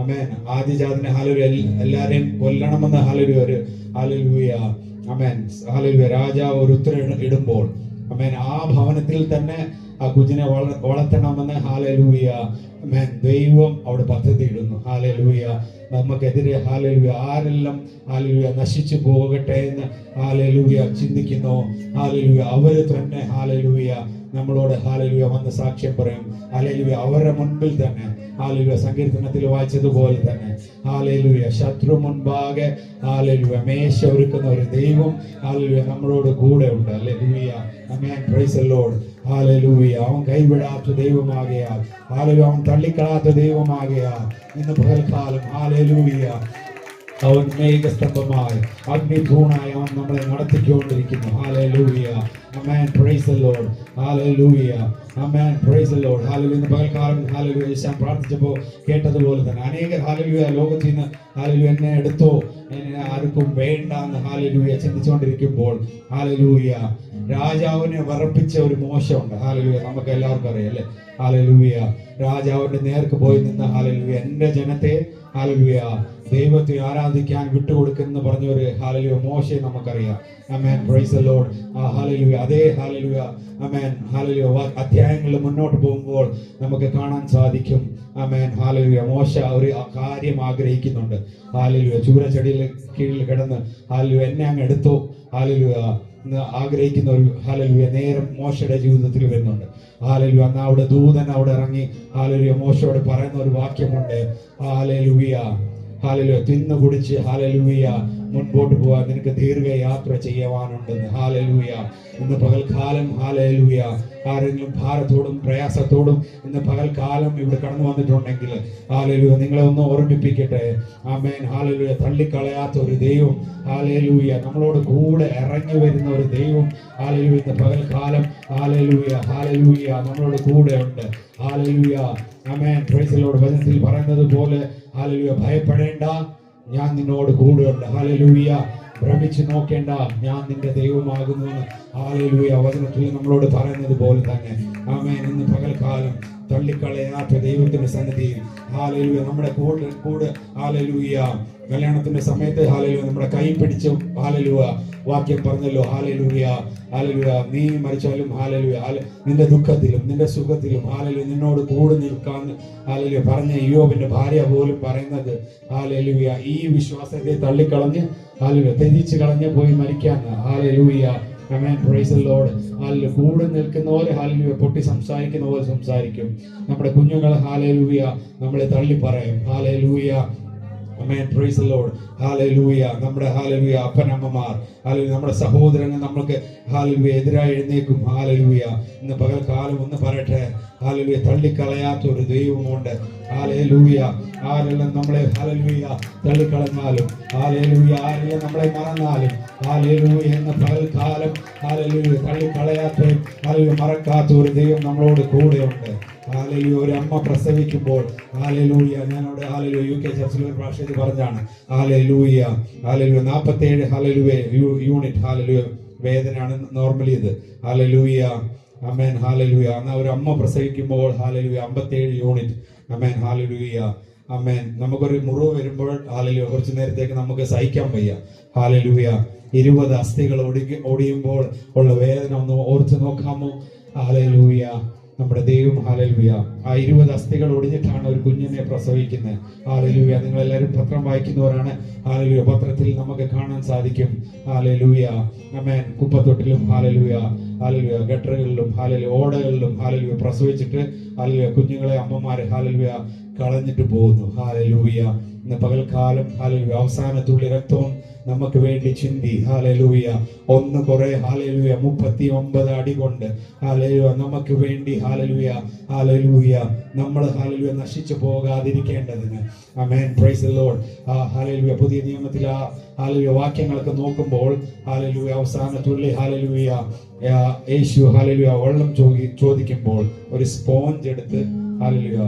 അമേൻ. ആദ്യജാതനെ ഹാലലൂയ എല്ലാരെയും കൊല്ലണമെന്ന് ഹാലലൂയ ഒരു ഹാലലൂയ അമേൻ ഹാലലൂയ രാജാവ് ഒരു ഉത്തരവ് ഇടുമ്പോൾ അമേൻ ആ ഭവനത്തിൽ തന്നെ ആ കുഞ്ഞിനെ വളർത്തണമെന്ന് ഹാലലൂയ അമേൻ ദൈവം അവിടെ പദ്ധതി ഇടുന്നു. ഹാലലൂയ നമുക്കെതിരെ ഹാലലൂയ ആരെല്ലാം ഹാലലൂയ നശിച്ചു പോകട്ടെ എന്ന് ഹാലലൂയ ചിന്തിക്കുന്നു. ഹാലലൂയ അവര് തന്നെ ഹാലലൂയ നമ്മളോട് ഹാലലൂയ വന്ന് സാക്ഷ്യം പറയും. ഹാലലൂയ അവരുടെ മുൻപിൽ തന്നെ ഹാലലൂയ സങ്കീർത്തനത്തിൽ വായിച്ചതുപോലെ തന്നെ ഹാലലൂയ ശത്രു മുൻപാകെ ഹാലലൂയ മേശ ഒരുക്കുന്ന ഒരു ദൈവം ഹാലലൂയ നമ്മളോട് കൂടെ ഉണ്ട്. ഹല്ലേലൂയ ആമേൻ പ്രൈസ് ദി ലോർഡ്. ഹാലലൂയ അവൻ കൈവിടാത്ത ദൈവമാകയാൽ ഹാലലൂയ അവൻ തള്ളിക്കളാത്ത ദൈവമാകയാൽ ഇന്ന് പകൽക്കാലം ഹാലലൂയ അവൻ മേഘസ്തംഭമായി അഗ്നിധൂണായി അവൻ നമ്മളെ നടത്തിക്കൊണ്ടിരിക്കുന്നു. ഹാലലൂയ ആമേൻ പ്രൈസ് ദി ലോർഡ്. ഹാലലൂയ ആമേൻ പ്രൈസ് ദി ലോർഡ്. ഹാലലൂയ ഇന്ന് പകൽക്കാലം ഹാലലൂയ യേശു പ്രാർത്ഥിച്ചപ്പോൾ കേട്ടതുപോലെ തന്നെ അനേക ഹാലലൂയ ലോകത്തിൽ നിന്ന് ഹാലലൂയ എന്നെ എടുത്തോ എന്നെ ആർക്കും വേണ്ട എന്ന് ഹാലലൂയ ചിന്തിച്ചുകൊണ്ടിരിക്കുമ്പോൾ ഹാലലൂയ രാജാവിനെ വിറപ്പിച്ച ഒരു മോശമുണ്ട്. ഹാലലൂയ നമുക്ക് എല്ലാവർക്കും അറിയാം അല്ലെ. ഹാലലൂയ രാജാവിന്റെ നേർക്ക് പോയി നിന്ന് ഹാലലൂയ എന്റെ ജനത്തെ ഹാലലൂയ ദൈവത്തെ ആരാധിക്കാൻ വിട്ടുകൊടുക്കുന്ന പറഞ്ഞ ഒരു ഹാലലൂയ മോശയെ നമുക്കറിയാം. ആമേൻ പ്രൈസ് ദി ലോർഡ്. ഹാലലൂയ അതേ ഹാലലൂയ ആമേൻ ഹാലലൂയ അധ്യായങ്ങളിൽ മുന്നോട്ട് പോകുമ്പോൾ നമുക്ക് കാണാൻ സാധിക്കും. ആമേൻ ഹാലലൂയ മോശ ഒരു കാര്യം ആഗ്രഹിക്കുന്നുണ്ട്. ഹാലലൂയ ചൂരച്ചെടിയിൽ കീഴിൽ കിടന്ന് ഹാലലൂയ എന്നെ അങ്ങ് എടുത്തോ ഹാലലൂയ ആഗ്രഹിക്കുന്ന ഒരു ഹാലലൂയ നേരം മോശയുടെ ജീവിതത്തിൽ വരുന്നുണ്ട്. ഹാലലൂയ അന്ന് അവിടെ ദൂതൻ അവിടെ ഇറങ്ങി ഹാലലൂയ മോശയോട് പറയുന്ന ഒരു വാക്യമുണ്ട്. ഹാലലൂയ ഹാലലൂയ തിന്നു കുടിച്ച് ഹാലലൂയ മുൻപോട്ട് പോകാൻ നിനക്ക് ദീർഘയാത്ര ചെയ്യുവാനുണ്ടെന്ന്. ഹാലലൂയ ഇന്ന് പകൽക്കാലം ഹാലലൂയ ആരെങ്കിലും ഭാരത്തോടും പ്രയാസത്തോടും ഇന്ന് പകൽക്കാലം ഇവിടെ കടന്നു വന്നിട്ടുണ്ടെങ്കിൽ ഹാലലൂയ നിങ്ങളെ ഒന്ന് ഓർമ്മിപ്പിക്കട്ടെ. ആമേൻ ഹാലലൂയ തള്ളിക്കളയാത്ത ഒരു ദൈവം ഹാലലൂയ നമ്മളോട് കൂടെ ഇറങ്ങി വരുന്ന ഒരു ദൈവം ഹാലലൂയ ഇന്ന് പകൽക്കാലം ഹാലലൂയ ഹാലലൂയ നമ്മളോട് കൂടെ ഉണ്ട്. ഹാലലൂയ ആമേൻ പ്രൈസ് ദി ലോർഡ്. വചനത്തിൽ പറയുന്നത് പോലെ ഹാലലൂയ ഭയപ്പെടേണ്ട, ഞാൻ നിന്നോട് കൂടെയുണ്ട്. ഹാലലൂയ ഭ്രമിച്ചു നോക്കേണ്ട, ഞാൻ നിന്റെ ദൈവമാകുന്നു. ഹാലലൂയ വചനത്തിൽ നമ്മളോട് പറയുന്നത് പോലെ തന്നെ ആമേൻ ഇന്ന് പകൽക്കാലം തള്ളിക്കളയാത്ത ദൈവത്തിന്റെ സന്നിധിയിൽ ഹാലലൂയ നമ്മുടെ കൂടെ ഹാലലൂയ കല്യാണത്തിന്റെ സമയത്ത് ഹാലലൂയ നമ്മുടെ കൈ പിടിച്ച് ഹാലലൂയ വാക്യം പറഞ്ഞല്ലോ. ഹാലലൂയ ഹാലലൂയ നീ മരിച്ചാലും ഹാലലൂയ നിന്റെ ദുഃഖത്തിലും നിന്റെ സുഖത്തിലും ഹാലലൂയ നിന്നോട് കൂടെ നിൽക്കാന്ന് ഹാലലൂയ പറഞ്ഞ ഇയ്യോബിന്റെ ഭാര്യ പോലും പറയുന്നത് ഹാലലൂയ ഈ വിശ്വാസത്തെ തള്ളിക്കളഞ്ഞ് ഹാലലൂയ ത്യജിച്ച് കളഞ്ഞ് പോയി മരിക്കാന്ന്. ഹാലലൂയ ആമേൻ പ്രൈസ് ദി ലോർഡ്. ഹാലലൂയ കൂടെ നിൽക്കുന്നവരെ ഹാലലൂയ പൊട്ടി സംസാരിക്കുന്ന പോലെ സംസാരിക്കും. നമ്മുടെ കുഞ്ഞുങ്ങൾ ഹാലലൂയ നമ്മളെ തള്ളി പറയും. ഹാലലൂയ ആമേൻ പ്രൈസ് ദി ലോർഡ്. ഹാലലൂയ നമ്മുടെ ഹാലലൂയ അപ്പനമ്മമാർ ഹാലലൂയ നമ്മുടെ സഹോദരങ്ങൾ നമ്മൾക്ക് ഹാലലൂയ എതിരായി എഴുന്നേക്കും. ഹാലലൂയ ഇന്ന് പകൽക്കാലം ഒന്ന് പറയട്ടെ, ഹാലലൂയ തള്ളിക്കളയാത്ത ഒരു ദൈവമുണ്ട്. ഹാലലൂയ ആരെല്ലാം നമ്മളെ ഹാലലൂയ തള്ളിക്കളഞ്ഞാലും ഹാലലൂയ ആരെല്ലാം നമ്മളെ മറന്നാലും ഹാലലൂയ എന്ന പകൽക്കാലം ഹാലലൂയ തള്ളിക്കളയാത്ത ഹാലലൂയ മറക്കാത്ത ഒരു ദൈവം നമ്മളോട് കൂടെയുണ്ട്. ഹാലലൂയ ഒരു അമ്മ പ്രസവിക്കുമ്പോൾ ഹാലലൂയ ഞാനവിടെ ഹാലലൂയ UK ചർച്ചിൽ ഒരു പ്രാവശ്യം പറഞ്ഞാണ്. ഹാലലൂയ ഹാലലൂയ 47 ഹാലലൂയ യൂണിറ്റ് ഹാലലൂയ വേദനയാണ് നോർമലി ഇത്. ഹാലലൂയ ആമേൻ ഹാലലൂയ എന്നാൽ ഒരു അമ്മ പ്രസവിക്കുമ്പോൾ ഹാലലൂയ 57 യൂണിറ്റ്. ആമേൻ ഹാലലൂയ ആമേൻ. നമുക്കൊരു മുറിവ് വരുമ്പോൾ ഹാലലൂയ കുറച്ചു നേരത്തേക്ക് നമുക്ക് സഹിക്കാൻ വയ്യ. ഹാലലൂയ 20 അസ്ഥികൾ ഒടിയുമ്പോൾ ഉള്ള വേദന ഒന്ന് ഓർത്ത് നോക്കാമോ? ഹാലലൂയ നമ്മുടെ ദൈവം ഹാലലൂയ ആ 20 അസ്ഥികൾ ഒടിഞ്ഞിട്ടാണ് ഒരു കുഞ്ഞിനെ പ്രസവിക്കുന്നത്. ഹല്ലേലൂയ. നിങ്ങളെല്ലാവരും പത്രം വായിക്കുന്നവരാണ്. ഹല്ലേലൂയ. പത്രത്തിൽ നമുക്ക് കാണാൻ സാധിക്കും. ഹല്ലേലൂയ. ആമേൻ. കുപ്പത്തൊട്ടിലും ഹല്ലേലൂയ, ഹല്ലേലൂയ, ഗട്ടറുകളിലും ഹല്ലേലൂയ, ഓടകളിലും ഹല്ലേലൂയ പ്രസവിച്ചിട്ട് ഹല്ലേലൂയ കുഞ്ഞുങ്ങളെ അമ്മമാര് ഹല്ലേലൂയ കളഞ്ഞിട്ട് പോകുന്നു. ഹല്ലേലൂയ. ഇന്ന് പകൽക്കാലം ഹല്ലേലൂയ അവസാനത്തുള്ളി രക്തവും നമുക്ക് വേണ്ടി ചിന്തി. ഹല്ലേലൂയ. ഒന്ന് കുറെ ഹല്ലേലൂയ 39 അടി കൊണ്ട് ഹല്ലേലൂയ നമുക്ക് വേണ്ടി ഹല്ലേലൂയ, ഹല്ലേലൂയ നമ്മൾ ഹല്ലേലൂയ നശിച്ചു പോകാതിരിക്കേണ്ടതിന്. ആമേൻ. Praise the Lord. ഹല്ലേലൂയ. പുതിയ നിയമത്തിൽ ആ ഹല്ലേലൂയ വാക്യങ്ങളൊക്കെ നോക്കുമ്പോൾ ഹല്ലേലൂയ അവസാനത്തുള്ളി ഹല്ലേലൂയ യേശു ഹല്ലേലൂയ വെള്ളം ചോദിക്കുമ്പോൾ ഒരു സ്പോഞ്ച് എടുത്ത് ഹല്ലേലൂയ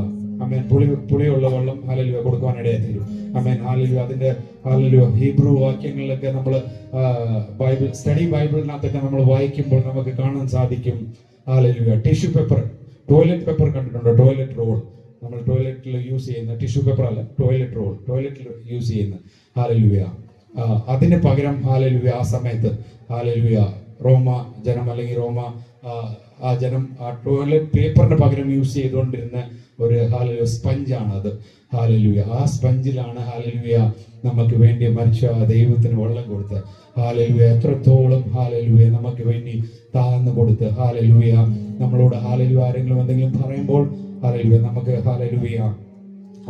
ആമേൻ പുളിയുള്ള വെള്ളം ഹല്ലേലൂയ കൊടുക്കുവാനിടയായി തീരും. ആമേൻ. ഹല്ലേലൂയ. അതിന്റെ ഹല്ലേലൂയ ഹീബ്രു വാക്യങ്ങളിലൊക്കെ നമ്മൾ ബൈബിൾ സ്റ്റഡി ബൈബിളിനകത്തൊക്കെ നമ്മൾ വായിക്കുമ്പോൾ നമുക്ക് കാണാൻ സാധിക്കും. Hallelujah. Tissue paper, toilet paper കണ്ടിട്ടുണ്ടോ? ടോയ്ലറ്റ് റോൾ, നമ്മൾ ടോയ്ലറ്റിൽ യൂസ് ചെയ്യുന്ന ടിഷ്യൂ പേപ്പർ അല്ല, ടോയ്ലറ്റ് റോൾ, ടോയ്ലറ്റിൽ യൂസ് ചെയ്യുന്ന. ഹല്ലേലൂയ. അതിന് പകരം ഹല്ലേലൂയ ആ സമയത്ത് ഹല്ലേലൂയ റോമ ജനം അല്ലെങ്കിൽ റോമ ആ ജനം ആ ടോയ്ലറ്റ് പേപ്പറിന് പകരം യൂസ് ചെയ്തുകൊണ്ടിരുന്ന ഒരു ഹല്ലേലൂയ സ്പഞ്ചാണ് അത്. ഹല്ലേലൂയ. ആ സ്പഞ്ചിലാണ് ഹല്ലേലൂയ നമുക്ക് വേണ്ടി മരിച്ച ദൈവത്തിന് വെള്ളം കൊടുത്ത്. ഹല്ലേലൂയ. എത്രത്തോളം ഹല്ലേലൂയ നമുക്ക് വേണ്ടി താഴ്ന്നു കൊടുത്ത്. ഹല്ലേലൂയ. നമ്മളോട് ഹല്ലേലൂയ ആരെങ്കിലും എന്തെങ്കിലും പറയുമ്പോൾ ഹല്ലേലൂയ നമുക്ക് ഹല്ലേലൂയ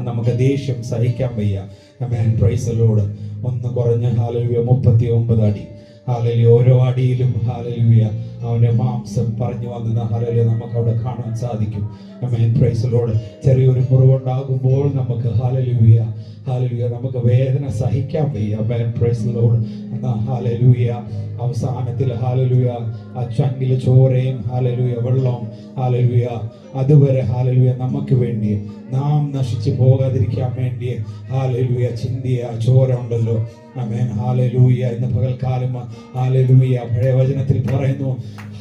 നമുക്ക് ദേഷ്യം സഹിക്കാൻ വയ്യ. ആമേൻ. Praise the Lord. ഒന്ന് കുറഞ്ഞ ഹല്ലേലൂയ 39 അടി. ഹല്ലേലൂയ. ഓരോ അടിയിലും ഹല്ലേലൂയ അവന്റെ മാംസം പറഞ്ഞു വന്ന ഹല്ലേലൂയ നമുക്ക് അവിടെ കാണാൻ സാധിക്കും. ആമേൻ. Praise the Lord. ചെറിയൊരു മുറിവുണ്ടാകുമ്പോൾ നമുക്ക് ഹല്ലേലൂയ, ഹല്ലേലൂയ നമുക്ക് വേദന സഹിക്കാൻ വയ്യ. ആമേൻ. Praise the Lord. ഹല്ലേലൂയ. അവസാനത്തിൽ ഹല്ലേലൂയ ആ ചങ്കില് ചോരയും ഹല്ലേലൂയ വെള്ളവും ഹല്ലേലൂയ അതുവരെ ഹല്ലേലൂയ നമുക്ക് വേണ്ടി നാം നശിച്ചു പോകാതിരിക്കാൻ വേണ്ടി ഹല്ലേലൂയ ചിന്തിയ ചോര ഉണ്ടല്ലോ. ആമേൻ. ഹല്ലേലൂയ. ഇന്ന് പകൽക്കാലം ഹല്ലേലൂയ പഴയ വചനത്തിൽ പറയുന്നു,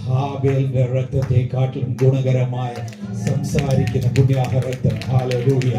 ഹാബേലിന്റെ രക്തത്തെക്കാട്ടിലും ഗുണകരമായ സംസാരിക്കുന്ന പുണ്യാഹ രക്തം. ഹല്ലേലൂയ.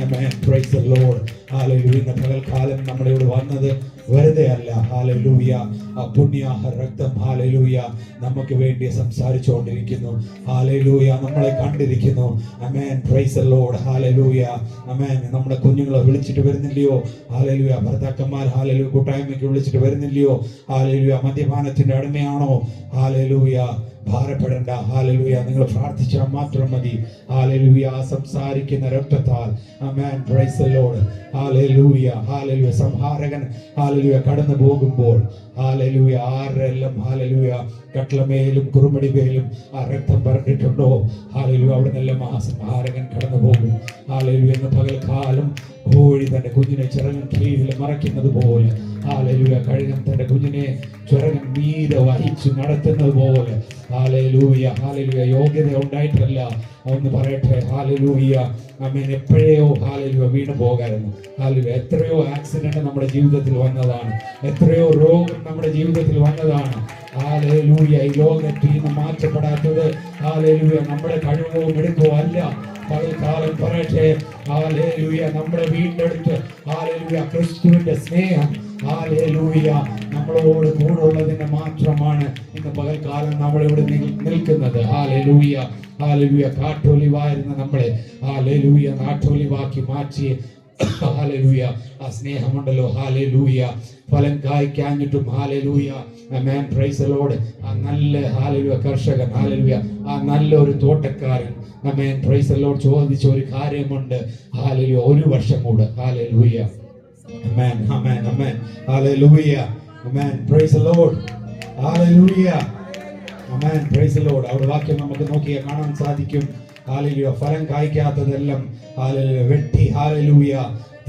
ആമേൻ. Praise the Lord. ഹല്ലേലൂയ. ഇന്ന് പകൽക്കാലം നമ്മുടെ ഇവിടെ വന്നത് വെറുതെ അല്ല. ഹല്ലേലൂയ. ആ പുണ്യാഹ രക്തം ഹല്ലേലൂയ നമുക്ക് വേണ്ടി സംസാരിച്ചുകൊണ്ടിരിക്കുന്നു. ഹല്ലേലൂയ. നമ്മളെ കണ്ടിരിക്കുന്നു. ആമേൻ. Praise the Lord. ഹല്ലേലൂയ. ആമേൻ. നമ്മുടെ കുഞ്ഞുങ്ങളെ വിളിച്ചിട്ട് വരുന്നില്ലയോ? ഹല്ലേലൂയ. ഭർത്താക്കന്മാർ ഹല്ലേലൂയ കൂട്ടായ്മയ്ക്ക് വിളിച്ചിട്ട് വരുന്നില്ലയോ? ഹല്ലേലൂയ. മദ്യപാനത്തിന്റെ അടിമയാണോ? ഹല്ലേലൂയ. ഭാരപ്പെടേണ്ട. ഹല്ലേലൂയ. നിങ്ങൾ പ്രാർത്ഥിച്ചാൽ മാത്രം മതി. ഹല്ലേലൂയ. സംസാരിക്കുന്ന രക്തത്താൽ. ആമേൻ. Praise the Lord. ഹല്ലേലൂയ. ഹല്ലേലൂയ. സംഹാരകൻ ഹല്ലേലൂയ കടന്നു പോകുമ്പോൾ ഹല്ലേലൂയ ആരെല്ലാം ഹല്ലേലൂയ കട്ലമേലും കുറുമടിമേലും ആ രക്തം പറഞ്ഞിട്ടുണ്ടോ? ഹല്ലേലൂയ. അവിടെ നിന്നെല്ലാം ആ സംഹാരകൻ കടന്നു പോകും. ഹല്ലേലൂയ. ഇന്ന് പകൽക്കാലം കോഴി തന്റെ കുഞ്ഞിനെ ചിറകൻ കീഴിൽ മറയ്ക്കുന്നത് പോലെ ഹല്ലേലൂയ കഴുകൻ തന്റെ കുഞ്ഞിനെ ചിറകൻ മീതെ വഹിച്ചു നടത്തുന്നത് പോലെ ഹല്ലേലൂയ. ഹല്ലേലൂയ. യോഗ്യത ഉണ്ടായിട്ടല്ല. ഒന്ന് പറയട്ടെ. ഹല്ലേലൂയ. ആമേൻ. എപ്പോഴയോ ഹല്ലേലൂയ വീണു പോകായിരുന്നു. ഹല്ലേലൂയ. എത്രയോ ആക്സിഡന്റ് നമ്മുടെ ജീവിതത്തിൽ വന്നതാണ്. എത്രയോ രോഗം നമ്മുടെ ജീവിതത്തിൽ വന്നതാണ്. ഹല്ലേലൂയ. ഈ ലോകത്തിൽ നിന്ന് മാറ്റപ്പെടാത്തത് ഹല്ലേലൂയ നമ്മുടെ കഴിവോ എടുക്കോ അല്ല. പകൽക്കാലം പറയട്ടെ. ഹല്ലേലൂയ. നമ്മുടെ വീണ്ടെടുത്ത് ഹല്ലേലൂയ ക്രിസ്തുവിന്റെ സ്നേഹം ഹല്ലേലൂയ നമ്മളോട് കൂടുള്ളതിന് മാത്രമാണ് ഇന്ന് പകൽക്കാലം നമ്മളിവിടെ നിൽക്കുന്നത്. ഹല്ലേലൂയ. ഹല്ലേലൂയ. കാട്ടൊലിവായിരുന്ന നമ്മളെ ഹല്ലേലൂയ നാട്ടൊലിവാക്കി മാറ്റി. ഹല്ലേലൂയ. ആ സ്നേഹമുണ്ടല്ലോ. ഹല്ലേലൂയ. ഫലം കായ്ക്കാഞ്ഞിട്ടും ഹല്ലേലൂയ. ആമേൻ. Praise the Lord. ആ നല്ല ഹല്ലേലൂയ കർഷകൻ ഹല്ലേലൂയ ആ നല്ലൊരു തോട്ടക്കാരൻ ആമേൻ. പ്രൈസ് ദി ലോർഡ് ചോദിച്ച ഒരു കാര്യമുണ്ട്. ഹല്ലേലൂയ. ഒരു വർഷം കൂടെ. ഹല്ലേലൂയ. ആമേൻ. ആമേൻ. ആമേൻ. ഹല്ലേലൂയ. ആമേൻ. Praise the Lord. ഹല്ലേലൂയ. ആമേൻ. Praise the Lord. അവിടെ വാക്യം നമുക്ക് നോക്കിയാൽ കാണാൻ സാധിക്കും. ഹല്ലേലൂയ. ഫലം കായ്ക്കാത്തതെല്ലാം ഹല്ലേലൂയ വെട്ടി ഹല്ലേലൂയ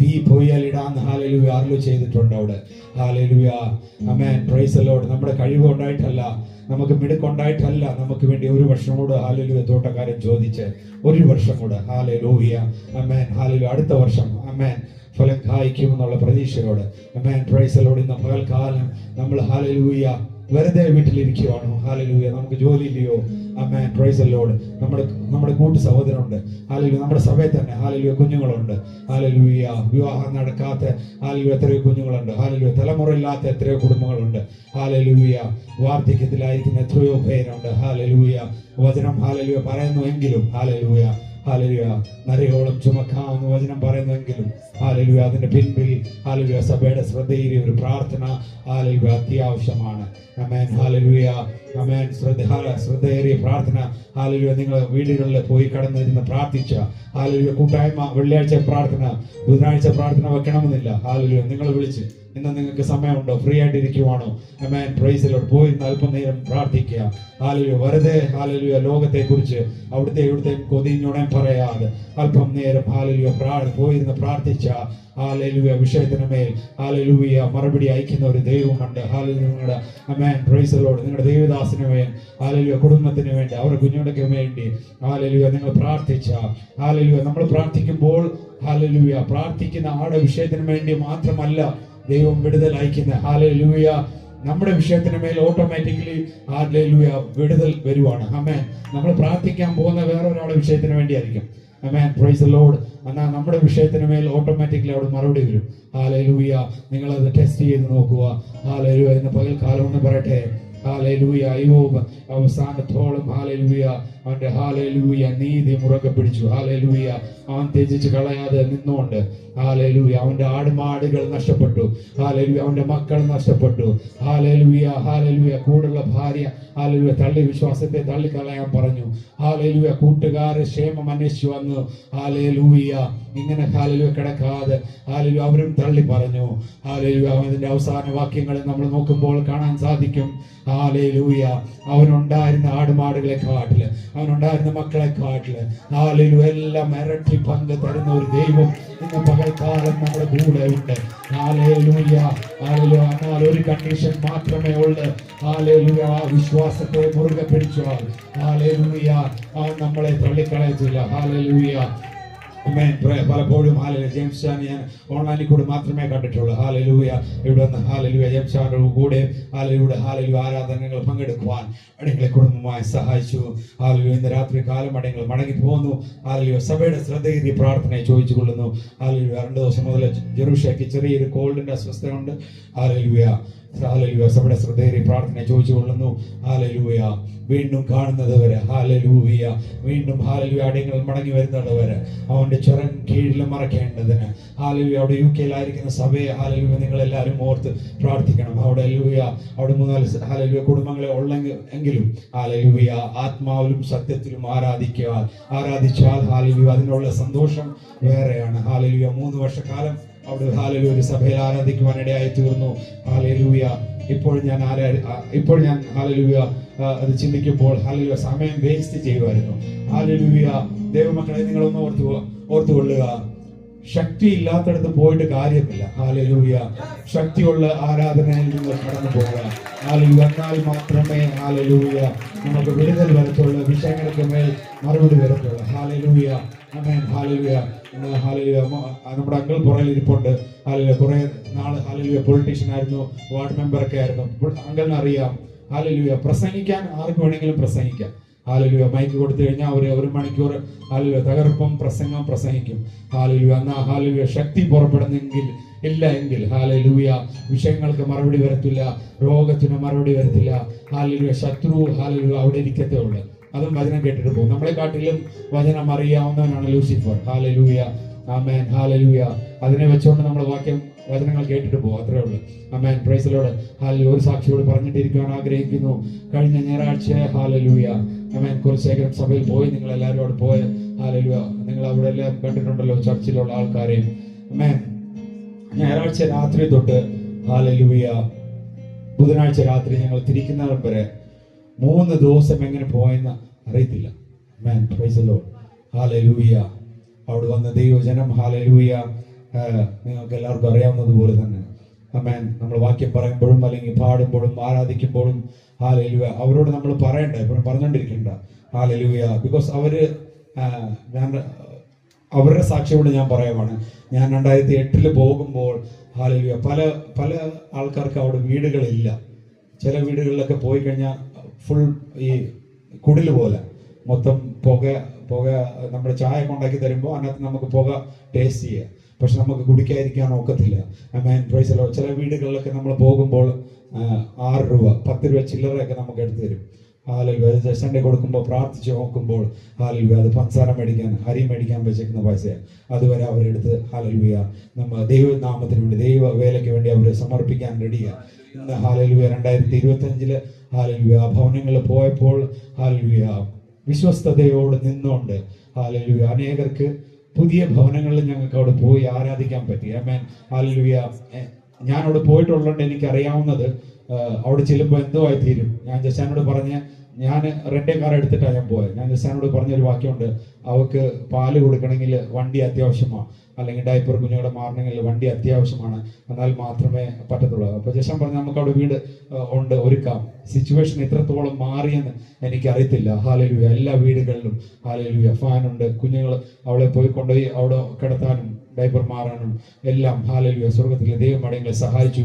തീ പൊയ്യലിടാന്ന് ഹല്ലേലൂയ അരുളി ചെയ്തിട്ടുണ്ട് അവിടെ. ഹല്ലേലൂയ. ആമേൻ. Praise the Lord. നമ്മുടെ കഴിവ് ഉണ്ടായിട്ടല്ല, നമുക്ക് മിടുക്കുണ്ടായിട്ടല്ല, നമുക്ക് വേണ്ടി ഒരു വർഷം കൂടെ ഹല്ലേലൂയ തോട്ടക്കാരൻ ചോദിച്ച് ഒരു വർഷം കൂടെ. ഹല്ലേലൂയ. ആമേൻ. ഹല്ലേലൂയ. അടുത്ത വർഷം ആമേൻ ഫലം കായ്ക്കും എന്നുള്ള പ്രതീക്ഷയോടെ. ആമേൻ. Praise the Lord. ഇന്ന് പകൽക്കാലം നമ്മൾ ഹല്ലേലൂയ വെറുതെ വീട്ടിലിരിക്കുവാണോ? ഹല്ലേലൂയ. നമുക്ക് ജോലിയില്ലയോ? ആമേൻ. Praise the Lord. നമ്മുടെ കൂട്ടു സഹോദരനുണ്ട്. ഹല്ലേലൂയ. നമ്മുടെ സഭയിൽ തന്നെ ഹല്ലേലൂയ കുഞ്ഞുങ്ങളുണ്ട്. ഹല്ലേലൂയ. വിവാഹം നടക്കാത്ത ഹല്ലേലൂയ എത്രയോ കുഞ്ഞുങ്ങളുണ്ട്. ഹല്ലേലൂയ. തലമുറയില്ലാത്ത എത്രയോ കുടുംബങ്ങളുണ്ട്. ഹല്ലേലൂയ. വാർദ്ധക്യത്തിലായിരിക്കുന്ന എത്രയോ പേരുണ്ട്. ഹല്ലേലൂയ. വചനം ഹല്ലേലൂയ പറയുന്നു എങ്കിലും ഹല്ലേലൂയ ഹല്ലേലൂയ നരയോളം ചുമക്കാമെന്ന് വചനം പറയുന്നെങ്കിലും ഹല്ലേലൂയ അതിന്റെ പിൻപിൽ ഹല്ലേലൂയ സഭയുടെ ശ്രദ്ധയേറിയ ഒരു പ്രാർത്ഥന ഹല്ലേലൂയ അത്യാവശ്യമാണ്. ആമേൻ ഹല്ലേലൂയ ആമേൻ. ശ്രദ്ധയേറിയ പ്രാർത്ഥന ഹല്ലേലൂയ. നിങ്ങൾ വീടുകളിൽ പോയി കടന്നിരുന്ന് പ്രാർത്ഥിച്ച ഹല്ലേലൂയ കൂട്ടായ്മ വെള്ളിയാഴ്ച പ്രാർത്ഥന ബുധനാഴ്ച പ്രാർത്ഥന വെക്കണമെന്നില്ല. ഹല്ലേലൂയ നിങ്ങൾ വിളിച്ച് ഇന്ന് നിങ്ങൾക്ക് സമയമുണ്ടോ, ഫ്രീ ആയിട്ടിരിക്കുവാണോ, ആമേൻ പ്രൈസ് ദി ലോർഡ്, പോയിരുന്ന് അല്പനേരം പ്രാർത്ഥിക്കുക. ഹല്ലേലൂയ വെറുതെ ഹല്ലേലൂയ ലോകത്തെ കുറിച്ച് അവിടുത്തെ ഇവിടുത്തെ കൊതിഞ്ഞുടൻ പറയാതെ അല്പം നേരം ഹല്ലേലൂയ പോയിരുന്ന് പ്രാർത്ഥിച്ച ഹല്ലേലൂയ വിഷയത്തിന് മേൽ ഹല്ലേലൂയ മറുപടി അയക്കുന്ന ഒരു ദൈവമുണ്ട്. ഹല്ലേലൂയ നിങ്ങളുടെ ആമേൻ പ്രൈസ് ദി ലോർഡ് നിങ്ങളുടെ ദൈവദാസന് വേണ്ടി ഹല്ലേലൂയ കുടുംബത്തിന് വേണ്ടി അവരുടെ കുഞ്ഞുങ്ങൾക്ക് വേണ്ടി ഹല്ലേലൂയ നിങ്ങൾ പ്രാർത്ഥിച്ച ഹല്ലേലൂയ. നമ്മൾ പ്രാർത്ഥിക്കുമ്പോൾ ഹല്ലേലൂയ പ്രാർത്ഥിക്കുന്ന ആടെ വിഷയത്തിന് വേണ്ടി മാത്രമല്ല ദൈവം വിടുതൽ അയക്കുന്ന. ഹല്ലേലൂയ നമ്മുടെ വിഷയത്തിന് മേൽ ഓട്ടോമാറ്റിക്കലി ഹല്ലേലൂയ വിടുതൽ വരുവാണ്. ആമേൻ. നമ്മൾ പ്രാർത്ഥിക്കാൻ പോകുന്ന വേറൊരാളുടെ വിഷയത്തിന് വേണ്ടിയായിരിക്കും. ആമേൻ പ്രൈസ് ദി ലോർഡ്. എന്നാൽ നമ്മുടെ വിഷയത്തിന് മേൽ ഓട്ടോമാറ്റിക്കലി അവിടെ മറുപടി വരും. ഹല്ലേലൂയ നിങ്ങളത് ടെസ്റ്റ് ചെയ്ത് നോക്കുക. ഹല്ലേലൂയ ഇന്ന് പകൽക്കാലം എന്ന് പറയട്ടെ ഹല്ലേലൂയ അയ്യോബ് അവസാനത്തോളം ഹല്ലേലൂയ അവന്റെ ഹല്ലേലൂയ നീതി മുറുകെ പിടിച്ചു. ഹല്ലേലൂയ അവൻ ത്യജിച്ച് കളയാതെ നിന്നുകൊണ്ട് ഹല്ലേലൂയ അവന്റെ ആടുമാടുകൾ നഷ്ടപ്പെട്ടു. ഹല്ലേലൂയ അവന്റെ മക്കൾ നഷ്ടപ്പെട്ടു. ഹല്ലേലൂയ ഹല്ലേലൂയ കൂടുള്ള ഭാര്യ ഹല്ലേലൂയ തള്ളി വിശ്വാസത്തെ തള്ളിക്കളയാൻ പറഞ്ഞു. ഹല്ലേലൂയ കൂട്ടുകാരെ ക്ഷേമം അന്വേഷിച്ചു വന്നു. ഹല്ലേലൂയ ഇങ്ങനെ ഹല്ലേലൂയ കിടക്കാതെ ഹല്ലേലൂയ അവരും തള്ളി പറഞ്ഞു. ഹല്ലേലൂയ അതിന്റെ അവസാന വാക്യങ്ങളിൽ നമ്മൾ നോക്കുമ്പോൾ കാണാൻ സാധിക്കും. ഹല്ലേലൂയ അവനുണ്ടായിരുന്ന ആടുമാടുകളെ കാട്ടില് അവനുണ്ടായിരുന്ന മക്കളെ കാട്ടില് ഹല്ലേലൂയ എല്ലാം ഇരട്ടി പങ്ക് തരുന്ന ഒരു ദൈവം ഇന്ന് പകൽക്കാലം നമ്മുടെ കൂടെ ഉണ്ട്. Hallelujah hallelujah. എന്നാൽ ഒരു കണ്ടീഷൻ മാത്രമേ ഉള്ളൂ. ഹല്ലേലൂയ വിശ്വാസത്തെ മുറുകെ പിടിച്ചാൽ ഹല്ലേലൂയ അവൻ നമ്മളെ തള്ളിക്കളയത്തില്ല. ഹല്ലേലൂയ പലപ്പോഴും ഹാലലൂയ ജെയിംസ് ചാൻ ഞാൻ ഓൺലൈനിൽ കൂടെ മാത്രമേ കണ്ടിട്ടുള്ളൂ. ഹാലലൂയ ഇവിടെ നിന്ന് ഹാലലൂയ ജെയിംസ് ചാൻ്റെ കൂടെ ഹാലലൂയ ആരാധനകൾ പങ്കെടുക്കുവാൻ അടിങ്ങളെ കുടുംബമായി സഹായിച്ചു. ഹാലലൂയ ഇന്ന് രാത്രി കാലം അടിങ്ങൾ മടങ്ങി പോകുന്നു. ഹാലലൂയ സഭയുടെ ശ്രദ്ധയേറിയ പ്രാർത്ഥനയെ ചോദിച്ചു കൊള്ളുന്നു. ഹാലലൂയ 2 ദിവസം മുതൽ ജെറൂഷയ്ക്ക് ചെറിയൊരു കോൾഡിന്റെ അസ്വസ്ഥതയുണ്ട്. ഹാലലൂയ ഹാലലൂയ സഭയുടെ ശ്രദ്ധയേറിയ പ്രാർത്ഥനയെ ചോദിച്ചു കൊള്ളുന്നു. ഹാലലൂയ വീണ്ടും കാണുന്നത് വരെ ഹാലലൂയ വീണ്ടും ഹാലലൂയ അടിയങ്ങൾ മടങ്ങി വരുന്നത് വരെ അവന്റെ ചുരം കീഴിൽ മറക്കേണ്ടതിന് ഹാലലൂയ അവിടെ UK-യിലായിരിക്കുന്ന സഭയെ ഹാലലൂയ നിങ്ങൾ എല്ലാവരും ഓർത്ത് പ്രാർത്ഥിക്കണം. അവിടെ അവിടെ 3-4 ഹാലലൂയ കുടുംബങ്ങളെ ഉള്ളെങ്കിലും ഹാലലൂയ ആത്മാവിലും സത്യത്തിലും ആരാധിച്ചാൽ ഹാലലൂയ അതിനുള്ള സന്തോഷം വേറെയാണ്. ഹാലലൂയ 3 വർഷക്കാലം അവിടെ ഹാലലൂയ ഒരു സഭയിൽ ആരാധിക്കുവാൻ ഇടയായി തീർന്നു. ഹാലലൂയ ഇപ്പോൾ ഞാൻ ഹാലലൂയ അത് ചിന്തിക്കുമ്പോൾ ഹാലലൂയ സമയം വേസ്റ്റ് ചെയ്യുമായിരുന്നു. ഹാലലൂയ ദൈവമക്കളെ നിങ്ങളൊന്ന് ഓർത്തുകൊള്ളുക. ശക്തി ഇല്ലാത്തടത്ത് പോയിട്ട് കാര്യമില്ല. ഹാലലൂയ ശക്തിയുള്ള ആരാധനയിൽ നിങ്ങൾ കടന്നു പോകുക. ഹാലലൂയ എന്നാൽ മാത്രമേ ഹാലലൂയ നമുക്ക് വിടുതൽ വരത്തുള്ളൂ, വിഷയങ്ങൾക്ക് മേൽ മറുപടി വരത്തുള്ളൂ. ഹാലലൂയ ആമേൻ. ഹാലലൂയ ഹാലലൂയ നമ്മുടെ അങ്കിൾ പുറകിൽ ഇരിപ്പുണ്ട്. ഹാലലൂയ കുറെ നാള് ഹാലലൂയ പൊളിറ്റീഷ്യൻ ആയിരുന്നു, വാർഡ് മെമ്പർ ഒക്കെ ആയിരുന്നു. അങ്കിളിന് അറിയാം ഹാലലൂയ പ്രസംഗിക്കാൻ ആർക്ക് വേണമെങ്കിലും പ്രസംഗിക്കാം. ഹാലലൂയ മൈക്ക് കൊടുത്തു കഴിഞ്ഞാൽ ഒരു മണിക്കൂർ ഹാലലൂയ തകർപ്പം പ്രസംഗിക്കും. ഹാലലൂയ എന്നാൽ ഹാലലൂയ ശക്തി ഇല്ല എങ്കിൽ ഹാലലൂയ വിഷയങ്ങൾക്ക് മറുപടി വരത്തില്ല, രോഗത്തിന് മറുപടി വരത്തില്ല. ഹാലലൂയ ശത്രു ഹാലലൂയ അവിടെ ഇരിക്കത്തേ ഉള്ളു. അതും വചനം കേട്ടിട്ട് പോകും. നമ്മളെ കാട്ടിലും വചനം അറിയാവുന്നവനാണ് ലൂസിഫർ. ഹാലലൂയ ആമേൻ. ഹാലലൂയ അതിനെ വെച്ചുകൊണ്ട് നമ്മൾ വചനങ്ങൾ കേട്ടിട്ട് പോകും, അത്രേ ഉള്ളൂ. ആമേൻ പ്രൈസ് ദി ലോർഡ്. ഹാലലൂയ ഒരു സാക്ഷിയോട് പറഞ്ഞിട്ടിരിക്കുവാൻ ആഗ്രഹിക്കുന്നു. കഴിഞ്ഞ ഞായറാഴ്ച ഹാലലൂയ ആമേൻ കുലശേഖരം സഭയിൽ പോയി. നിങ്ങൾ എല്ലാവരും അവിടെ പോയ ഹാലലൂയ നിങ്ങൾ അവിടെ എല്ലാം കണ്ടിട്ടുണ്ടല്ലോ ചർച്ചിലുള്ള ആൾക്കാരെയും. ആമേൻ ഞായറാഴ്ച രാത്രി തൊട്ട് ഹാലലൂയ ബുധനാഴ്ച രാത്രി ഞങ്ങൾ തിരിക്കുന്നവർ വരെ 3 ദിവസം എങ്ങനെ പോയെന്ന് അറിയത്തില്ല. ആമേൻ പ്രൈസ് ദി ലോർഡ്. ഹാലലൂയ അവിടെ വന്ന ദൈവജനം ഹാലലൂയ നിങ്ങൾക്ക് എല്ലാവർക്കും അറിയാവുന്നതുപോലെ തന്നെ ആമേൻ നമ്മൾ വാക്യം പറയുമ്പോഴും അല്ലെങ്കിൽ പാടുമ്പോഴും ആരാധിക്കുമ്പോഴും ഹാലലൂയ അവരോട് നമ്മൾ പറയണ്ട, എപ്പോഴും പറഞ്ഞുകൊണ്ടിരിക്കണ്ട ഹാലലൂയ. ബിക്കോസ് അവരുടെ സാക്ഷിയോട് ഞാൻ പറയുവാണ്. ഞാൻ 2008 പോകുമ്പോൾ ഹാലലൂയ പല ആൾക്കാർക്ക് അവിടെ വീടുകളില്ല. ചില വീടുകളിലൊക്കെ പോയി കഴിഞ്ഞാൽ ഫുൾ ഈ കുടിൽ പോലെ മൊത്തം പുക നമ്മുടെ ചായ കൊണ്ടാക്കി തരുമ്പോൾ അതിനകത്ത് നമുക്ക് പുക ടേസ്റ്റ് ചെയ്യാം, പക്ഷെ നമുക്ക് കുടിക്കാതിരിക്കാൻ ഒക്കത്തില്ല. ആമേൻ പ്രൈസ് ദി ലോർഡ്. ചില വീടുകളിലൊക്കെ നമ്മൾ പോകുമ്പോൾ 6 രൂപ 10 രൂപ ചില്ലറയൊക്കെ നമുക്ക് എടുത്തു തരും. ഹാലലുയ സൺഡേ കൊടുക്കുമ്പോൾ പ്രാർത്ഥിച്ച് നോക്കുമ്പോൾ ഹാലലുയ അത് പഞ്ചസാര മേടിക്കാൻ അരി മേടിക്കാൻ വെച്ചേക്കുന്ന പൈസയാണ്. അതുവരെ അവരെടുത്ത് ഹാലലുയ നമ്മ ദൈവനാമത്തിന് വേണ്ടി ദൈവ വേലയ്ക്ക് വേണ്ടി അവർ സമർപ്പിക്കാൻ റെഡിയാണ്. ഇന്ന് ഹാലലുയ 2025 ഹാലലുയ ഭവനങ്ങളിൽ പോയപ്പോൾ ഹാലലുയ വിശ്വസ്തയോട് നിന്നുകൊണ്ട് ഹാലലുയ അനേകർക്ക് പുതിയ ഭവനങ്ങളിൽ ഞങ്ങൾക്ക് അവിടെ പോയി ആരാധിക്കാൻ പറ്റി. ആമേൻ. ഹാലലുയ ഞാൻ അവിടെ പോയിട്ടുള്ളതുകൊണ്ട് എനിക്ക് അറിയാവുന്നത് അവിടെ ചെല്ലുമ്പോൾ എന്തോ ആയി തീരും. ഞാൻ ജസ്റ്റാനോട് പറഞ്ഞ് ഞാൻ റെന്റ് കാർ എടുത്തിട്ടാണ് ഞാൻ പോയത്. ഞാൻ ജസ്റ്റാനോട് പറഞ്ഞൊരു വാക്യമുണ്ട്, അവർക്ക് പാല് കൊടുക്കണമെങ്കിൽ വണ്ടി അത്യാവശ്യമാണ്, അല്ലെങ്കിൽ ഡയപ്പർ കുഞ്ഞുങ്ങളെ മാറണമെങ്കിൽ വണ്ടി അത്യാവശ്യമാണ്, എന്നാൽ മാത്രമേ പറ്റത്തുള്ളൂ. അപ്പോൾ ജസ്റ്റാൻ പറഞ്ഞു നമുക്ക് അവിടെ വീട് ഉണ്ട്, ഒരുക്കാം. സിറ്റുവേഷൻ എത്രത്തോളം മാറിയെന്ന് എനിക്കറിയത്തില്ല. ഹാലലുയ എല്ലാ വീടുകളിലും ഹാലലുയ ഫാനുണ്ട്, കുഞ്ഞുങ്ങൾ അവളെ പോയി കൊണ്ടുപോയി അവിടെ കിടത്താനും ഡൈപ്പർ മാറാനും എല്ലാം ഹാലലുയ സ്വർഗത്തിലെ ദൈവം അടങ്ങളെ സഹായിച്ചു.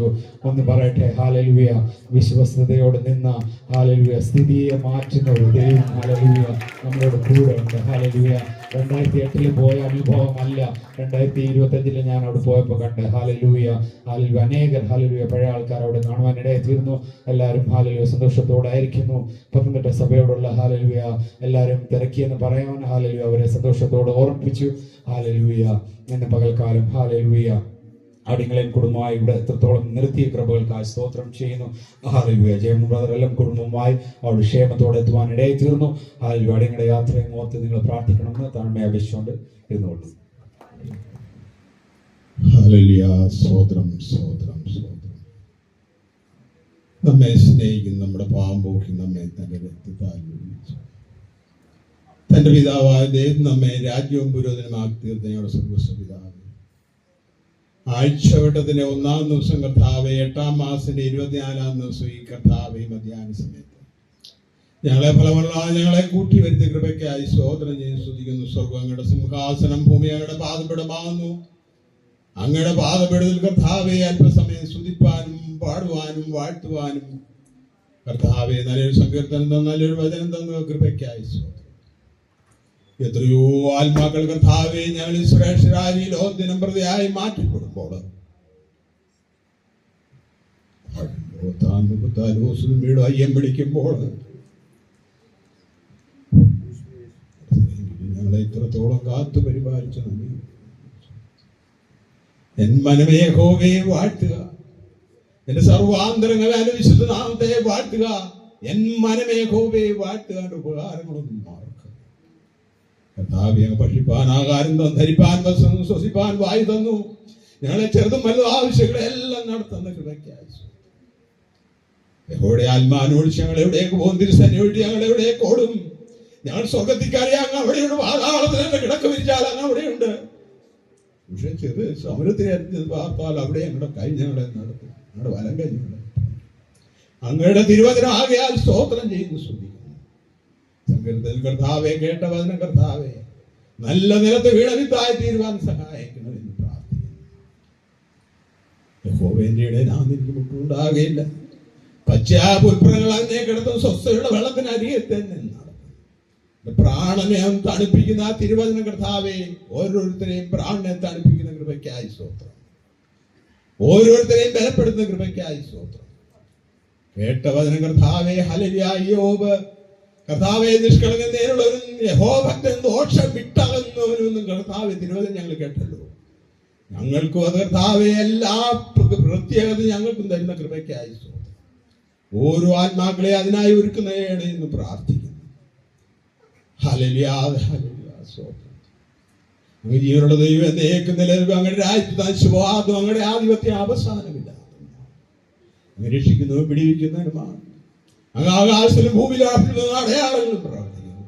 ഒന്ന് പറയട്ടെ, ഹാലലുയ വിശ്വസ്തയോടെ നിന്ന ഹാലലുയ സ്ഥിതിയെ മാറ്റുന്ന ഒരു ദൈവം ഹാലലുയ നമ്മളോട് കൂടെ ഉണ്ട്. ഹാലലുയ 2008 പോയ അനുഭവമല്ല, 2025 ഞാൻ അവിടെ പോയപ്പോൾ കണ്ട്. ഹാലലുയ ഹാലലുയ അനേകർ ഹാലലുയ പഴയ ആൾക്കാർ അവിടെ കാണുവാനിടയായി തീർന്നു. എല്ലാവരും ഹാലലുയ സന്തോഷത്തോടെ ആയിരിക്കുന്നു. പത്തനംതിട്ട സഭയോടുള്ള ഹാലലുയ എല്ലാവരും തിരക്കിയെന്ന് പറയാൻ ഹാലലുയ അവരെ സന്തോഷത്തോടെ ഓർമ്മിപ്പിച്ചു. ഹാലലുയ എന്ന പകൽക്കാലം ഹാലലുയ അടിങ്ങളെയും കുടുംബമായി ഇവിടെ എത്രത്തോളം നിർത്തിയ കൃപകൾക്കായി സ്തോത്രം ചെയ്യുന്നു. ഹാലലുയ ജയമൻ ബ്രദർ എല്ലാം കുടുംബമായി അവിടെ ക്ഷേമത്തോടെ എത്തുവാൻ ഇടയായി തീർന്നു. ഹാലലുയ അടിങ്ങളുടെ യാത്രയും ഓർത്ത് നിങ്ങൾ പ്രാർത്ഥിക്കണമെന്ന് താഴ്മയെ അപേക്ഷിച്ചുകൊണ്ട് ഇരുന്നുകൊള്ളു. ഹല്ലേലൂയ. സ്തോത്രം സ്തോത്രം സ്തോത്രം. നമ്മെ സ്നേഹിക്കുന്ന നമ്മുടെ പാവം പോക്കി നമ്മെ തന്റെ രക്തത്താൽ വിളിച്ചു. തന്റെ പിതാവായ ദൈവം നമ്മെ രാജ്യവും പുരോധനമാക്കി തീർത്ത ഞങ്ങളുടെ സ്വർഗ്ഗപിതാവേ, ആഴ്ചവട്ടത്തിന്റെ 1-ാം ദിവസം കർത്താവേ, 8-ാം മാസത്തിന്റെ 24-ാം ദിവസം ഈ കർത്താവേ മധ്യാഹ്ന സമയത്ത് ഞങ്ങളെ ഫലമുള്ള ഞങ്ങളെ കൂട്ടി വരുത്തിയ കൃപയ്ക്കായി സ്തോത്രം ചെയ്ത് സ്തുതിക്കുന്നു. സ്വർഗ്ഗം അങ്ങയുടെ സിംഹാസനം, ഭൂമി അങ്ങയുടെ പാദപീഠമാകുന്നു. അങ്ങയുടെ പാദപീഠത്തിൽ കർത്താവെ അല്പസമയം സ്തുതിപ്പാനും പാടുവാനും വാഴ്ത്തുവാനും കർത്താവെ നല്ലൊരു സങ്കീർത്തനം തന്നു, നല്ലൊരു വചനം തന്നു. കൃപയ്ക്കായി സ്തോത്രം. എത്രയോ ആത്മാക്കൾ കർത്താവെ ഞങ്ങൾ ശ്രേഷ്ഠരായി ലോകദിനം പ്രതിയായി മാറ്റപ്പെടുമ്പോൾ അയ്യം പിടിക്കുമ്പോൾ ഞങ്ങളെ ഇത്രത്തോളം കാത്തു പരിപാലിച്ചു. എൻ മനമേ യഹോവയെ വാഴ്ത്തുക, എന്റെ സർവാന്തരങ്ങളാൽ വിശുദ്ധ നാമത്തെ വാഴ്ത്തുക. എൻ മനമേ യഹോവയെ വാഴ്ത്തുക. ഉപകാരങ്ങളൊന്നും മാറുക. കർത്താവേ, ഭക്ഷിപ്പാൻ ആഹാരം തന്നു, ധരിപ്പാൻ വസ്ത്രം, ശ്വസിപ്പാൻ വായു തന്നു. ഞങ്ങളെ ചെറുതും വലുതും ആവശ്യങ്ങളെല്ലാം നടത്തുന്ന കൃപയ്ക്കായി യഹോവയുടെ ആത്മാവിനോട് ഞങ്ങൾ എവിടേക്ക് പോകും, തിരുസന്നിധി ഞങ്ങൾ എവിടേക്ക് ഓടും. ഞങ്ങൾ സ്വർഗത്തിക്കറിയാം അങ്ങ് അവിടെയുണ്ട്. പാതാളത്തിൽ കിടക്ക വിരിച്ചാൽ അങ്ങ് അവിടെയുണ്ട്. പക്ഷെ ചെറു സമരത്തിന് പാർത്താൽ അവിടെ ഞങ്ങളുടെ കൈ ഞങ്ങളെ നടത്തും, ഞങ്ങളുടെ വലം കൈ ഞങ്ങളെ. അങ്ങയുടെ തിരുവചനം ആകയാൽ സ്തോത്രം ചെയ്യുന്നു, സ്തുതിക്കുന്നു. സങ്കീർത്തനത്തിൽ കർത്താവെ കേട്ട വചനം കർത്താവെ നല്ല നിലത്ത് വീണവിത്തായി തീരുവാൻ സഹായിക്കണമെന്ന് പ്രാർത്ഥിക്കുന്നു. യഹോവയുടെ ഇടയിൽ എനിക്ക് മുട്ടുണ്ടാകുകയില്ല. പശ്ചാപുൽപ്പുറങ്ങൾ അങ്ങേ കിടത്തും, സ്വസ്ഥയുടെ വെള്ളത്തിന് അരികത്തെ നിന്നാണ്. പ്രാണനെ തണുപ്പിക്കുന്ന ആ തിരുവചനം കർത്താവെ ഓരോരുത്തരെയും പ്രാണനെ തണുപ്പിക്കുന്ന കൃപയ്ക്കായി സ്തോത്രം. ഓരോരുത്തരെയും ബലപ്പെടുത്തുന്ന കൃപയ്ക്കായി സ്തോത്രം. കേട്ട വചനം കർത്താവെ ഹല്ലേലൂയ. യോബ് കർത്താവെ നിഷ്കളങ്കം നേരിടുള്ളവരും യഹോവഭക്തൻ ദോഷം വിട്ടകന്നവനും കർത്താവെ തിരുവചനം ഞങ്ങൾ കേട്ടല്ലോ. ഞങ്ങൾക്കും അത് കർത്താവെ എല്ലാ പ്രത്യേകത ഞങ്ങൾക്കും തരുന്ന കൃപയ്ക്കായി സ്തോത്രം. ഓരോ ആത്മാക്കളെ അതിനായി ഒരുക്കുന്നതാണ് എന്ന് പ്രാർത്ഥിക്കുന്നു. ഹല്ലേലൂയ ഹല്ലേലൂയ സ്തോത്രം. അങ്ങ് ജീവനുള്ള ദൈവം എന്നേക്കും നിലനിൽക്കും. അങ്ങയുടെ രാജ്യത്ത് ശുഭാദം അങ്ങയുടെ ആധിപത്യം അവസാനമില്ല. അങ്ങ് രക്ഷിക്കുന്നതും പിടിവിക്കുന്നതിനുമാണ്. അങ്ങ് ആകാശത്തിലും ഭൂമിയിലും അടയാളങ്ങളും പ്രവർത്തിക്കുന്നു.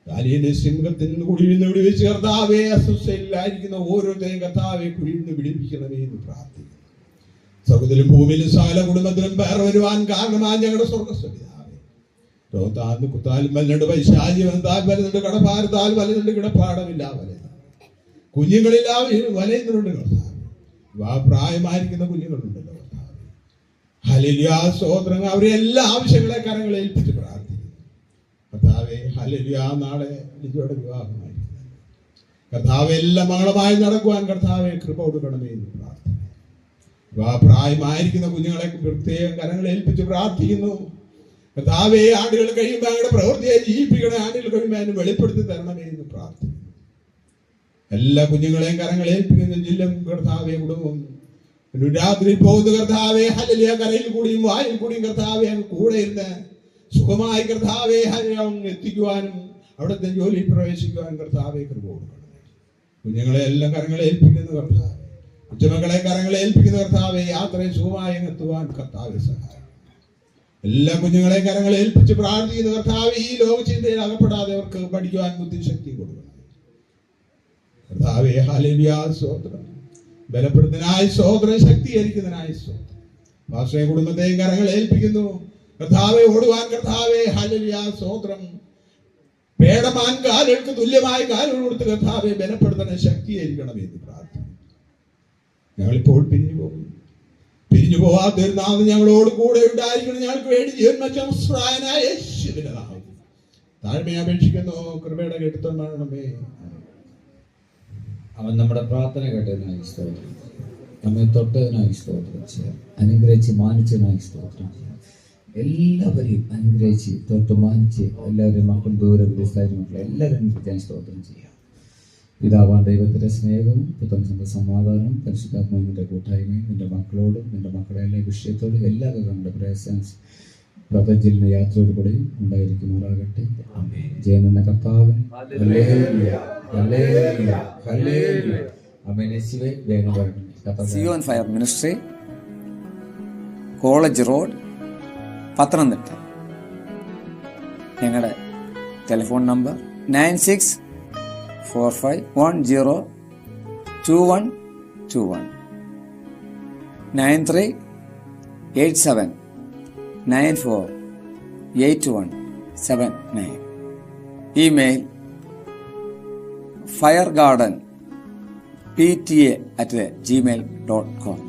ദാനിയേലിനെ സിംഹത്തിൽ നിന്ന് കുഴിയിൽ നിന്ന് വിടുവിച്ച് കർത്താവെ അസ്വസ്ഥയിലായിരിക്കുന്ന ഓരോരുത്തരെയും കർത്താവെ കുഴിയിൽ നിന്ന് വിടുവിക്കണമേ എന്ന് പ്രാർത്ഥിക്കുന്നു. സ്വർഗത്തിലും ഭൂമിയിലും സകല കുടുംബത്തിലും പേർ വരുവാൻ കാരണമായ ഞങ്ങളുടെ സ്വർഗസ്വപിതാവേ, രോഗത്താൽ കുത്താലും വലുണ്ട്, പൈശാചിവനത്താൽ വലുന്നുണ്ട്, കടപ്പാരത്താൽ വലുന്നുണ്ട്, കിടപ്പാടമില്ല വലുത്, കുഞ്ഞുങ്ങളില്ലാവരും വലയുന്നുണ്ട് കർത്താവേ. പ്രായമായിരിക്കുന്ന കുഞ്ഞുങ്ങളുണ്ടല്ലോ കർത്താവേ. ഹല്ലേലൂയ സ്തോത്രം. അവരെ എല്ലാ ആവശ്യങ്ങളെ കരങ്ങളെ ഏൽപ്പിച്ച് പ്രാർത്ഥിക്കുന്നു കർത്താവേ. ഹല്ലേലൂയ. നാളെ ലിജോയുടെ വിവാഹമായിരിക്കുന്നു കർത്താവെ. എല്ലാം മംഗളമായി നടക്കുവാൻ കർത്താവെ കൃപ കൊടുക്കണമേ എന്ന് പ്രാർത്ഥിക്കുന്നു. പ്രായമായിരിക്കുന്ന കുഞ്ഞുങ്ങളെ പ്രത്യേകം കരങ്ങളെ ഏൽപ്പിച്ച് പ്രാർത്ഥിക്കുന്നു. കർത്താവേ, ആണ്ടുകൾ കഴിയുമ്പോൾ ഞങ്ങളുടെ പ്രവൃത്തിയെ ജീവിപ്പിക്കണേ. ആണ്ടുകൾ കഴിയുമ്പോൾ അതിന് വെളിപ്പെടുത്തി തരണമേ എന്ന് പ്രാർത്ഥിക്കുന്നു. എല്ലാ കുഞ്ഞുങ്ങളെയും കരങ്ങളെ ഏൽപ്പിക്കുന്ന ജില്ലം കർത്താവെ, കുടുംബം ഒരു രാത്രി പോകുന്ന കർത്താവെ, ഹല്ലേലൂയ, കരയിൽ കൂടിയും വായിൽ കൂടിയും കർത്താവെ അങ്ങ് കൂടെ ഇരുന്ന് സുഖമായി കർത്താവെ അങ്ങ് എത്തിക്കുവാനും അവിടുത്തെ ജോലിയിൽ പ്രവേശിക്കുവാനും കർത്താവെ കൃപ കൊടുക്കണം. കുഞ്ഞുങ്ങളെ എല്ലാം കരങ്ങളെ ഏൽപ്പിക്കുന്ന കർത്താവെ, കൊച്ചുമക്കളെ കരങ്ങളെ ഏൽപ്പിക്കുന്ന കർത്താവെ, യാത്രയെ സുഖമായി അങ്ങ് എത്തുവാൻ കർത്താവെ സഹായം. എല്ലാ കുഞ്ഞുങ്ങളെ കരങ്ങളെ ഏൽപ്പിച്ച് പ്രാർത്ഥിക്കുന്ന കർത്താവെ, ഈ ലോക ചിന്തയിൽ അകപ്പെടാതെ അവർക്ക് പഠിക്കുവാൻ ബുദ്ധിശക്തി കൊടുക്കണം കർത്താവെ. ഹല്ലേലൂയ, സ്തോത്രം. ബലപ്പെടുത്തനായി സ്തോത്രം, ശക്തീകരിക്കുന്നതിനായി സ്തോത്രം. ഭാഷയെ കുടുംബത്തെയും കരങ്ങൾ ഏൽപ്പിക്കുന്നു കർത്താവെ. ഓടുവാൻ കർത്താവെ, ഹല്ലേലൂയ, സ്തോത്രം. പേടമാൻ കാലുകൾക്ക് തുല്യമായി കാലുകൾ കൊടുത്ത് കർത്താവെ ബലപ്പെടുത്തണ ശക്തീകരിക്കണം എന്ന് പ്രാർത്ഥിക്കുന്നു. ഞങ്ങളിപ്പോൾ പിരിഞ്ഞു പോകുന്നു. പിരിഞ്ഞു പോവാതിരുന്നാണ് ഞങ്ങളോട് കൂടെ ഉണ്ടായിരിക്കണം. ഞങ്ങൾക്ക് വേണ്ടി ജീവൻ വച്ചനായ യേശുവിന്റെ നാമത്തിൽ താഴ്മയെ അപേക്ഷിക്കുന്നു. കൃപയുടെ കെടുത്തോണ്ടാണമേ. അവൻ നമ്മുടെ പ്രാർത്ഥന കേട്ടതിനായി സ്തോത്രം. നമ്മെ തൊട്ടതിനായി സ്തോത്രം ചെയ്യാം. അനുഗ്രഹിച്ച് മാനിച്ചതിനായി സ്തോത്രം ചെയ്യാം. എല്ലാവരെയും അനുഗ്രഹിച്ച് തൊട്ട് മാനിച്ച് എല്ലാവരെയും മക്കൾ ദൂരെ വിദേശ മക്കൾ എല്ലാവരും അനുഗ്രഹിക്കാൻ സ്തോത്രം ചെയ്യാം. പിതാവാൻ ദൈവത്തിന്റെ സ്നേഹവും പുത്രന്റെ സമാധാനവും പരിശുദ്ധാത്മാവിന്റെ കൂട്ടായ്മയും നിന്റെ മക്കളോടും നിന്റെ മക്കളുടെ എല്ലാ വിഷയത്തോടും എല്ലാ നമ്മുടെ പ്രയാസൻസ് പ്രപഞ്ചലിന്റെ യാത്രയോട് കൂടെയും ഉണ്ടായിരിക്കുമാറാകട്ടെ. ജയം എന്ന കർത്താവിന് Zion fire ministry, college road, Pathanamthitta. ഞങ്ങളുടെ ടെലിഫോൺ നമ്പർ 9645102121 9387948179. Email firegardenpta@gmail.com.